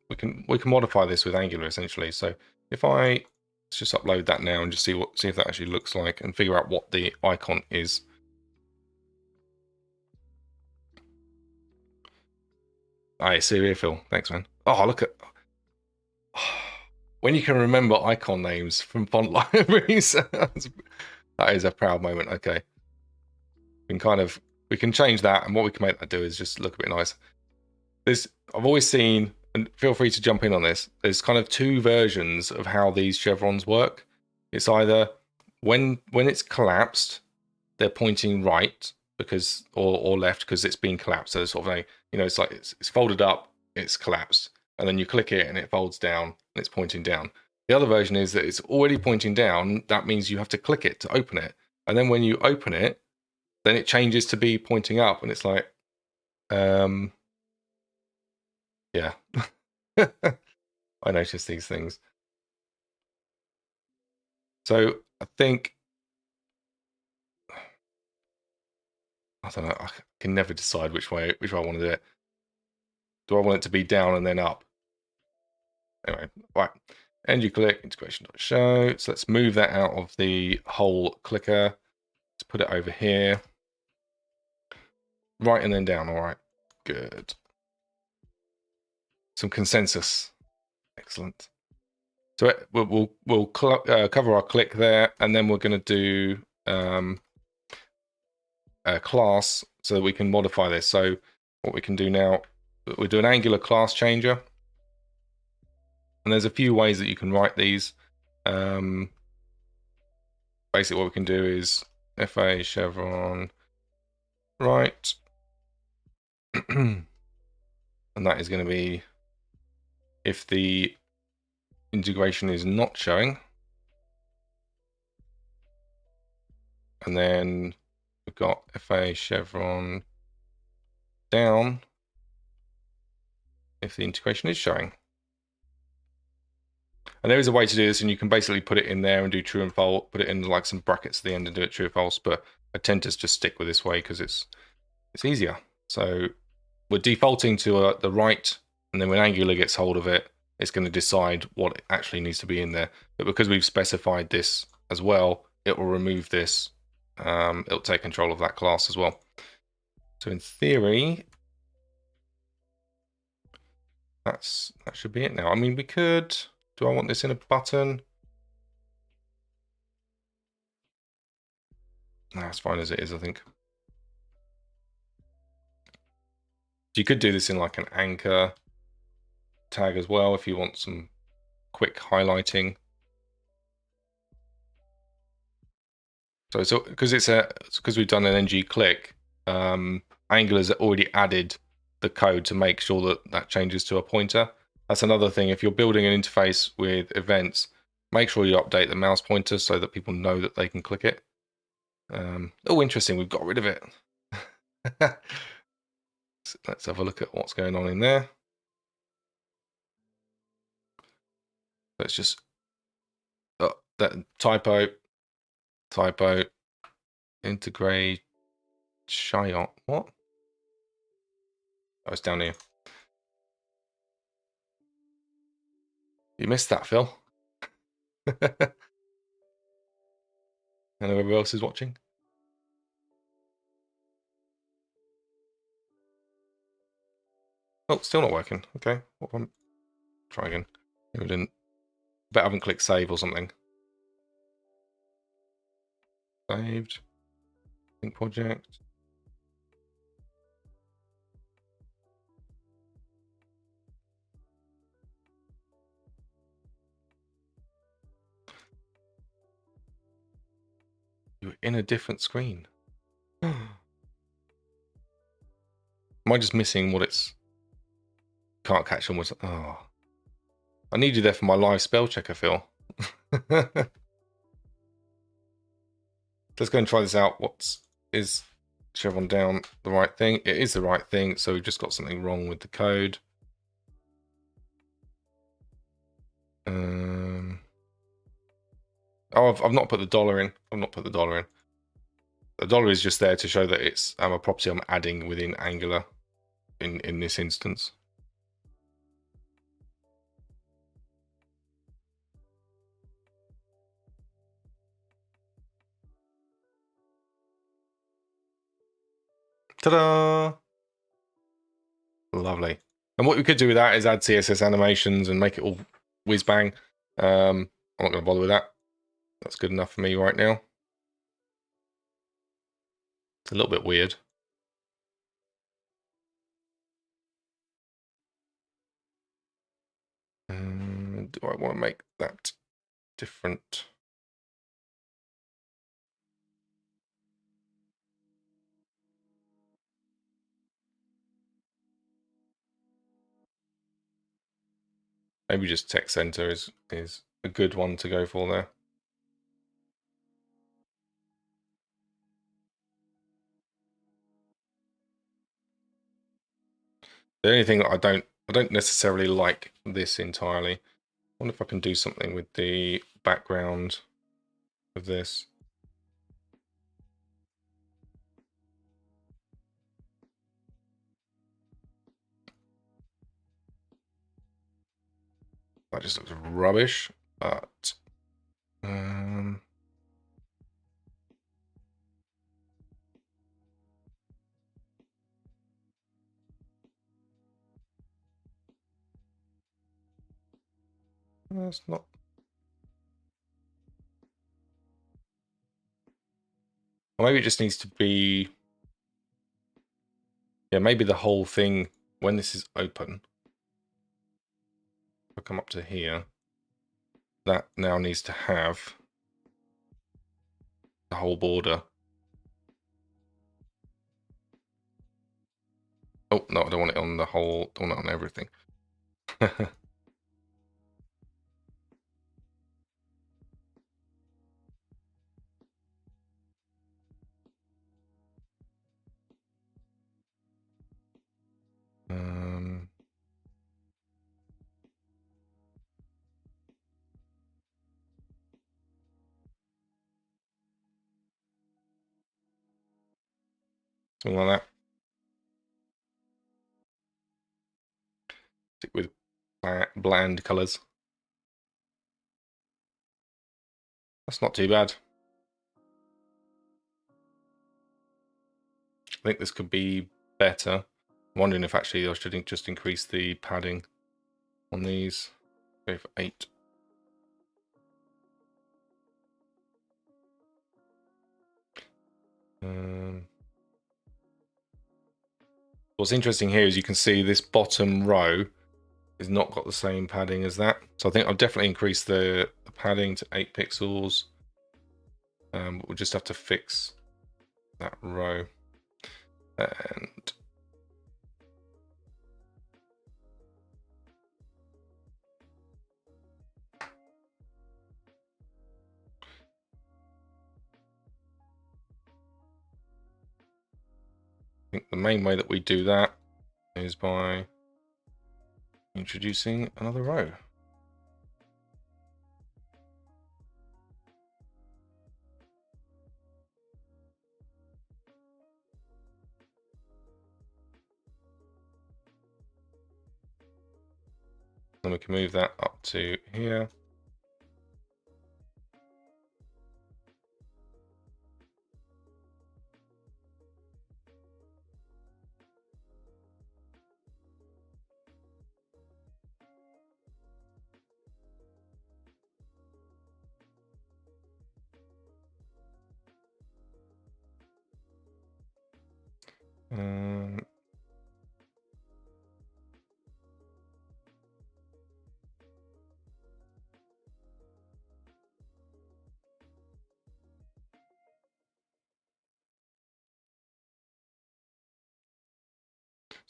we can modify this with Angular essentially. So if let's just upload that now and just see if that actually looks like, and figure out what the icon is. Alright, Syria Phil, thanks man. Oh, look at when you can remember icon names from font libraries. That is a proud moment. Okay, we can change that, and what we can make that do is just look a bit nice. I've always seen, and feel free to jump in on this, there's kind of two versions of how these chevrons work. It's either when it's collapsed, they're pointing right because or left because it's been collapsed. So it's sort of like, it's like it's folded up, it's collapsed, and then you click it and it folds down and it's pointing down. The other version is that it's already pointing down. That means you have to click it to open it, and then when you open it, then it changes to be pointing up, and it's like, yeah. I notice these things. So I think, I don't know, I can never decide which way I want to do it. Do I want it to be down and then up? Anyway, right. ng click integration.show. So let's move that out of the whole clicker. Let's put it over here. Right and then down. All right, good. Some consensus. Excellent. So we'll cover our click there, and then we're going to do a class so that we can modify this. So what we can do now, we do an Angular class changer, and there's a few ways that you can write these. Basically, what we can do is fa chevron right, and that is going to be if the integration is not showing, and then we've got fa chevron down if the integration is showing. And there is a way to do this, and you can basically put it in there and do true and false, put it in like some brackets at the end and do it true or false, but I tend to just stick with this way because it's easier. So we're defaulting to the right, and then when Angular gets hold of it, it's going to decide what actually needs to be in there. But because we've specified this as well, it will remove this. It'll take control of that class as well. So in theory, that should be it now. I mean, we could, do I want this in a button? No, it's fine as it is, I think. You could do this in like an anchor tag as well if you want some quick highlighting. So because we've done an ng click, Angular's already added the code to make sure that changes to a pointer. That's another thing. If you're building an interface with events, make sure you update the mouse pointer so that people know that they can click it. Oh, interesting. We've got rid of it. Let's have a look at what's going on in there. Let's just that typo integrate Shyot. What? Oh, it's down here. You missed that, Phil. And whoever else is watching. Oh, still not working. Okay, what one? Try again. Maybe I didn't. Bet I haven't clicked save or something. Saved. Sync project. You're in a different screen. Am I just missing what it's... Can't catch on what's... Oh. I need you there for my live spell checker, Phil. Let's go and try this out. Is Chevron down the right thing? It is the right thing, so we've just got something wrong with the code. Oh, I've not put the dollar in. I've not put the dollar in. The dollar is just there to show that it's a property I'm adding within Angular in this instance. Ta-da! Lovely. And what we could do with that is add CSS animations and make it all whiz bang. I'm not going to bother with that. That's good enough for me right now. It's a little bit weird. Do I want to make that different? Maybe just text center is a good one to go for there. The only thing that I don't necessarily like this entirely. I wonder if I can do something with the background of this. That just looks rubbish, but that's not. Or maybe it just needs to be. Yeah, maybe the whole thing when this is open. If I come up to here, that now needs to have the whole border. Oh no, I don't want it on the whole. I want it on everything. Something like that. Stick with bland colors. That's not too bad. I think this could be better. I'm wondering if actually I should just increase the padding on these. Go for 8. What's interesting here is you can see this bottom row has not got the same padding as that. So I think I'll definitely increase the padding to 8 pixels. We'll just have to fix that row. And I think the main way that we do that is by introducing another row. Then we can move that up to here.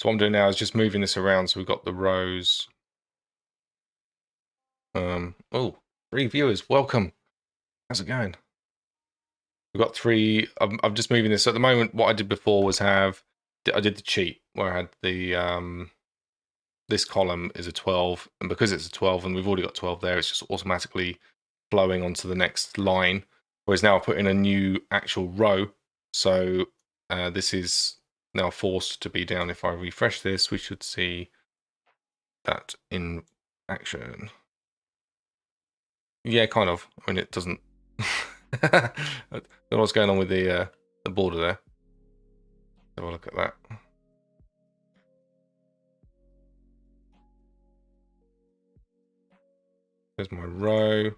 So what I'm doing now is just moving this around so we've got the rows. Oh, 3 viewers, welcome. How's it going? We've got 3. I'm just moving this. So at the moment, what I did before was I did the cheat where I had the this column is a 12, and because it's a 12 and we've already got 12 there, it's just automatically flowing onto the next line. Whereas now I put in a new actual row, so this is now forced to be down. If I refresh this, we should see that in action. Yeah, kind of. I mean, it doesn't. I don't know what's going on with the border there. Have a look at that. There's my row.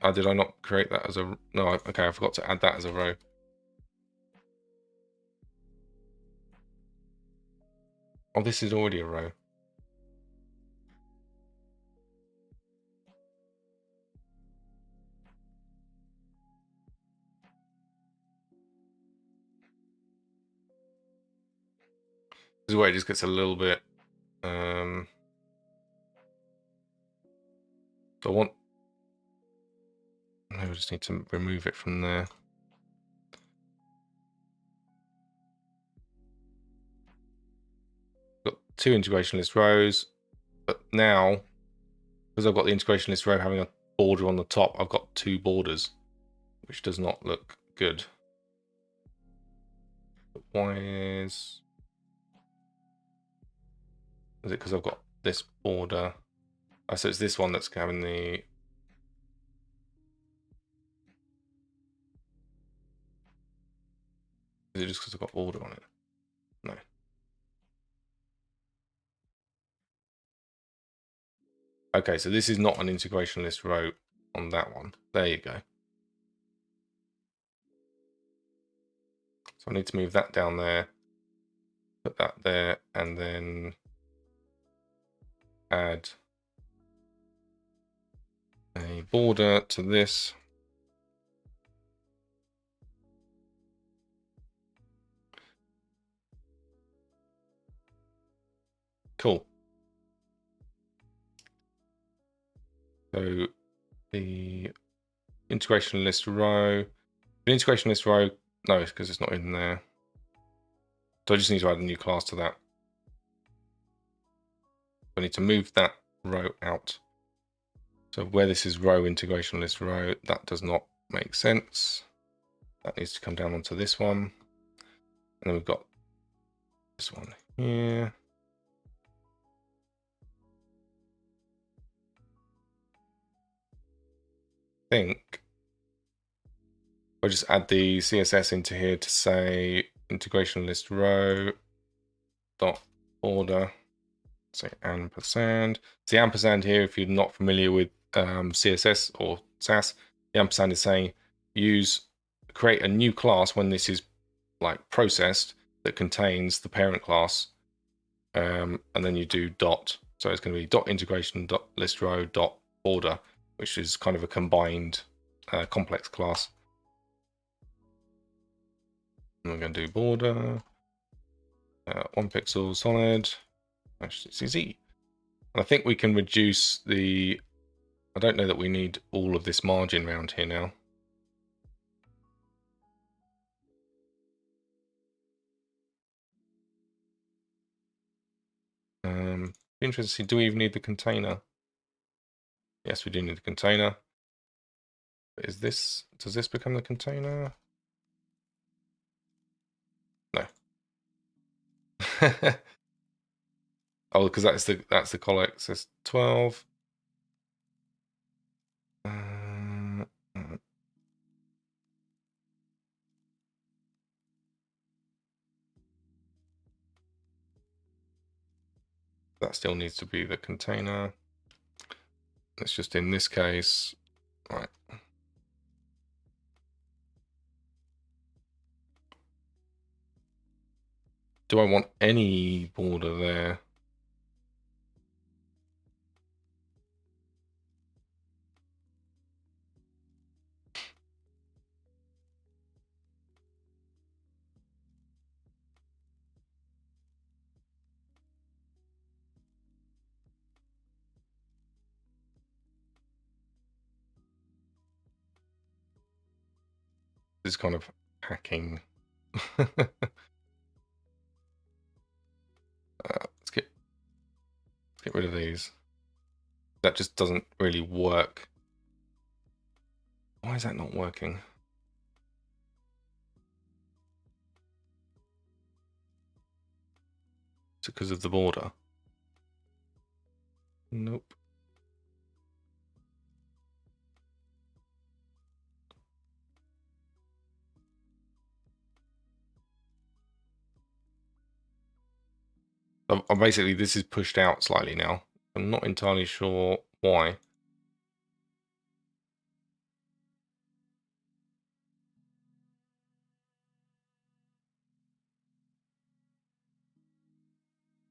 Oh, did I not create that as a... No, okay, I forgot to add that as a row. Oh, this is already a row. This is where it just gets a little bit... so I want... I just need to remove it from there. Got 2 integration list rows, but now, because I've got the integration list row having a border on the top, I've got 2 borders, which does not look good. But why is it because I've got this border? Oh, so it's this one that's having the... Is it just because I've got border on it? No. Okay, so this is not an integration list row on that one. There you go. So I need to move that down there, put that there, and then add a border to this. Cool. So the integration list row, the integration list row, no, because it's not in there. So I just need to add a new class to that. I need to move that row out. So where this is row integration list row, that does not make sense. That needs to come down onto this one. And then we've got this one here. I think I'll just add the CSS into here to say integration list row dot border, say ampersand. So the ampersand here, if you're not familiar with CSS or SAS, the ampersand is saying create a new class when this is like processed that contains the parent class, and then you do dot. So it's going to be dot integration dot list row dot border, which is kind of a combined complex class. And we're going to do border 1 pixel solid -cz. And I think we can reduce the... I don't know that we need all of this margin around here now. Interesting to see, do we even need the container? Yes, we do need the container. But does this become the container? No. Oh, because that's the color. It says 12. That still needs to be the container. It's just in this case, right. Do I want any border there? This is kind of hacking. Let's get rid of these. That just doesn't really work. Why is that not working? It's because of the border. Nope. Basically, this is pushed out slightly now. I'm not entirely sure why.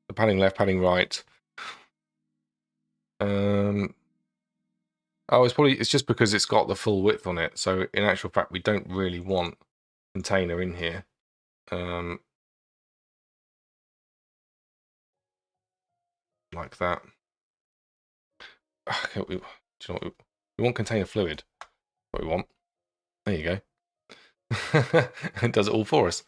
The padding left, padding right. Oh, it's just because it's got the full width on it. So in actual fact, we don't really want container in here. Like that. Okay, do you know what we want? Container fluid. What we want. There you go. It does it all for us.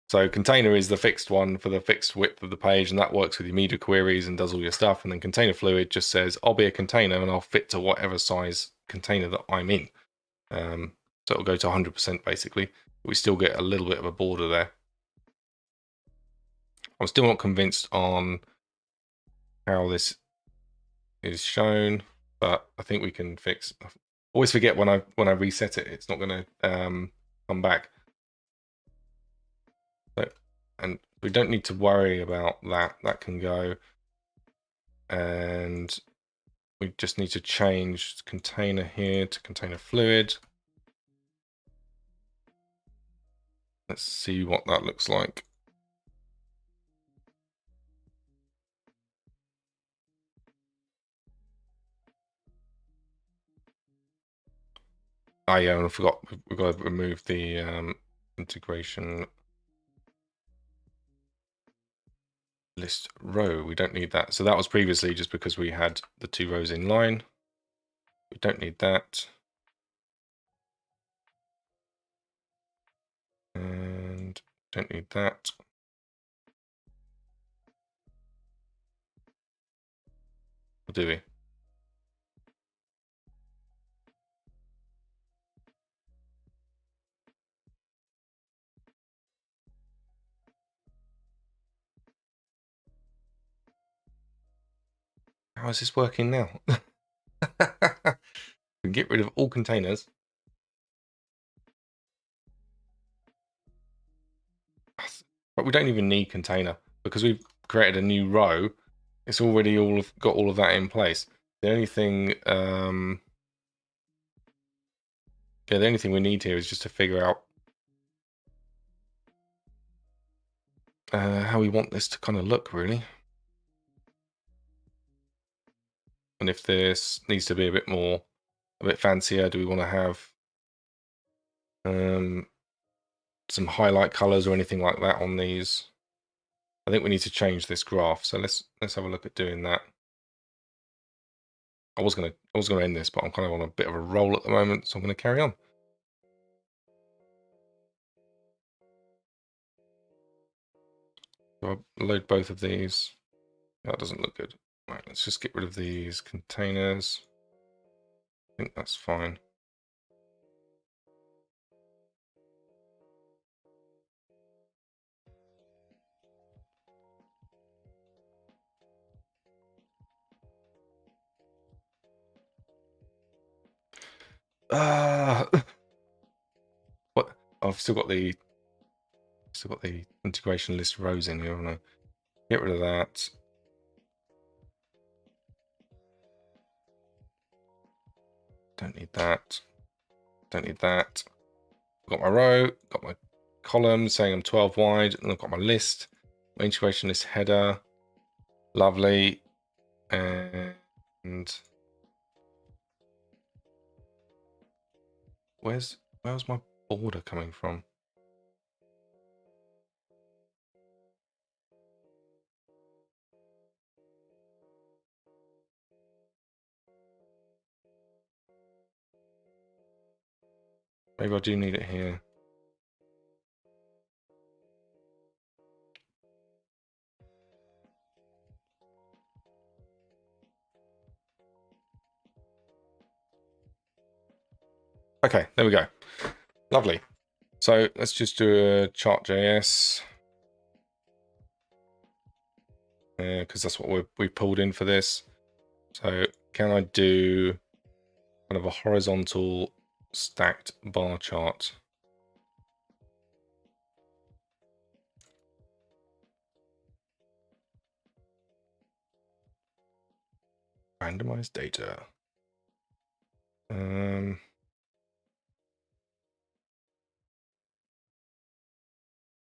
So container is the fixed one for the fixed width of the page, and that works with your media queries and does all your stuff. And then container fluid just says, I'll be a container and I'll fit to whatever size container that I'm in. So it'll go to 100% basically. We still get a little bit of a border there. I'm still not convinced on how this is shown, but I think we can fix. I always forget when I reset it, it's not going to come back. So, and we don't need to worry about that. That can go. And we just need to change container here to container fluid. Let's see what that looks like. Oh yeah, and I forgot, we've got to remove the integration list row. We don't need that. So that was previously just because we had the 2 rows in line. We don't need that. And don't need that. Or do we? How is this working now? We get rid of all containers. But we don't even need container because we've created a new row. It's already got all of that in place. The only thing, the only thing we need here is just to figure out how we want this to kind of look, really. And if this needs to be a bit fancier, do we want to have some highlight colors or anything like that on these? I think we need to change this graph. So let's have a look at doing that. I was gonna end this, but I'm kind of on a bit of a roll at the moment, so I'm gonna carry on. So I'll load both of these. That doesn't look good. Right, let's just get rid of these containers. I think that's fine. What? I've still got the integration list rows in here, haven't I? Get rid of that. Don't need that. Don't need that. Got my row, got my column saying I'm 12 wide, and I've got my list, my integration list header. Lovely. And where's my border coming from? Maybe I do need it here. Okay, there we go. Lovely. So let's just do a chart.js. Because that's what we pulled in for this. So can I do kind of a horizontal stacked bar chart? Randomized data.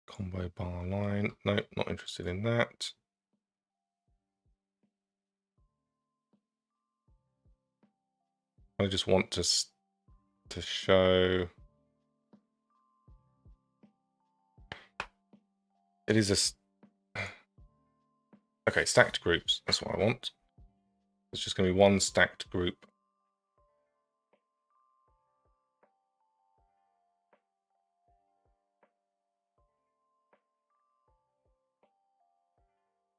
Combo bar line. Nope, not interested in that. I just want to show it is a okay, stacked groups. That's what I want. It's just going to be one stacked group.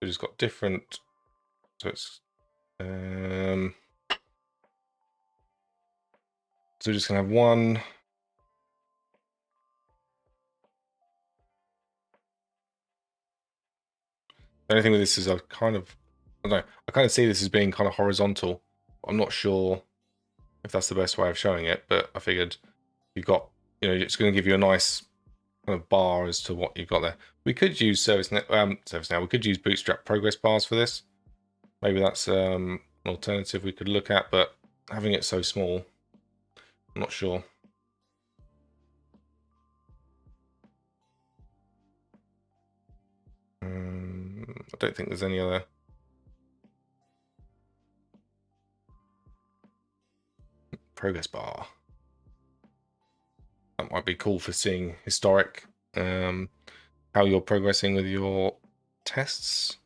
We just got different. So it's so we're just going to have one. The only thing with this is I kind of see this as being kind of horizontal. I'm not sure if that's the best way of showing it, but I figured you've got, it's going to give you a nice kind of bar as to what you've got there. We could use ServiceNow. We could use Bootstrap progress bars for this. Maybe that's an alternative we could look at, but having it so small, I'm not sure. I don't think there's any other. Progress bar. That might be cool for seeing historic, how you're progressing with your tests.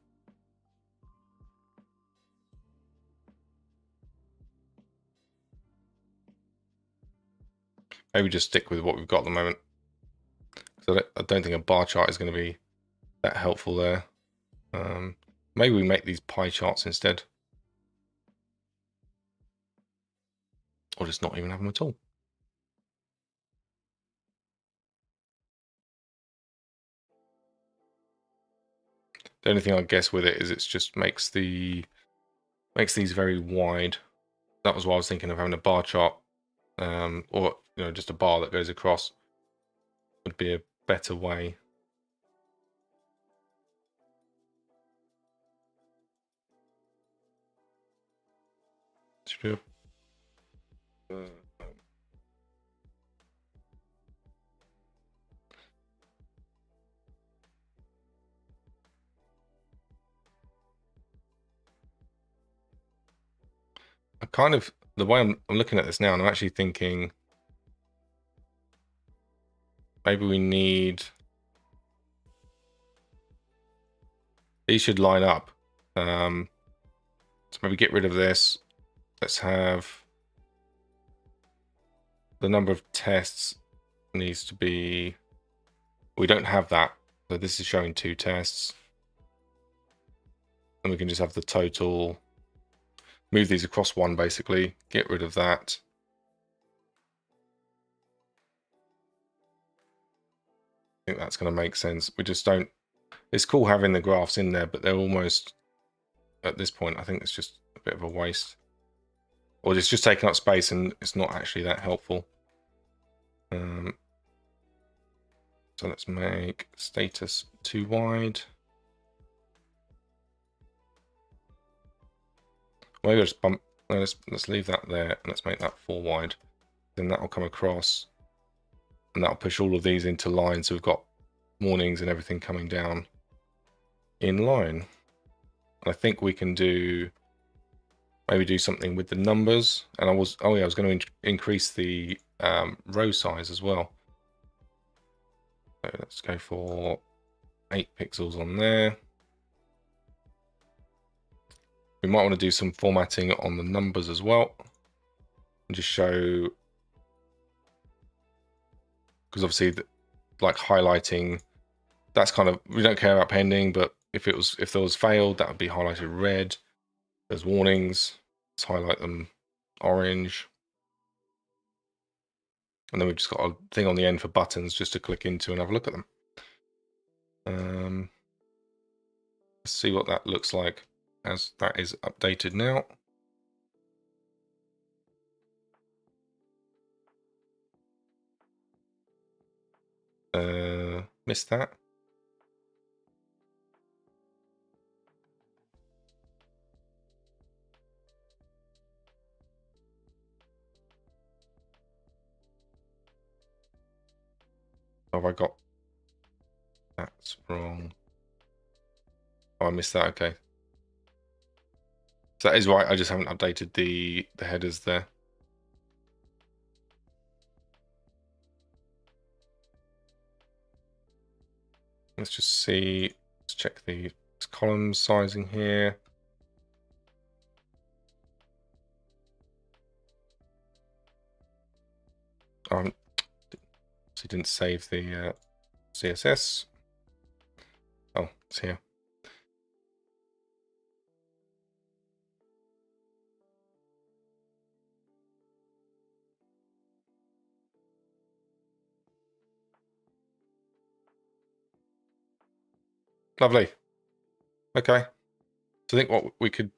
Maybe just stick with what we've got at the moment. So I don't think a bar chart is going to be that helpful there. Maybe we make these pie charts instead. Or just not even have them at all. The only thing I guess with it is it just makes these very wide. That was why I was thinking of having a bar chart, or just a bar that goes across would be a better way. I kind of, the way I'm looking at this now, and I'm actually thinking maybe we need, these should line up. So maybe get rid of this. Let's have the number of tests needs to be, we don't have that. So this is showing 2 tests. And we can just have the total, move these across 1 basically, get rid of that. I think that's going to make sense. We just don't, it's cool having the graphs in there, but they're almost, at this point, I think it's just a bit of a waste. or it's just taking up space and it's not actually that helpful. So let's make status too wide. Maybe I'll just bump. No, let's leave that there and let's make that 4 wide. Then that'll come across, and that'll push all of these into line. So we've got warnings and everything coming down in line. And I think we can maybe do something with the numbers. And I was going to increase the row size as well. So let's go for 8 pixels on there. We might want to do some formatting on the numbers as well, and just show, because obviously, like highlighting, that's kind of, we don't care about pending, but if there was failed, that would be highlighted red. There's warnings, let's highlight them orange. And then we've just got a thing on the end for buttons just to click into and have a look at them. Let's see what that looks like as that is updated now. Missed that. Have I got, that's wrong. Oh, I missed that. Okay. So that is right. I just haven't updated the headers there. Let's just see. Let's check the column sizing here. So didn't save the CSS. Oh, it's here. Lovely. Okay. So I think what we could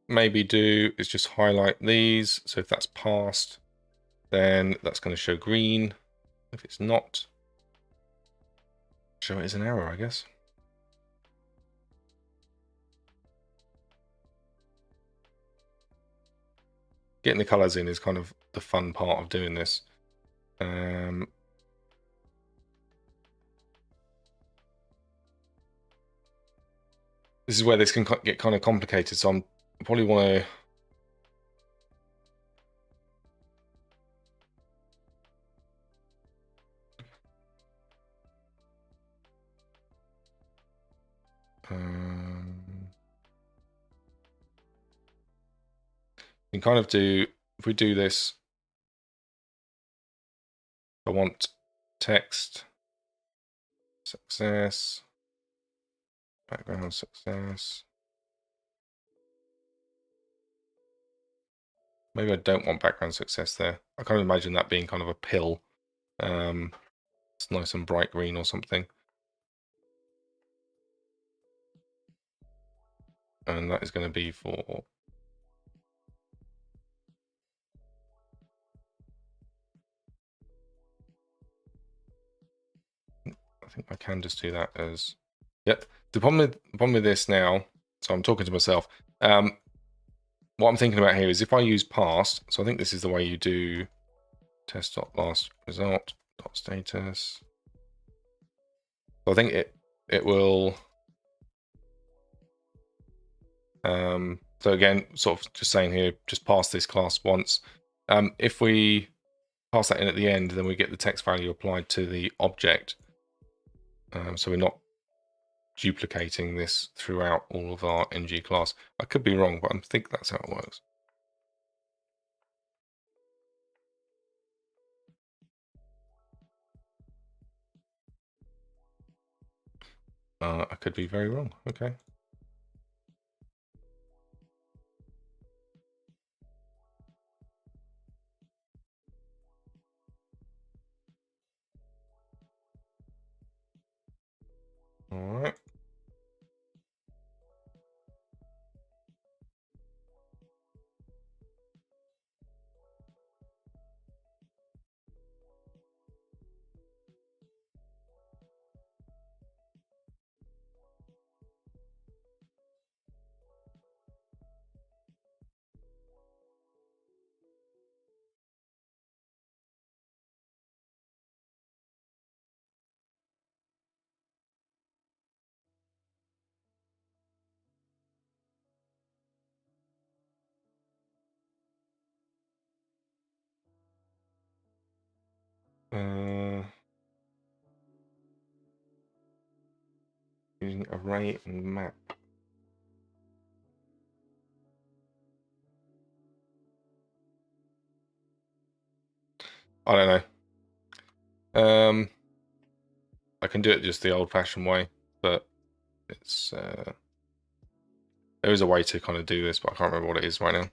maybe do is just highlight these. So if that's passed, then that's going to show green. If it's not, show it as an error, I guess. Getting the colors in is kind of the fun part of doing this. This is where this can get kind of complicated, so I probably want to you can kind of do, if we do this, I want text, success, background success. Maybe I don't want background success there. I kind of imagine that being kind of a pill. It's nice and bright green or something. And that is going to be for I think I can just do that as, yep. The problem with this now, so I'm talking to myself. What I'm thinking about here is if I use past, so I think this is the way you do test.lastResult.status. So I think it will. So again, sort of just saying here, just pass this class once. If we pass that in at the end, then we get the text value applied to the object. So we're not duplicating this throughout all of our ng class. I could be wrong, but I think that's how it works. I could be very wrong. Okay. All right. Using array and map. I don't know. I can do it just the old-fashioned way, but it's there is a way to kind of do this, but I can't remember what it is right now.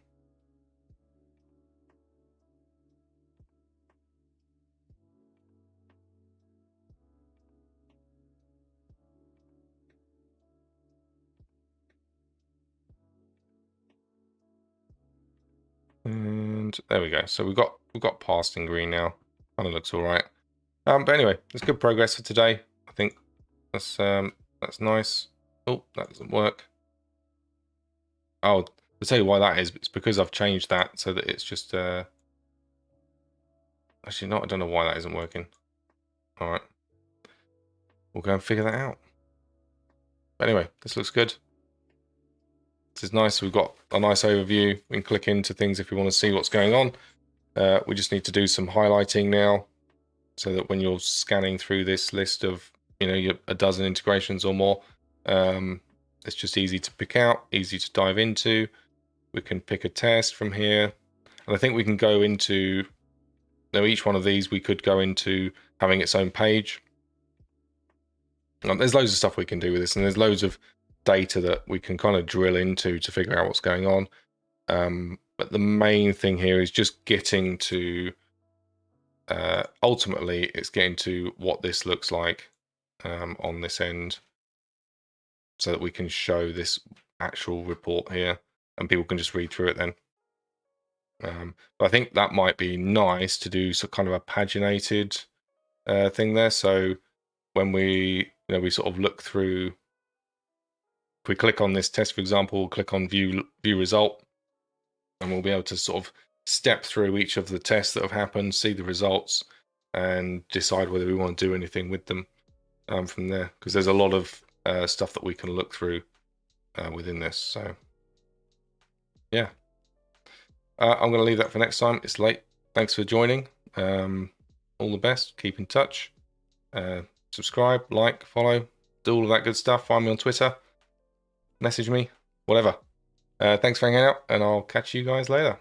And there we go. So we've got passed in green now. Kind of looks all right. But anyway, it's good progress for today. I think that's nice. Oh, that doesn't work. Oh, I'll tell you why that is. It's because I've changed that so that it's just actually not. I don't know why that isn't working. All right, we'll go and figure that out. But anyway, this looks good. This is nice. We've got a nice overview. We can click into things if we want to see what's going on. We just need to do some highlighting now, so that when you're scanning through this list of, a dozen integrations or more, it's just easy to pick out, easy to dive into. We can pick a test from here, and I think we can go into, each one of these we could go into having its own page. There's loads of stuff we can do with this, and there's loads of data that we can kind of drill into to figure out what's going on. But the main thing here is just getting to, ultimately, it's getting to what this looks like on this end, so that we can show this actual report here and people can just read through it then. But I think that might be nice to do some kind of a paginated thing there. So when we sort of look through, if we click on this test, for example, we'll click on view result, and we'll be able to sort of step through each of the tests that have happened, see the results, and decide whether we want to do anything with them from there, because there's a lot of stuff that we can look through within this. So yeah, I'm going to leave that for next time. It's late. Thanks for joining. All the best. Keep in touch. Subscribe, like, follow, do all of that good stuff. Find me on Twitter. Message me, whatever. Thanks for hanging out, and I'll catch you guys later.